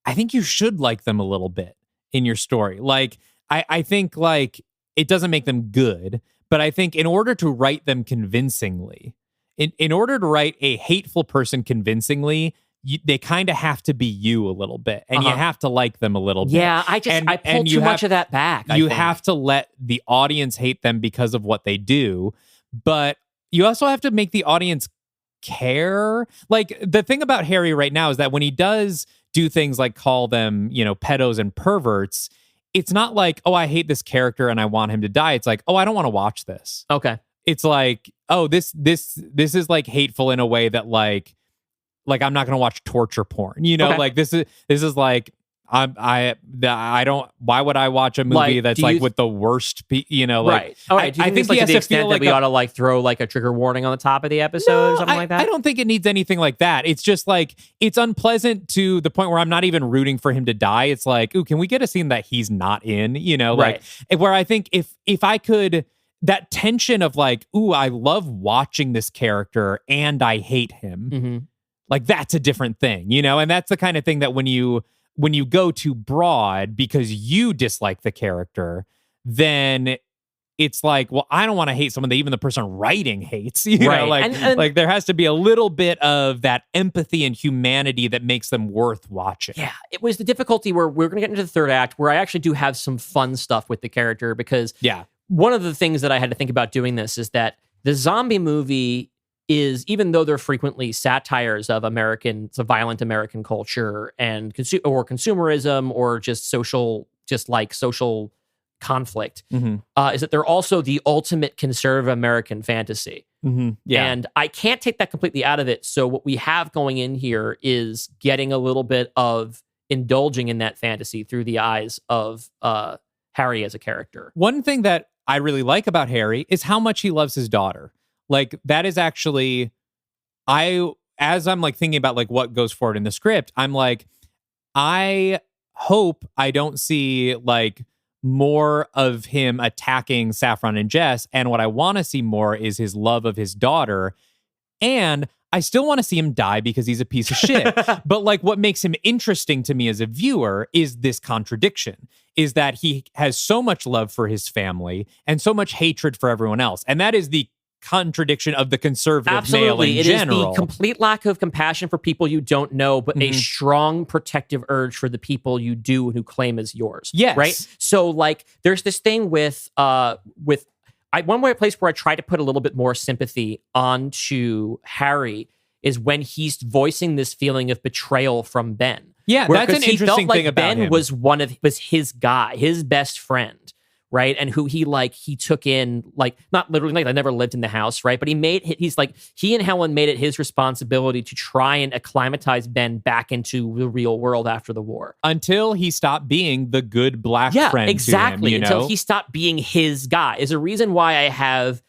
I think you should like them a little bit in your story. Like I think like it doesn't make them good, but I think in order to write them convincingly. In order to write a hateful person convincingly, they kind of have to be you a little bit, and you have to like them a little bit. Yeah, I pulled too much of that back. You have to let the audience hate them because of what they do, but you also have to make the audience care. Like the thing about Harry right now is that when he does do things like call them, pedos and perverts, it's not like, oh, I hate this character and I want him to die. It's like, oh, I don't want to watch this. Okay. It's like, oh, this is like hateful in a way that like I'm not gonna watch torture porn. Okay. Like this is like I don't. Why would I watch a movie that's like with the worst? Right. All right. Do you think to the extent that we ought to like throw like a trigger warning on the top of the episode or something like that? I don't think it needs anything like that. It's just like it's unpleasant to the point where I'm not even rooting for him to die. It's like, ooh, can we get a scene that he's not in? Like where I think if I could. That tension of like, ooh, I love watching this character and I hate him. Like that's a different thing, and that's the kind of thing that when you go too broad because you dislike the character, then it's like, well, I don't want to hate someone that even the person writing hates, you know, like, and like there has to be a little bit of that empathy and humanity that makes them worth watching. Yeah, it was the difficulty where we're going to get into the third act where I actually do have some fun stuff with the character because one of the things that I had to think about doing this is that the zombie movie is, even though they're frequently satires of violent American culture and consumerism or just social conflict, is that they're also the ultimate conservative American fantasy. And I can't take that completely out of it. So what we have going in here is getting a little bit of indulging in that fantasy through the eyes of Harry as a character. One thing that I really like about Harry is how much he loves his daughter. Like, that is actually, as I'm like thinking about like what goes forward in the script, I'm like, I hope I don't see like more of him attacking Saffron and Jess. And what I want to see more is his love of his daughter. And I still want to see him die because he's a piece of shit. But like what makes him interesting to me as a viewer is this contradiction, is that he has so much love for his family and so much hatred for everyone else. And that is the contradiction of the conservative male in general. It is the complete lack of compassion for people you don't know, but a strong protective urge for the people you do and who claim as yours. Yes. Right? So like there's this thing with one place where I try to put a little bit more sympathy onto Harry is when he's voicing this feeling of betrayal from Ben. Yeah, that's an interesting thing about Ben him. was his guy, his best friend, right? And who he took in, like, not literally, like, I never lived in the house, right? But he and Helen made it his responsibility to try and acclimatize Ben back into the real world after the war. Until he stopped being the good black friend exactly. to him, Until he stopped being his guy. Is a reason why I have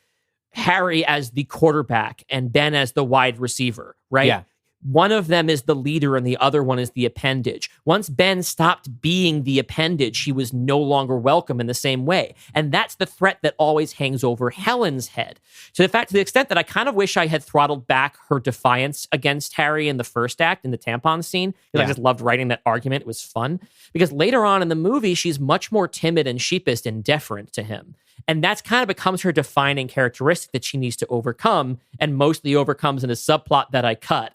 Harry as the quarterback and Ben as the wide receiver, right? Yeah. One of them is the leader and the other one is the appendage. Once Ben stopped being the appendage, he was no longer welcome in the same way. And that's the threat that always hangs over Helen's head. To the extent that I kind of wish I had throttled back her defiance against Harry in the first act, in the tampon scene, because I just loved writing that argument. It was fun. Because later on in the movie, she's much more timid and sheepish and deferent to him. And that's kind of becomes her defining characteristic that she needs to overcome, and mostly overcomes in a subplot that I cut,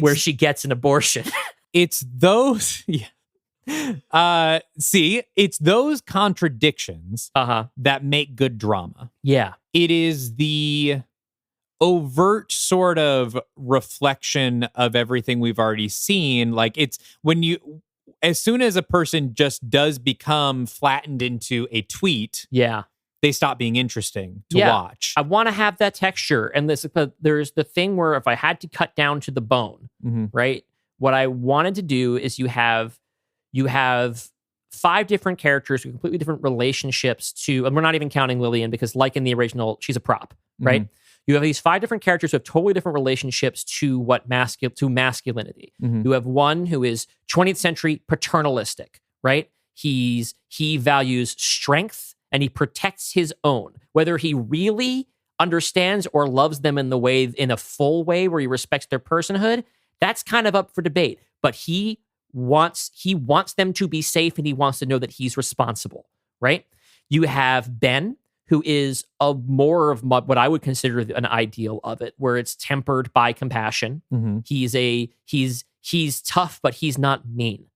where she gets an abortion. It's those, it's those contradictions that make good drama. Yeah. It is the overt sort of reflection of everything we've already seen. Like, it's as soon as a person just does become flattened into a tweet, they stop being interesting to watch. I want to have that texture. And there's the thing where if I had to cut down to the bone, right? What I wanted to do is you have 5 different characters with completely different relationships to, and we're not even counting Lillian because like in the original, she's a prop, right? You have these 5 different characters who have totally different relationships to masculinity. You have one who is 20th century paternalistic, right? He values strength and he protects his own. Whether he really understands or loves them in a full way where he respects their personhood, that's kind of up for debate. But he wants them to be safe and he wants to know that he's responsible, right? You have Ben, who is more of what I would consider an ideal of it, where it's tempered by compassion. He's tough, but he's not mean,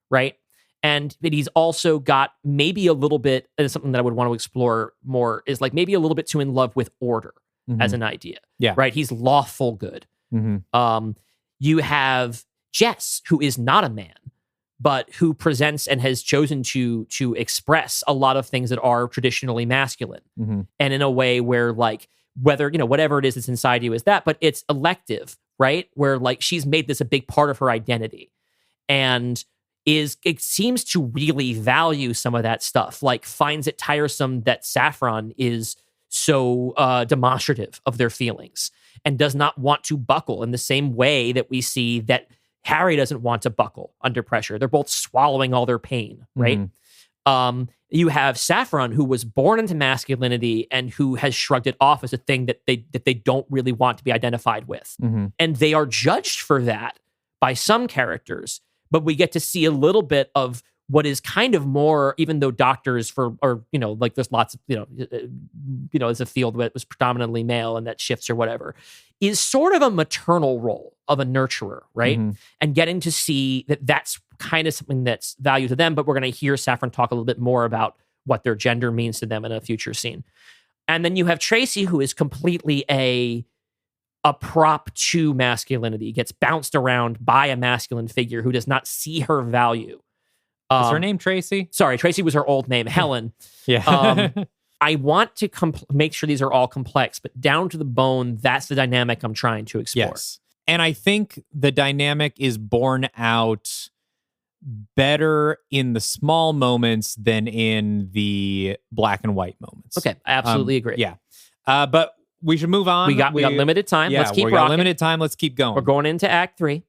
right? But he's also got maybe a little bit, and something that I would want to explore more, is like maybe a little bit too in love with order as an idea. Yeah. Right? He's lawful good. You have Jess, who is not a man, but who presents and has chosen to express a lot of things that are traditionally masculine. And in a way where, like, whether, whatever it is that's inside you is that, but it's elective, right? Where, like, she's made this a big part of her identity. And it seems to really value some of that stuff, like finds it tiresome that Saffron is so demonstrative of their feelings and does not want to buckle in the same way that we see that Harry doesn't want to buckle under pressure. They're both swallowing all their pain, right? You have Saffron, who was born into masculinity and who has shrugged it off as a thing that they don't really want to be identified with. And they are judged for that by some characters, but we get to see a little bit of what is kind of more, even though doctors like there's lots of, it's a field that was predominantly male and that shifts or whatever, is sort of a maternal role of a nurturer, right? And getting to see that that's kind of something that's valued to them, but we're going to hear Saffron talk a little bit more about what their gender means to them in a future scene. And then you have Tracy, who is completely a prop to masculinity, gets bounced around by a masculine figure who does not see her value. Is her name Tracy? Sorry, Tracy was her old name, Helen. I want to make sure these are all complex, but down to the bone, that's the dynamic I'm trying to explore. Yes. And I think the dynamic is borne out better in the small moments than in the black and white moments. Okay, I absolutely agree. Yeah. But we should move on. We got limited time. Yeah, Let's keep we got rocking. limited time. Let's keep going. We're going into Act 3.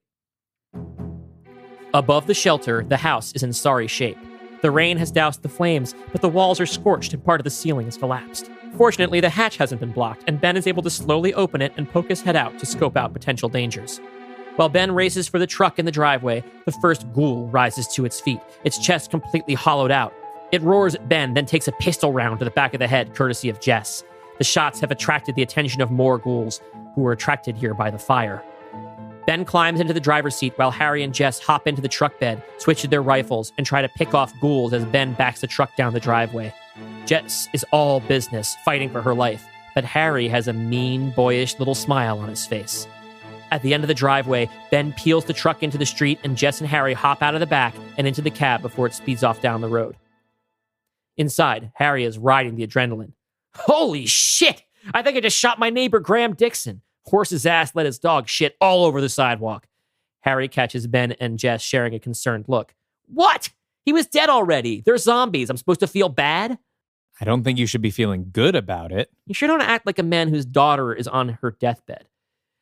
Above the shelter, the house is in sorry shape. The rain has doused the flames, but the walls are scorched and part of the ceiling has collapsed. Fortunately, the hatch hasn't been blocked, and Ben is able to slowly open it and poke his head out to scope out potential dangers. While Ben races for the truck in the driveway, the first ghoul rises to its feet, its chest completely hollowed out. It roars at Ben, then takes a pistol round to the back of the head, courtesy of Jess. The shots have attracted the attention of more ghouls, who were attracted here by the fire. Ben climbs into the driver's seat while Harry and Jess hop into the truck bed, switch to their rifles, and try to pick off ghouls as Ben backs the truck down the driveway. Jess is all business, fighting for her life, but Harry has a mean, boyish little smile on his face. At the end of the driveway, Ben peels the truck into the street, and Jess and Harry hop out of the back and into the cab before it speeds off down the road. Inside, Harry is riding the adrenaline. Holy shit! I think I just shot my neighbor Graham Dixon. Horse's ass let his dog shit all over the sidewalk. Harry catches Ben and Jess sharing a concerned look. What? He was dead already. They're zombies. I'm supposed to feel bad? I don't think you should be feeling good about it. You sure don't act like a man whose daughter is on her deathbed.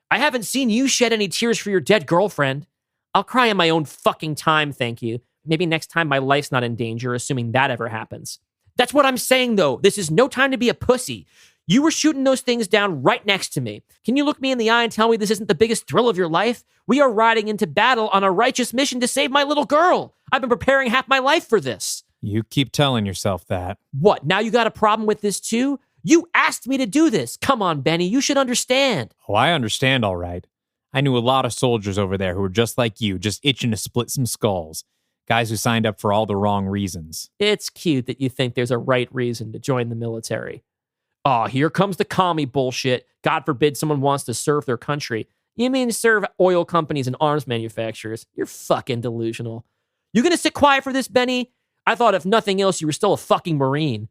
I haven't seen you shed any tears for your dead girlfriend. I'll cry in my own fucking time, thank you. Maybe next time my life's not in danger, assuming that ever happens. That's what I'm saying, though. This is no time to be a pussy. You were shooting those things down right next to me. Can you look me in the eye and tell me this isn't the biggest thrill of your life? We are riding into battle on a righteous mission to save my little girl. I've been preparing half my life for this. You keep telling yourself that. What, now you got a problem with this too? You asked me to do this. Come on, Benny, you should understand. Oh, I understand, all right. I knew a lot of soldiers over there who were just like you, just itching to split some skulls. Guys who signed up for all the wrong reasons. It's cute that you think there's a right reason to join the military. Oh, here comes the commie bullshit. God forbid someone wants to serve their country. You mean serve oil companies and arms manufacturers? You're fucking delusional. You gonna sit quiet for this, Benny? I thought if nothing else, you were still a fucking Marine.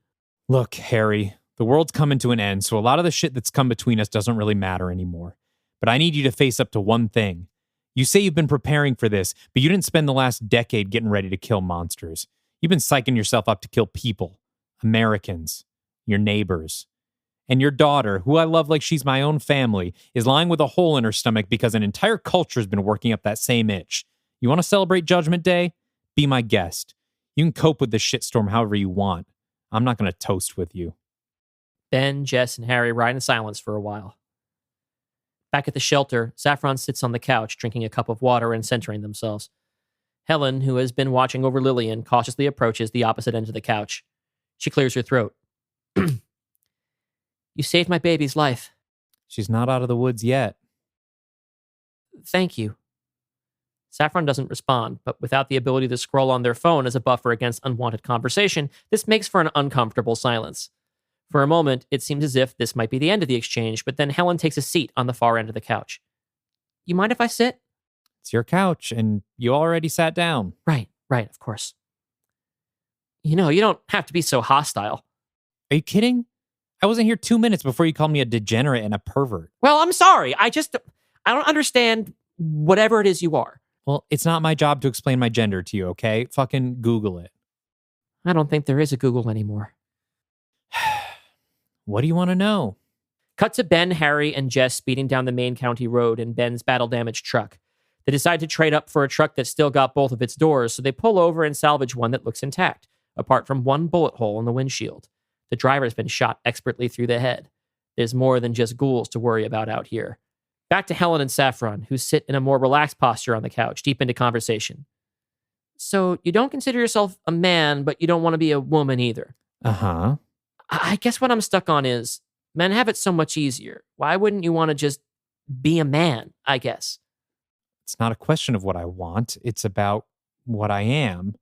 Look, Harry, the world's coming to an end, so a lot of the shit that's come between us doesn't really matter anymore. But I need you to face up to one thing. You say you've been preparing for this, but you didn't spend the last decade getting ready to kill monsters. You've been psyching yourself up to kill people, Americans, your neighbors. And your daughter, who I love like she's my own family, is lying with a hole in her stomach because an entire culture has been working up that same itch. You want to celebrate Judgment Day? Be my guest. You can cope with this shitstorm however you want. I'm not going to toast with you. Ben, Jess, and Harry ride in silence for a while. Back at the shelter, Saffron sits on the couch, drinking a cup of water and centering themselves. Helen, who has been watching over Lillian, cautiously approaches the opposite end of the couch. She clears her throat. You saved my baby's life. She's not out of the woods yet. Thank you. Saffron doesn't respond, but without the ability to scroll on their phone as a buffer against unwanted conversation, this makes for an uncomfortable silence. For a moment, it seems as if this might be the end of the exchange, but then Helen takes a seat on the far end of the couch. You mind if I sit? It's your couch, and you already sat down. Right, of course. You know, you don't have to be so hostile. Are you kidding? I wasn't here 2 minutes before you called me a degenerate and a pervert. Well, I'm sorry. I don't understand whatever it is you are. Well, it's not my job to explain my gender to you, okay? Fucking Google it. I don't think there is a Google anymore. What do you want to know? Cut to Ben, Harry, and Jess speeding down the main county road in Ben's battle-damaged truck. They decide to trade up for a truck that's still got both of its doors, so they pull over and salvage one that looks intact, apart from one bullet hole in the windshield. The driver's been shot expertly through the head. There's more than just ghouls to worry about out here. Back to Helen and Saffron, who sit in a more relaxed posture on the couch, deep into conversation. So, you don't consider yourself a man, but you don't want to be a woman either. Uh-huh. I guess what I'm stuck on is, men have it so much easier. Why wouldn't you want to just be a man, I guess? It's not a question of what I want. It's about what I am.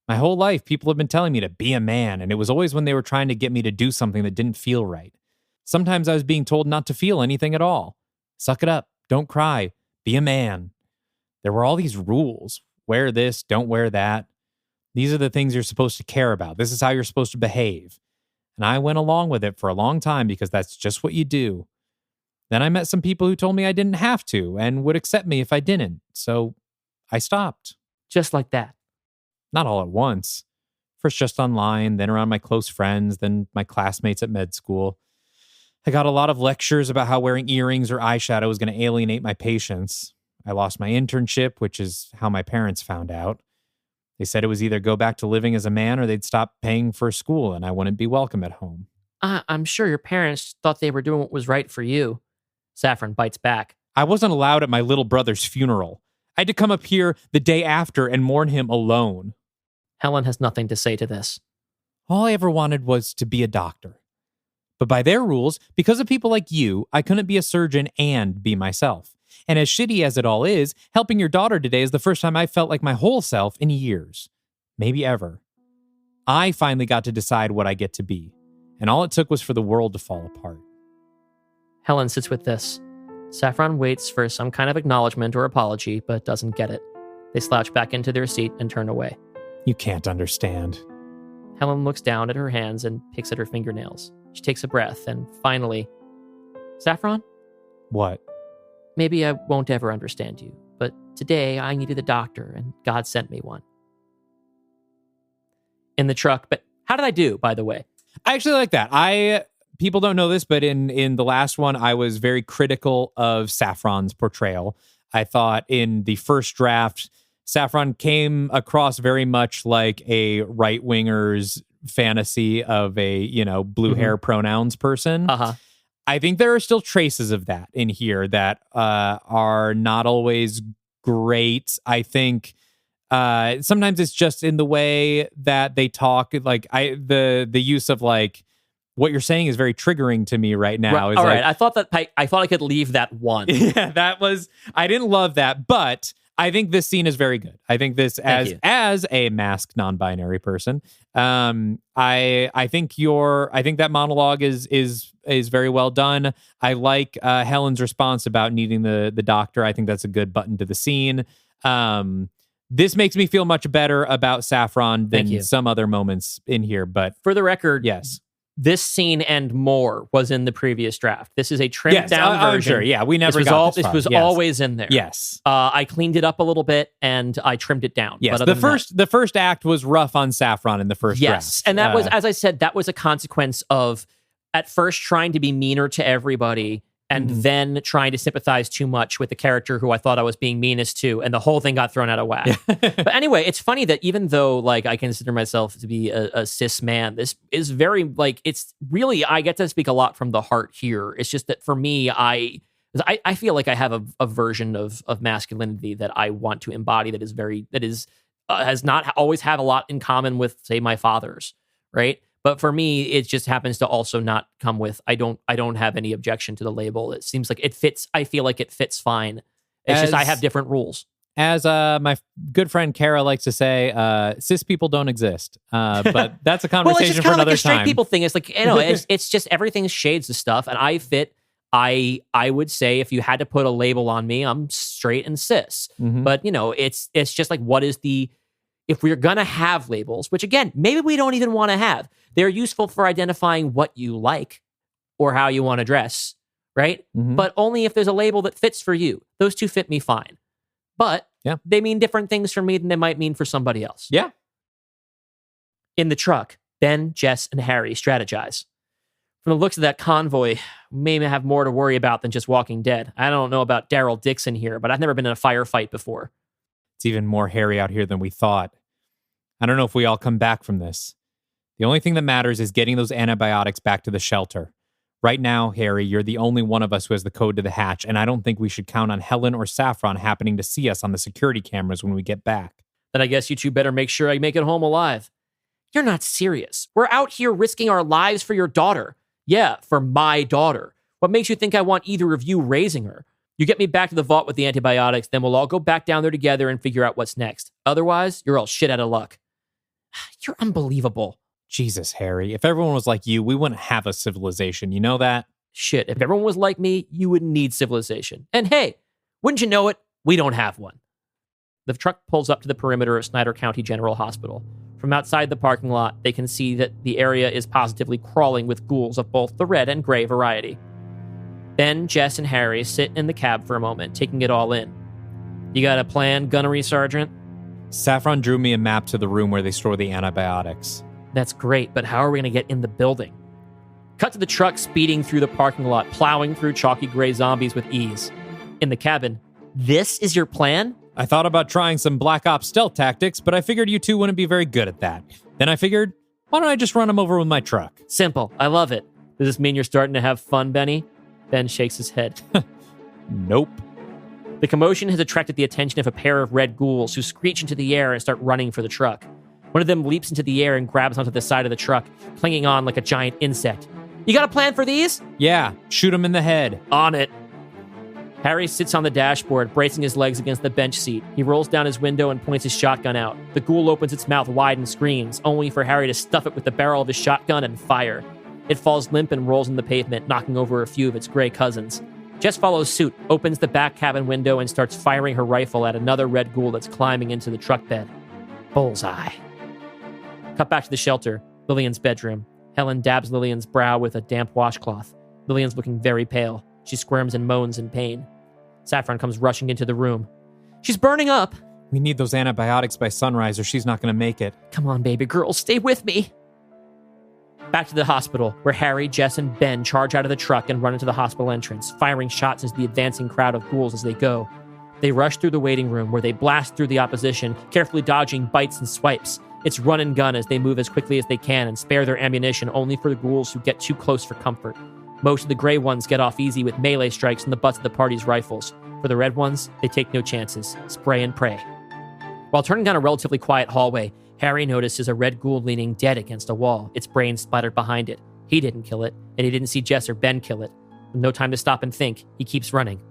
My whole life, people have been telling me to be a man, and it was always when they were trying to get me to do something that didn't feel right. Sometimes I was being told not to feel anything at all. Suck it up. Don't cry. Be a man. There were all these rules. Wear this, don't wear that. These are the things you're supposed to care about. This is how you're supposed to behave. And I went along with it for a long time because that's just what you do. Then I met some people who told me I didn't have to and would accept me if I didn't. So I stopped. Just like that. Not all at once. First just online, then around my close friends, then my classmates at med school. I got a lot of lectures about how wearing earrings or eyeshadow was going to alienate my patients. I lost my internship, which is how my parents found out. They said it was either go back to living as a man or they'd stop paying for school and I wouldn't be welcome at home. I'm sure your parents thought they were doing what was right for you. Saffron bites back. I wasn't allowed at my little brother's funeral. I had to come up here the day after and mourn him alone. Helen has nothing to say to this. All I ever wanted was to be a doctor. But by their rules, because of people like you, I couldn't be a surgeon and be myself. And as shitty as it all is, helping your daughter today is the first time I felt like my whole self in years. Maybe ever. I finally got to decide what I get to be. And all it took was for the world to fall apart. Helen sits with this. Saffron waits for some kind of acknowledgement or apology, but doesn't get it. They slouch back into their seat and turn away. You can't understand. Helen looks down at her hands and picks at her fingernails. She takes a breath and finally, Saffron? What? Maybe I won't ever understand you, but today I needed a doctor and God sent me one. In the truck, but how did I do, by the way? I actually like that. People don't know this, but in the last one, I was very critical of Saffron's portrayal. I thought in the first draft, Saffron came across very much like a right-winger's fantasy of a, blue hair pronouns person. Uh-huh. I think there are still traces of that in here that are not always great. I think sometimes it's just in the way that they talk. Like the use of like, what you're saying is very triggering to me right now. All right. I thought I could leave that one. Yeah, I didn't love that, but I think this scene is very good. I think this as a masked non-binary person, I think that monologue is very well done. I like Helen's response about needing the doctor. I think that's a good button to the scene. This makes me feel much better about Saffron than some other moments in here. But for the record, yes. This scene and more was in the previous draft. This is a trimmed down version. Sure. Yeah, we never got this far. This was always in there. Yes. I cleaned it up a little bit and I trimmed it down. Yes. The first act was rough on Saffron in the first draft. Yes. And that was, as I said, that was a consequence of at first trying to be meaner to everybody and then trying to sympathize too much with the character who I thought I was being meanest to, and the whole thing got thrown out of whack. But anyway, it's funny that even though like I consider myself to be a cis man, this is very like, it's really, I get to speak a lot from the heart here. It's just that for me, I feel like I have a version of masculinity that I want to embody that is has not always had a lot in common with, say, my father's, right? But for me, it just happens to also not come with, I don't have any objection to the label. It seems like it fits. I feel like it fits fine. It's just I have different rules. As my good friend Kara likes to say, cis people don't exist. But that's a conversation for another time. It's straight people thing. It's like, it's just everything's shades of stuff. And I fit. I would say if you had to put a label on me, I'm straight and cis. But, it's just like, what is if we're going to have labels, which again, maybe we don't even want to have, they're useful for identifying what you like or how you want to dress, right? But only if there's a label that fits for you. Those two fit me fine. But they mean different things for me than they might mean for somebody else. Yeah. In the truck, Ben, Jess, and Harry strategize. From the looks of that convoy, we may have more to worry about than just Walking Dead. I don't know about Daryl Dixon here, but I've never been in a firefight before. It's even more hairy out here than we thought. I don't know if we all come back from this. The only thing that matters is getting those antibiotics back to the shelter. Right now, Harry, you're the only one of us who has the code to the hatch, and I don't think we should count on Helen or Saffron happening to see us on the security cameras when we get back. Then I guess you two better make sure I make it home alive. You're not serious. We're out here risking our lives for your daughter. Yeah, for my daughter. What makes you think I want either of you raising her? You get me back to the vault with the antibiotics, then we'll all go back down there together and figure out what's next. Otherwise, you're all shit out of luck. You're unbelievable. Jesus, Harry. If everyone was like you, we wouldn't have a civilization. You know that? Shit, if everyone was like me, you wouldn't need civilization. And hey, wouldn't you know it? We don't have one. The truck pulls up to the perimeter of Snyder County General Hospital. From outside the parking lot, they can see that the area is positively crawling with ghouls of both the red and gray variety. Ben, Jess, and Harry sit in the cab for a moment, taking it all in. You got a plan, Gunnery Sergeant? Saffron drew me a map to the room where they store the antibiotics. That's great, but how are we going to get in the building? Cut to the truck speeding through the parking lot, plowing through chalky gray zombies with ease. In the cabin, this is your plan? I thought about trying some Black Ops stealth tactics, but I figured you two wouldn't be very good at that. Then I figured, why don't I just run them over with my truck? Simple. I love it. Does this mean you're starting to have fun, Benny? Ben shakes his head. Nope. The commotion has attracted the attention of a pair of red ghouls who screech into the air and start running for the truck. One of them leaps into the air and grabs onto the side of the truck, clinging on like a giant insect. You got a plan for these? Yeah, shoot him in the head. On it. Harry sits on the dashboard, bracing his legs against the bench seat. He rolls down his window and points his shotgun out. The ghoul opens its mouth wide and screams, only for Harry to stuff it with the barrel of his shotgun and fire. It falls limp and rolls on the pavement, knocking over a few of its gray cousins. Jess follows suit, opens the back cabin window, and starts firing her rifle at another red ghoul that's climbing into the truck bed. Bullseye. Cut back to the shelter, Lillian's bedroom. Helen dabs Lillian's brow with a damp washcloth. Lillian's looking very pale. She squirms and moans in pain. Saffron comes rushing into the room. She's burning up. We need those antibiotics by sunrise or she's not going to make it. Come on, baby girl, stay with me. Back to the hospital, where Harry, Jess, and Ben charge out of the truck and run into the hospital entrance, firing shots into the advancing crowd of ghouls as they go. They rush through the waiting room, where they blast through the opposition, carefully dodging bites and swipes. It's run and gun as they move as quickly as they can and spare their ammunition only for the ghouls who get too close for comfort. Most of the gray ones get off easy with melee strikes in the butts of the party's rifles. For the red ones, they take no chances, spray and pray. While turning down a relatively quiet hallway, Harry notices a red ghoul leaning dead against a wall, its brain splattered behind it. He didn't kill it, and he didn't see Jess or Ben kill it. With no time to stop and think, he keeps running.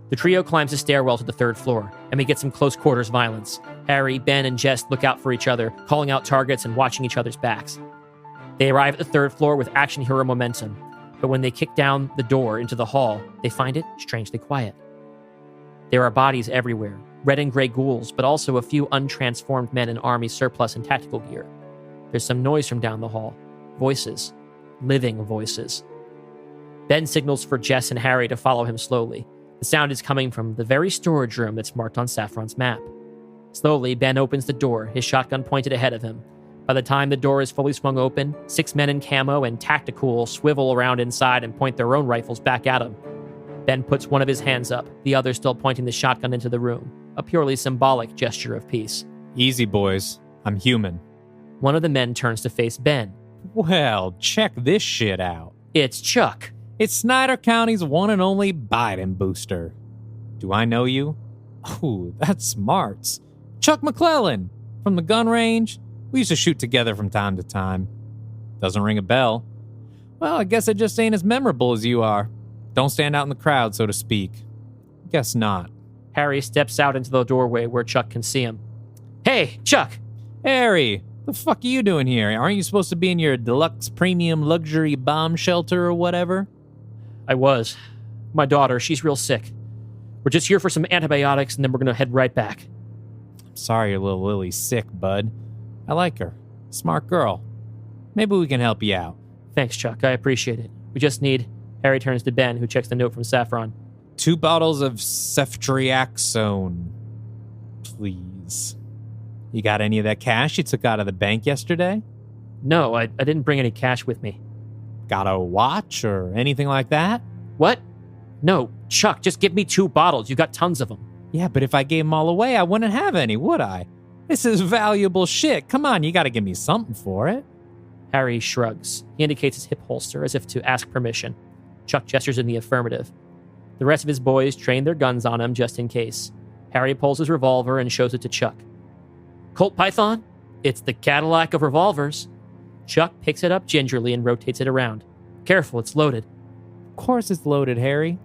The trio climbs a stairwell to the third floor, and we get some close quarters violence. Harry, Ben, and Jess look out for each other, calling out targets and watching each other's backs. They arrive at the third floor with action hero momentum, but when they kick down the door into the hall, they find it strangely quiet. There are bodies everywhere, red and gray ghouls, but also a few untransformed men in army surplus and tactical gear. There's some noise from down the hall. Voices. Living voices. Ben signals for Jess and Harry to follow him slowly. The sound is coming from the very storage room that's marked on Saffron's map. Slowly, Ben opens the door, his shotgun pointed ahead of him. By the time the door is fully swung open, 6 men in camo and tactical swivel around inside and point their own rifles back at him. Ben puts one of his hands up, the other still pointing the shotgun into the room, a purely symbolic gesture of peace. Easy, boys. I'm human. One of the men turns to face Ben. Well, check this shit out. It's Chuck. It's Snyder County's one and only Biden booster. Do I know you? Ooh, that's smarts. Chuck McClellan, from the gun range. We used to shoot together from time to time. Doesn't ring a bell. Well, I guess I just ain't as memorable as you are. Don't stand out in the crowd, so to speak. Guess not. Harry steps out into the doorway where Chuck can see him. Hey, Chuck! Harry, the fuck are you doing here? Aren't you supposed to be in your deluxe premium luxury bomb shelter or whatever? I was. My daughter, she's real sick. We're just here for some antibiotics and then we're gonna head right back. I'm sorry your little Lily's sick, bud. I like her. Smart girl. Maybe we can help you out. Thanks, Chuck. I appreciate it. We just need... Harry turns to Ben, who checks the note from Saffron. 2 bottles of ceftriaxone, please. You got any of that cash you took out of the bank yesterday? No, I didn't bring any cash with me. Got a watch or anything like that? What? No, Chuck, just give me 2 bottles. You got tons of them. Yeah, but if I gave them all away, I wouldn't have any, would I? This is valuable shit. Come on, you gotta give me something for it. Harry shrugs. He indicates his hip holster as if to ask permission. Chuck gestures in the affirmative. The rest of his boys train their guns on him just in case. Harry pulls his revolver and shows it to Chuck. Colt Python? It's the Cadillac of revolvers. Chuck picks it up gingerly and rotates it around. Careful, it's loaded. Of course it's loaded, Harry.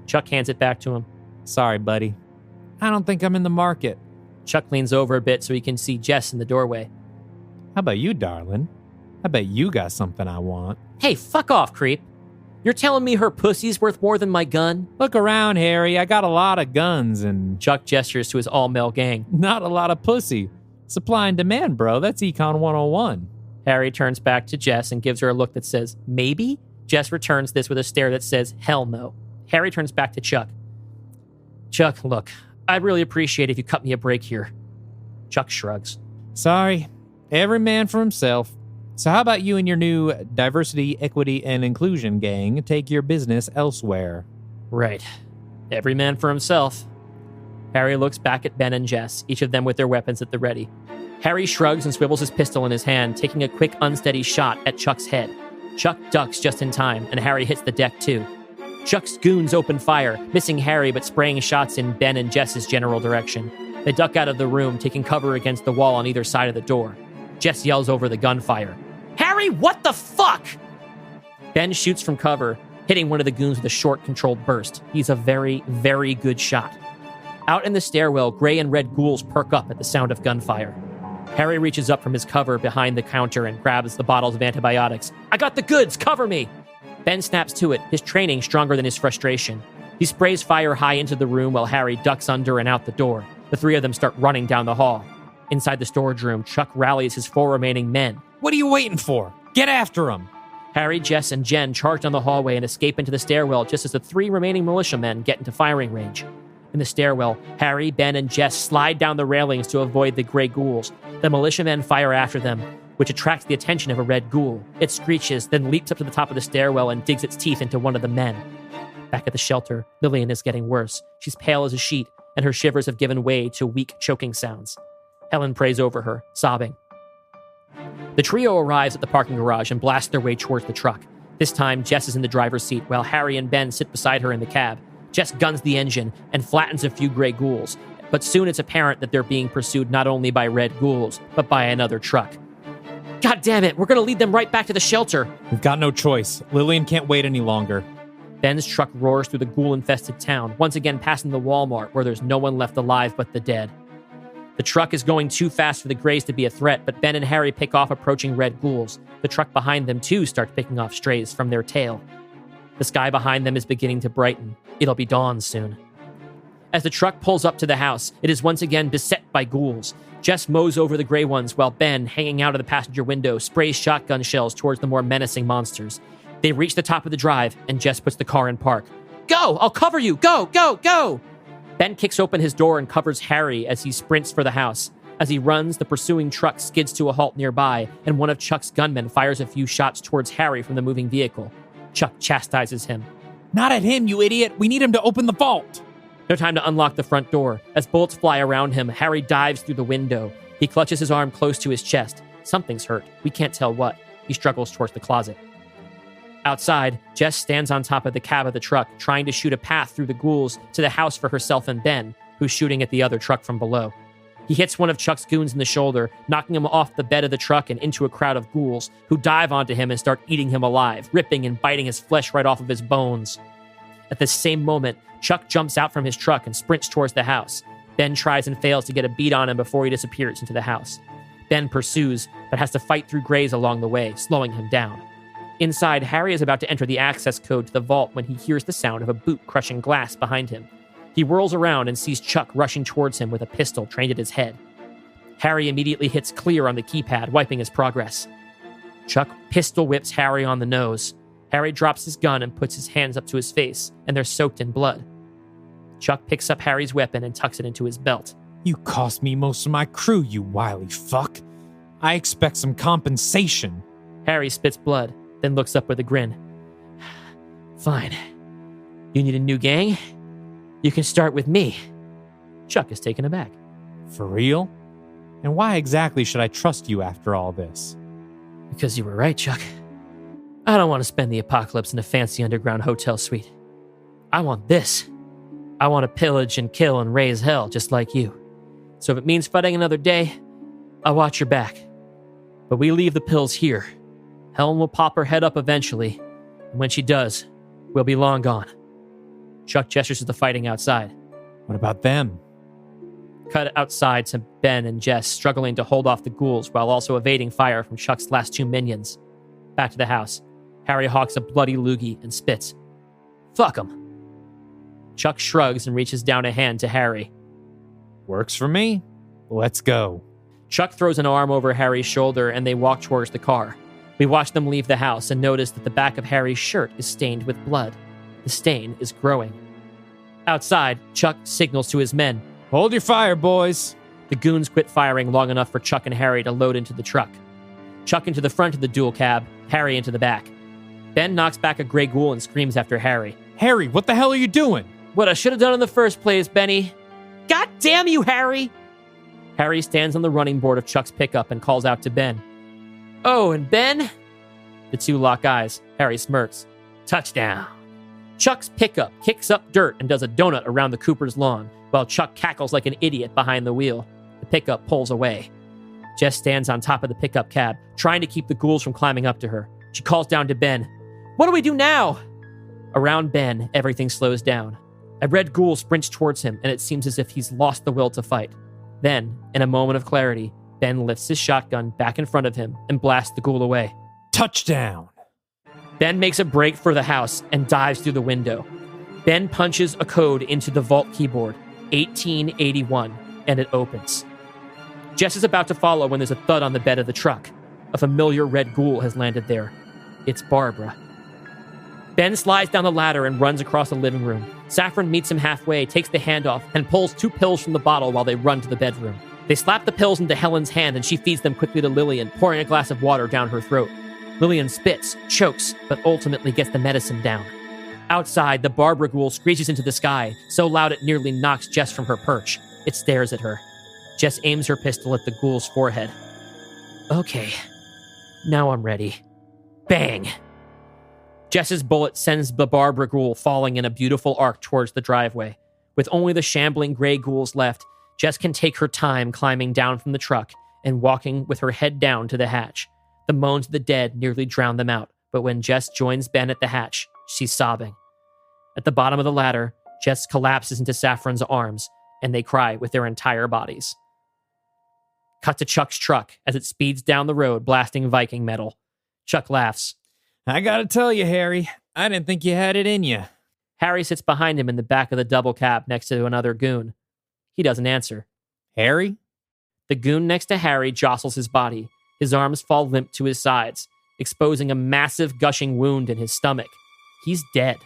Chuck hands it back to him. Sorry, buddy. I don't think I'm in the market. Chuck leans over a bit so he can see Jess in the doorway. How about you, darling? I bet you got something I want. Hey, fuck off, creep. You're telling me her pussy's worth more than my gun? Look around, Harry. I got a lot of guns and... Chuck gestures to his all-male gang. Not a lot of pussy. Supply and demand, bro. That's Econ 101. Harry turns back to Jess and gives her a look that says, maybe? Jess returns this with a stare that says, hell no. Harry turns back to Chuck. Chuck, look, I'd really appreciate if you cut me a break here. Chuck shrugs. Sorry. Every man for himself. So how about you and your new diversity, equity, and inclusion gang take your business elsewhere? Right. Every man for himself. Harry looks back at Ben and Jess, each of them with their weapons at the ready. Harry shrugs and swivels his pistol in his hand, taking a quick, unsteady shot at Chuck's head. Chuck ducks just in time, and Harry hits the deck too. Chuck's goons open fire, missing Harry but spraying shots in Ben and Jess's general direction. They duck out of the room, taking cover against the wall on either side of the door. Jess yells over the gunfire. Harry, what the fuck? Ben shoots from cover, hitting one of the goons with a short, controlled burst. He's a very, very good shot. Out in the stairwell, gray and red ghouls perk up at the sound of gunfire. Harry reaches up from his cover behind the counter and grabs the bottles of antibiotics. I got the goods, cover me! Ben snaps to it, his training stronger than his frustration. He sprays fire high into the room while Harry ducks under and out the door. The three of them start running down the hall. Inside the storage room, Chuck rallies his 4 remaining men. What are you waiting for? Get after them! Harry, Jess, and Jen charge down the hallway and escape into the stairwell just as the 3 remaining militiamen get into firing range. In the stairwell, Harry, Ben, and Jess slide down the railings to avoid the gray ghouls. The militiamen fire after them, which attracts the attention of a red ghoul. It screeches, then leaps up to the top of the stairwell and digs its teeth into one of the men. Back at the shelter, Lillian is getting worse. She's pale as a sheet, and her shivers have given way to weak, choking sounds. Helen prays over her, sobbing. The trio arrives at the parking garage and blasts their way towards the truck. This time, Jess is in the driver's seat, while Harry and Ben sit beside her in the cab. Jess guns the engine and flattens a few gray ghouls, but soon it's apparent that they're being pursued not only by red ghouls, but by another truck. God damn it, we're gonna lead them right back to the shelter. We've got no choice. Lillian can't wait any longer. Ben's truck roars through the ghoul-infested town, once again passing the Walmart where there's no one left alive but the dead. The truck is going too fast for the Greys to be a threat, but Ben and Harry pick off approaching red ghouls. The truck behind them, too, starts picking off strays from their tail. The sky behind them is beginning to brighten. It'll be dawn soon. As the truck pulls up to the house, it is once again beset by ghouls. Jess mows over the gray ones while Ben, hanging out of the passenger window, sprays shotgun shells towards the more menacing monsters. They reach the top of the drive, and Jess puts the car in park. Go! I'll cover you! Go! Go! Go! Ben kicks open his door and covers Harry as he sprints for the house. As he runs, the pursuing truck skids to a halt nearby, and one of Chuck's gunmen fires a few shots towards Harry from the moving vehicle. Chuck chastises him. Not at him, you idiot! We need him to open the vault! No time to unlock the front door. As bullets fly around him, Harry dives through the window. He clutches his arm close to his chest. Something's hurt. We can't tell what. He struggles towards the closet. Outside, Jess stands on top of the cab of the truck, trying to shoot a path through the ghouls to the house for herself and Ben, who's shooting at the other truck from below. He hits one of Chuck's goons in the shoulder, knocking him off the bed of the truck and into a crowd of ghouls, who dive onto him and start eating him alive, ripping and biting his flesh right off of his bones. At the same moment, Chuck jumps out from his truck and sprints towards the house. Ben tries and fails to get a beat on him before he disappears into the house. Ben pursues, but has to fight through Greys along the way, slowing him down. Inside, Harry is about to enter the access code to the vault when he hears the sound of a boot crushing glass behind him. He whirls around and sees Chuck rushing towards him with a pistol trained at his head. Harry immediately hits clear on the keypad, wiping his progress. Chuck pistol whips Harry on the nose. Harry drops his gun and puts his hands up to his face, and they're soaked in blood. Chuck picks up Harry's weapon and tucks it into his belt. You cost me most of my crew, you wily fuck. I expect some compensation. Harry spits blood, then looks up with a grin. Fine. You need a new gang? You can start with me. Chuck is taken aback. For real? And why exactly should I trust you after all this? Because you were right, Chuck. I don't want to spend the apocalypse in a fancy underground hotel suite. I want this. I want to pillage and kill and raise hell just like you. So if it means fighting another day, I'll watch your back. But we leave the pills here. Helen will pop her head up eventually, and when she does, we'll be long gone. Chuck gestures to the fighting outside. What about them? Cut outside to Ben and Jess struggling to hold off the ghouls while also evading fire from Chuck's last 2 minions. Back to the house. Harry hawks a bloody loogie and spits. Fuck 'em. Chuck shrugs and reaches down a hand to Harry. Works for me. Let's go. Chuck throws an arm over Harry's shoulder and they walk towards the car. We watch them leave the house and notice that the back of Harry's shirt is stained with blood. The stain is growing. Outside, Chuck signals to his men. Hold your fire, boys. The goons quit firing long enough for Chuck and Harry to load into the truck. Chuck into the front of the dual cab, Harry into the back. Ben knocks back a gray ghoul and screams after Harry. Harry, what the hell are you doing? What I should have done in the first place, Benny. God damn you, Harry! Harry stands on the running board of Chuck's pickup and calls out to Ben. Oh, and Ben? The two lock eyes. Harry smirks. Touchdown. Chuck's pickup kicks up dirt and does a donut around the Cooper's lawn, while Chuck cackles like an idiot behind the wheel. The pickup pulls away. Jess stands on top of the pickup cab, trying to keep the ghouls from climbing up to her. She calls down to Ben. What do we do now? Around Ben, everything slows down. A red ghoul sprints towards him, and it seems as if he's lost the will to fight. Then, in a moment of clarity, Ben lifts his shotgun back in front of him and blasts the ghoul away. Touchdown! Ben makes a break for the house and dives through the window. Ben punches a code into the vault keyboard, 1881, and it opens. Jess is about to follow when there's a thud on the bed of the truck. A familiar red ghoul has landed there. It's Barbara. Ben slides down the ladder and runs across the living room. Saffron meets him halfway, takes the handoff, and pulls 2 pills from the bottle while they run to the bedroom. They slap the pills into Helen's hand and she feeds them quickly to Lillian, pouring a glass of water down her throat. Lillian spits, chokes, but ultimately gets the medicine down. Outside, the Barbara ghoul screeches into the sky, so loud it nearly knocks Jess from her perch. It stares at her. Jess aims her pistol at the ghoul's forehead. Okay, now I'm ready. Bang! Jess's bullet sends the Barbara ghoul falling in a beautiful arc towards the driveway. With only the shambling gray ghouls left, Jess can take her time climbing down from the truck and walking with her head down to the hatch. The moans of the dead nearly drown them out, but when Jess joins Ben at the hatch, she's sobbing. At the bottom of the ladder, Jess collapses into Saffron's arms, and they cry with their entire bodies. Cut to Chuck's truck as it speeds down the road, blasting Viking metal. Chuck laughs. I gotta tell you, Harry, I didn't think you had it in you. Harry sits behind him in the back of the double cab next to another goon. He doesn't answer. Harry? The goon next to Harry jostles his body. His arms fall limp to his sides, exposing a massive gushing wound in his stomach. He's dead.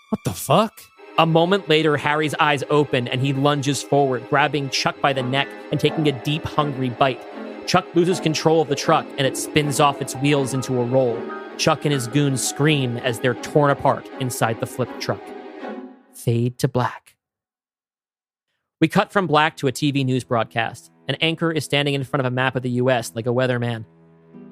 What the fuck? A moment later, Harry's eyes open and he lunges forward, grabbing Chuck by the neck and taking a deep, hungry bite. Chuck loses control of the truck and it spins off its wheels into a roll. Chuck and his goons scream as they're torn apart inside the flipped truck. Fade to black. We cut from black to a TV news broadcast. An anchor is standing in front of a map of the U.S. like a weatherman.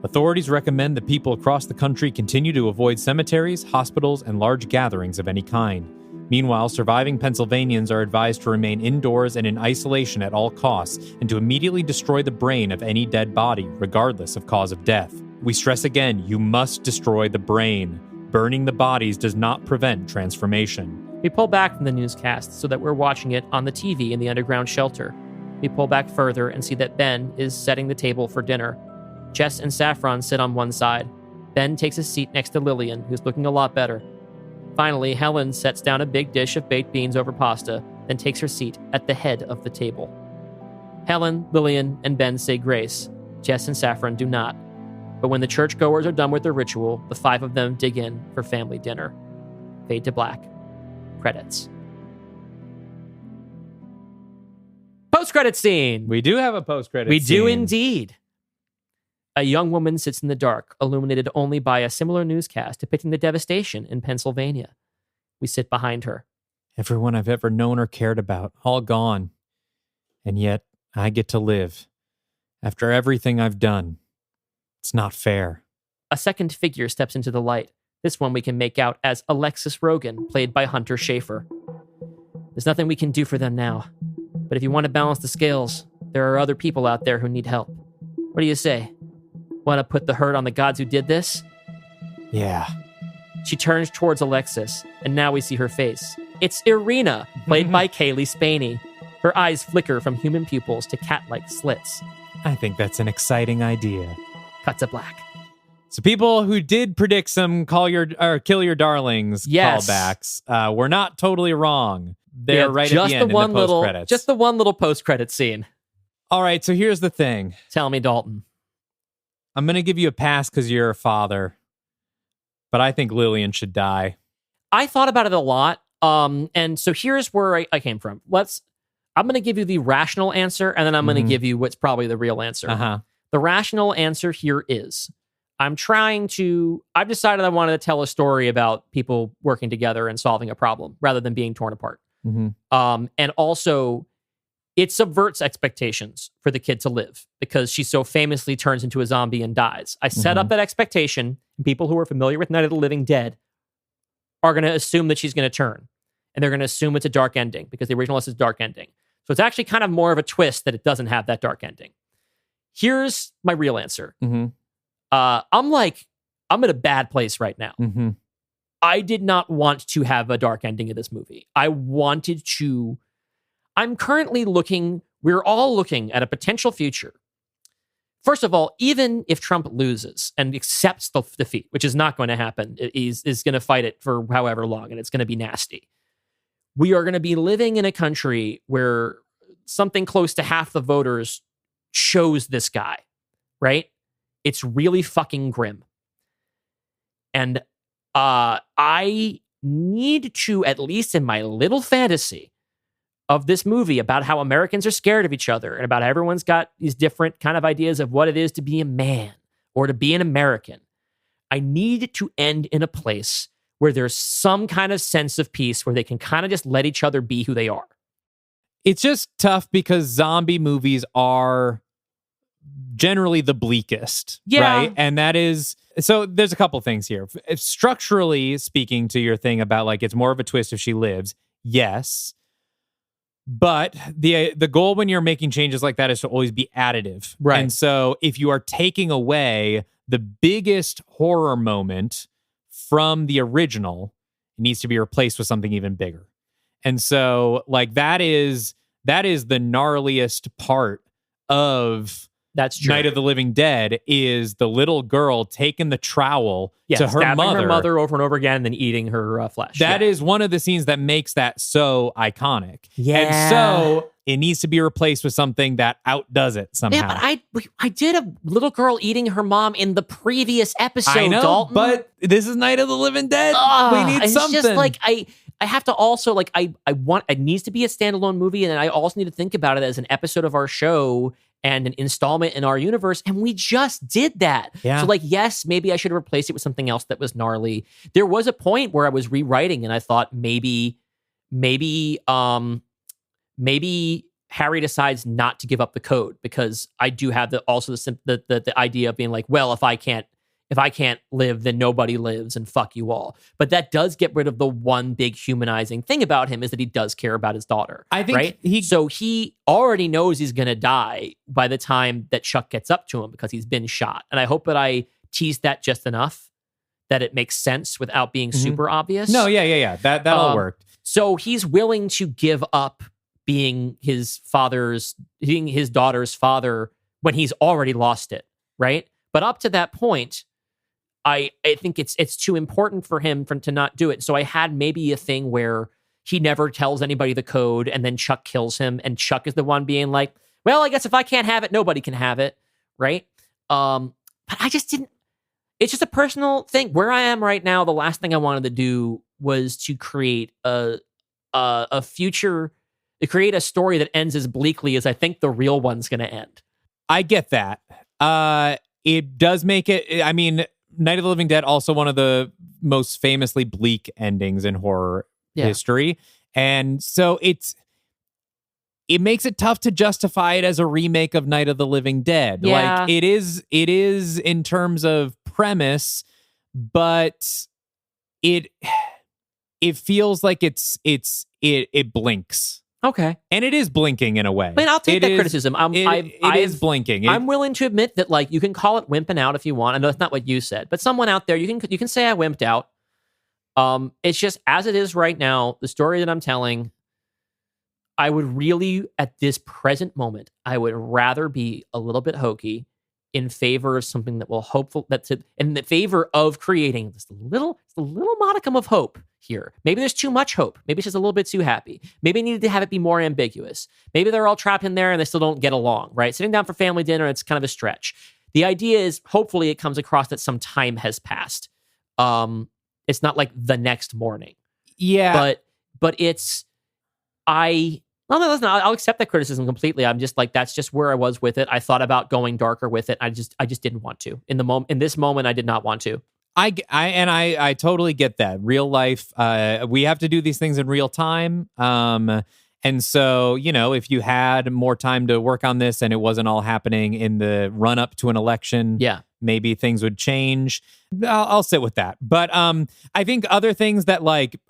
Authorities recommend that people across the country continue to avoid cemeteries, hospitals, and large gatherings of any kind. Meanwhile, surviving Pennsylvanians are advised to remain indoors and in isolation at all costs, and to immediately destroy the brain of any dead body, regardless of cause of death. We stress again, you must destroy the brain. Burning the bodies does not prevent transformation. We pull back from the newscast so that we're watching it on the TV in the underground shelter. We pull back further and see that Ben is setting the table for dinner. Jess and Saffron sit on one side. Ben takes a seat next to Lillian, who's looking a lot better. Finally, Helen sets down a big dish of baked beans over pasta, then takes her seat at the head of the table. Helen, Lillian, and Ben say grace. Jess and Saffron do not. But when the churchgoers are done with their ritual, the 5 of them dig in for family dinner. Fade to black. Credits. Post-credit scene! We do have a post-credit scene. We do indeed. A young woman sits in the dark, illuminated only by a similar newscast depicting the devastation in Pennsylvania. We sit behind her. Everyone I've ever known or cared about, all gone. And yet, I get to live. After everything I've done. It's not fair. A second figure steps into the light. This one we can make out as Alexis Rogan, played by Hunter Schafer. There's nothing we can do for them now. But if you want to balance the scales, there are other people out there who need help. What do you say? Want to put the hurt on the gods who did this? Yeah. She turns towards Alexis, and now we see her face. It's Irina, played by Kaylee Spaney. Her eyes flicker from human pupils to cat-like slits. I think that's an exciting idea. Cut to black. So people who did predict some kill your darlings callbacks were not totally wrong. They're right at the end in the post-credits. Just the one little post-credit scene. All right, so here's the thing. Tell me, Dalton. I'm going to give you a pass because you're a father, but I think Lillian should die. I thought about it a lot, and so here's where I came from. I'm going to give you the rational answer, and then I'm going to give you what's probably the real answer. The rational answer here is I've decided I wanted to tell a story about people working together and solving a problem rather than being torn apart. And also, it subverts expectations for the kid to live because she so famously turns into a zombie and dies. I set up that expectation, and people who are familiar with Night of the Living Dead are going to assume that she's going to turn. And they're going to assume it's a dark ending because the original is a dark ending. So it's actually kind of more of a twist that it doesn't have that dark ending. Here's my real answer. I'm in a bad place right now. I did not want to have a dark ending of this movie. We're all looking at a potential future. First of all, even if Trump loses and accepts the defeat, which is not going to happen, is going to fight it for however long, and it's going to be nasty. We are going to be living in a country where something close to half the voters chose this guy, right? It's really fucking grim. And I need to, at least in my little fantasy of this movie about how Americans are scared of each other and about how everyone's got these different kind of ideas of what it is to be a man or to be an American, I need to end in a place where there's some kind of sense of peace where they can kind of just let each other be who they are. It's just tough because zombie movies are generally the bleakest, right? And that is, so there's a couple things here. Structurally speaking, to your thing about like it's more of a twist if she lives, yes. But the goal when you're making changes like that is to always be additive. Right. And so if you are taking away the biggest horror moment from the original, it needs to be replaced with something even bigger. And so like that is the gnarliest part of Night of the Living Dead is the little girl taking the trowel to her mother over and over again and then eating her flesh. That is one of the scenes that makes that so iconic. And so it needs to be replaced with something that outdoes it somehow. Yeah, but I did a little girl eating her mom in the previous episode, I know, Dalton. But this is Night of the Living Dead. We need something. It's just like I have to also like I want it needs to be a standalone movie, and then I also need to think about it as an episode of our show and an installment in our universe, and we just did that. So like, yes, maybe I should replace it with something else that was gnarly. There was a point where I was rewriting and I thought maybe Harry decides not to give up the code because I do have the idea of being like, well, if I can't live, then nobody lives and fuck you all. But that does get rid of the one big humanizing thing about him is that he does care about his daughter. I think so he already knows he's going to die by the time that Chuck gets up to him because he's been shot. And I hope that I teased that just enough that it makes sense without being super obvious. No, yeah. That all worked. So he's willing to give up being his daughter's father when he's already lost it, right? But up to that point, I think it's too important for him to not do it. So I had maybe a thing where he never tells anybody the code and then Chuck kills him and Chuck is the one being like, well, I guess if I can't have it, nobody can have it, right? But I just didn't. It's just a personal thing. Where I am right now, the last thing I wanted to do was to create a future, to create a story that ends as bleakly as I think the real one's going to end. I get that. It does make it, I mean, Night of the Living Dead, also one of the most famously bleak endings in horror history. And so it makes it tough to justify it as a remake of Night of the Living Dead. Yeah. Like it is in terms of premise, but it feels like it blinks. Okay. And it is blinking in a way. I mean, I'll take that criticism. It is blinking. I'm willing to admit that, like, you can call it wimping out if you want. I know that's not what you said, but someone out there, you can say I wimped out. It's just, as it is right now, the story that I'm telling, I would really, at this present moment, I would rather be a little bit hokey in favor of something that will in the favor of creating just a little modicum of hope here. Maybe there's too much hope. Maybe it's just a little bit too happy. Maybe I needed to have it be more ambiguous. Maybe they're all trapped in there and they still don't get along, right? Sitting down for family dinner, it's kind of a stretch. The idea is hopefully it comes across that some time has passed. It's not like the next morning. Yeah. But it's, I Well, no, listen, I'll accept that criticism completely. I'm just like, that's just where I was with it. I thought about going darker with it. I just didn't want to. In this moment, I did not want to. I totally get that. Real life, we have to do these things in real time. And so, if you had more time to work on this and it wasn't all happening in the run up to an election, maybe things would change. I'll sit with that. But I think other things that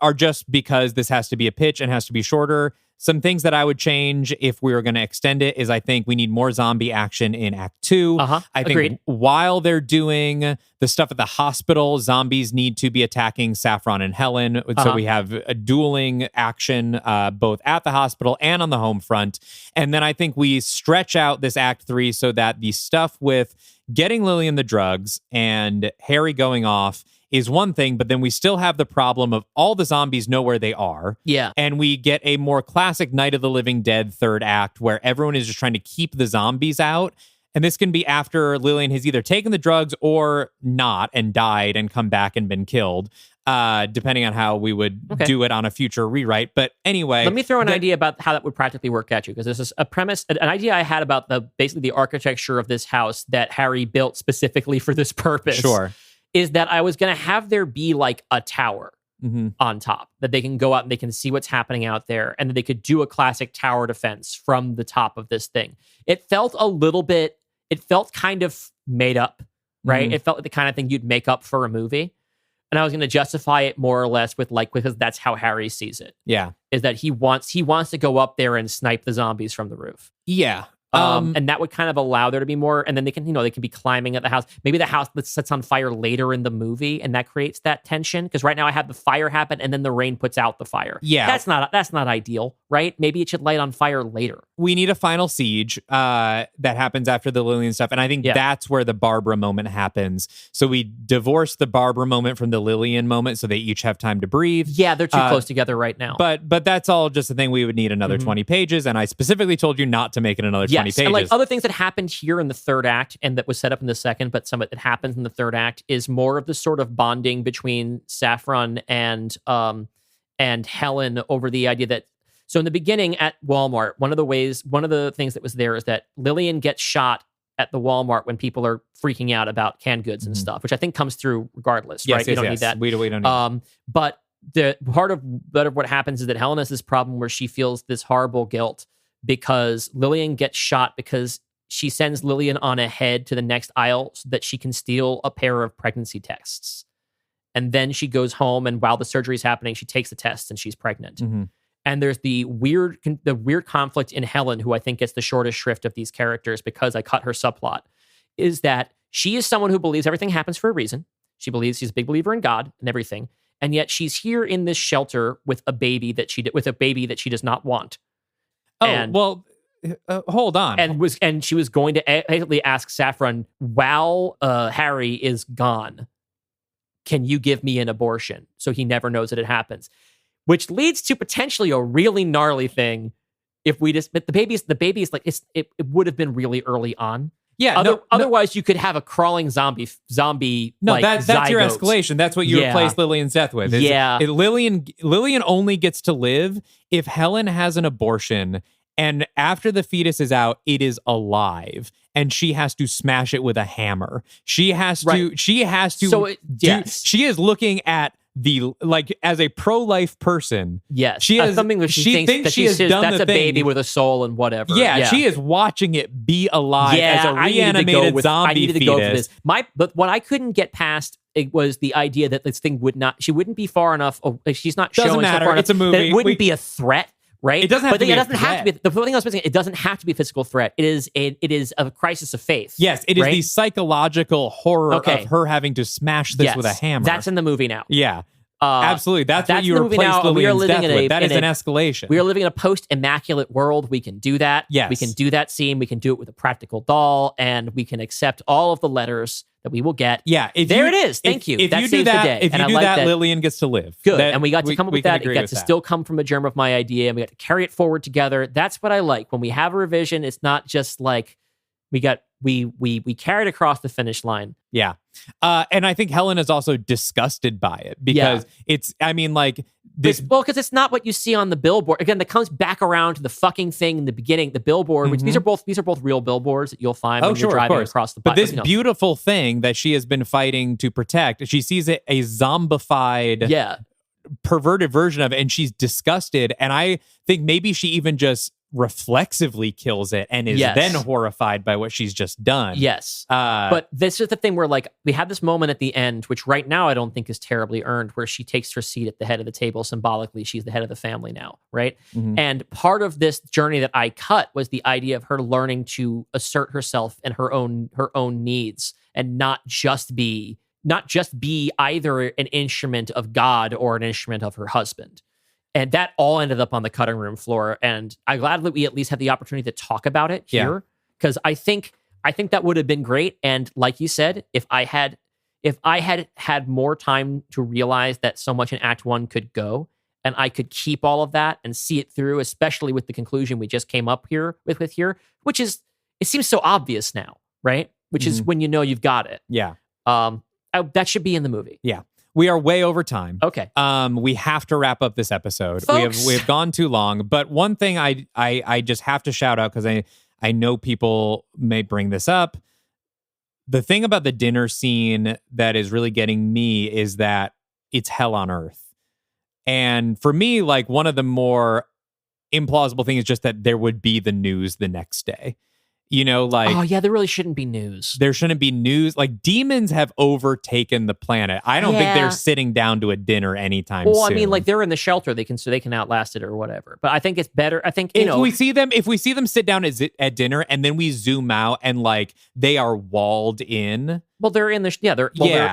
are just because this has to be a pitch and has to be shorter. Some things that I would change if we were going to extend it is I think we need more zombie action in Act 2. I think Agreed. While they're doing the stuff at the hospital, zombies need to be attacking Saffron and Helen. So we have a dueling action both at the hospital and on the home front. And then I think we stretch out this Act 3 so that the stuff with getting Lillian the drugs and Harry going off is one thing, but then we still have the problem of all the zombies know where they are. Yeah. And we get a more classic Night of the Living Dead third act where everyone is just trying to keep the zombies out. And this can be after Lillian has either taken the drugs or not and died and come back and been killed, depending on how we would do it on a future rewrite. But anyway. Let me throw an idea about how that would practically work at you, because this is a premise, an idea I had about basically the architecture of this house that Harry built specifically for this purpose. Sure. Is that I was going to have there be like a tower on top that they can go out and they can see what's happening out there, and that they could do a classic tower defense from the top of this thing. It felt kind of made up, right? It felt like the kind of thing you'd make up for a movie. And I was going to justify it more or less with because that's how Harry sees it. Yeah. Is that he wants to go up there and snipe the zombies from the roof. Yeah. And that would kind of allow there to be more, and then they can be climbing at the house. Maybe the house that sets on fire later in the movie, and that creates that tension. Because right now I have the fire happen, and then the rain puts out the fire. Yeah, that's not ideal, right? Maybe it should light on fire later. We need a final siege that happens after the Lillian stuff, and I think that's where the Barbara moment happens. So we divorce the Barbara moment from the Lillian moment, so they each have time to breathe. Yeah, they're too close together right now. But that's all just the thing. We would need another 20 pages, and I specifically told you not to make it another 20 pages. And like other things that happened here in the third act and that was set up in the second, but some of it that happens in the third act is more of the sort of bonding between Saffron and Helen over the idea that, so in the beginning at Walmart, one of the things that was there is that Lillian gets shot at the Walmart when people are freaking out about canned goods and stuff, which I think comes through regardless, right? You don't need that. We don't need that. But the part of what happens is that Helen has this problem where she feels this horrible guilt because Lillian gets shot because she sends Lillian on ahead to the next aisle so that she can steal a pair of pregnancy tests. And then she goes home, and while the surgery is happening, she takes the tests and she's pregnant. And there's the weird conflict in Helen, who I think gets the shortest shrift of these characters because I cut her subplot, is that she is someone who believes everything happens for a reason. She believes she's a big believer in God and everything. And yet she's here in this shelter with a baby that she does not want. Hold on. And she was going to basically ask Saffron, while Harry is gone, can you give me an abortion? So he never knows that it happens. Which leads to potentially a really gnarly thing if we just, but the baby's like, it would have been really early on. Yeah. Otherwise, you could have a crawling zombie. No, like, that's your escalation. That's what you replace Lillian's death with. Lillian only gets to live if Helen has an abortion, and after the fetus is out, it is alive, and she has to smash it with a hammer. She has to. So she is looking at as a pro-life person. Yes, she has something that she thinks that she has done that's the a baby with a soul and whatever. Yeah, she is watching it be alive as a reanimated zombie I needed to fetus. go for this. But what I couldn't get past it was the idea that this thing she wouldn't be far enough. She's not doesn't showing matter. So far It's a movie. that it wouldn't be a threat. Right? It doesn't have to be. The thing I was saying, it doesn't have to be a physical threat. It is a crisis of faith. Yes, it is the psychological horror of her having to smash this with a hammer. That's in the movie now. Yeah. Absolutely. That's what you replaced Lillian's death with. That is an escalation. We are living in a post-immaculate world. We can do that. Yes. We can do that scene. We can do it with a practical doll, and we can accept all of the letters that we will get. Yeah. It is. Thank you. If that you saves do that, the day. if you do that, Lillian gets to live. Good. And we got to come up with that. It got to still come from a germ of my idea, and we got to carry it forward together. That's what I like. When we have a revision, it's not just like we carried across the finish line. Yeah. And I think Helen is also disgusted by it because because it's not what you see on the billboard. Again, that comes back around to the fucking thing in the beginning. The billboard, which these are both real billboards that you'll find when you're driving across the. But this beautiful thing that she has been fighting to protect, she sees it a zombified, perverted version of it, and she's disgusted. And I think maybe she even just reflexively kills it and is then horrified by what she's just done. Yes. But this is the thing where, like, we have this moment at the end, which right now I don't think is terribly earned, where she takes her seat at the head of the table. Symbolically, she's the head of the family now, right? And part of this journey that I cut was the idea of her learning to assert herself and her own needs, and not just be either an instrument of God or an instrument of her husband. And that all ended up on the cutting room floor. And I'm glad that we at least had the opportunity to talk about it here, because I think that would have been great. And like you said, if I had had more time to realize that so much in Act 1 could go, and I could keep all of that and see it through, especially with the conclusion we just came up here with here, which is, it seems so obvious now, right? Which is when you know you've got it. Yeah. That should be in the movie. Yeah. We are way over time. Okay. We have to wrap up this episode. Folks. We have gone too long. But one thing I just have to shout out, because I know people may bring this up. The thing about the dinner scene that is really getting me is that it's hell on earth. And for me, like, one of the more implausible things is just that there would be the news the next day. You know, like... Oh, yeah, there really shouldn't be news. There shouldn't be news. Like, demons have overtaken the planet. I don't think they're sitting down to a dinner anytime soon. Well, I mean, like, they're in the shelter. They can outlast it or whatever. But I think it's better. I think, if we see them sit down at dinner and then we zoom out and, like, they are walled in... Well, they're in the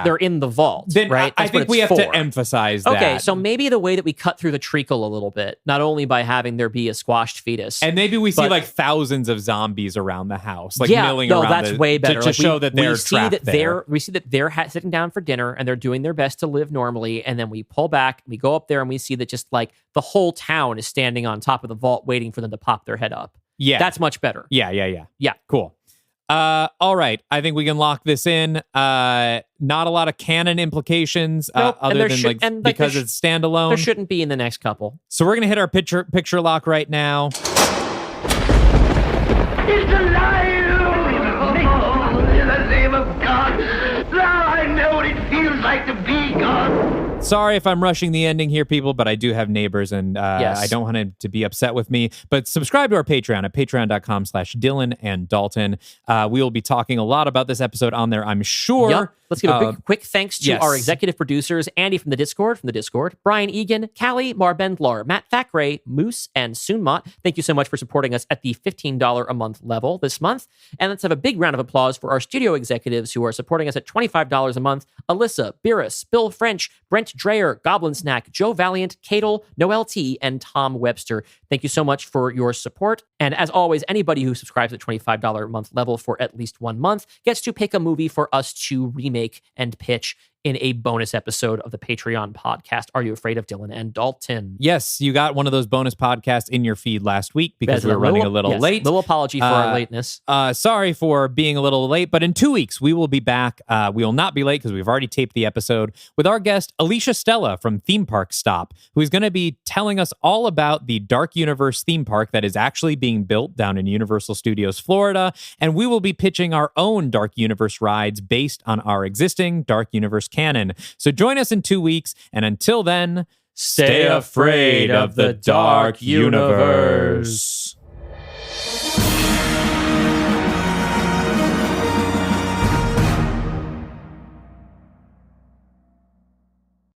they're in the vault, then right? I think we have to emphasize that. Okay, so maybe the way that we cut through the treacle a little bit, not only by having there be a squashed fetus, and maybe we see like thousands of zombies around the house, like milling around. That's way better. To show that they're trapped there. We see that they're sitting down for dinner and they're doing their best to live normally, and then we pull back, we go up there, and we see that just like the whole town is standing on top of the vault, waiting for them to pop their head up. Yeah, that's much better. Yeah. Cool. All right. I think we can lock this in. Not a lot of canon implications, other than because it's standalone. There shouldn't be in the next couple. So we're gonna hit our picture lock right now. It's alive! In the name of God, now I know what it feels like to be God. Sorry if I'm rushing the ending here, people, but I do have neighbors, and I don't want him to be upset with me. But subscribe to our Patreon at patreon.com/Dylan and Dalton. We will be talking a lot about this episode on there, I'm sure. Yep. Let's give a quick thanks to our executive producers, Andy from the Discord, Brian Egan, Callie Marbendlar, Matt Thackeray, Moose, and Soonmont. Thank you so much for supporting us at the $15 a month level this month. And let's have a big round of applause for our studio executives who are supporting us at $25 a month: Alyssa, Beerus, Bill French, Brent Dreyer, Goblin Snack, Joe Valiant, Cadel, Noel T, and Tom Webster. Thank you so much for your support. And as always, anybody who subscribes at $25 a month level for at least 1 month gets to pick a movie for us to remake and pitch in a bonus episode of the Patreon podcast, Are You Afraid of Dylan and Dalton? Yes, you got one of those bonus podcasts in your feed last week because we were running a little late. Little apology for our lateness. Sorry for being a little late, but in 2 weeks, we will be back. We will not be late because we've already taped the episode with our guest, Alicia Stella from Theme Park Stop, who is going to be telling us all about the Dark Universe theme park that is actually being built down in Universal Studios, Florida. And we will be pitching our own Dark Universe rides based on our existing Dark Universe canon. So join us in 2 weeks, and until then, stay afraid of the Dark Universe.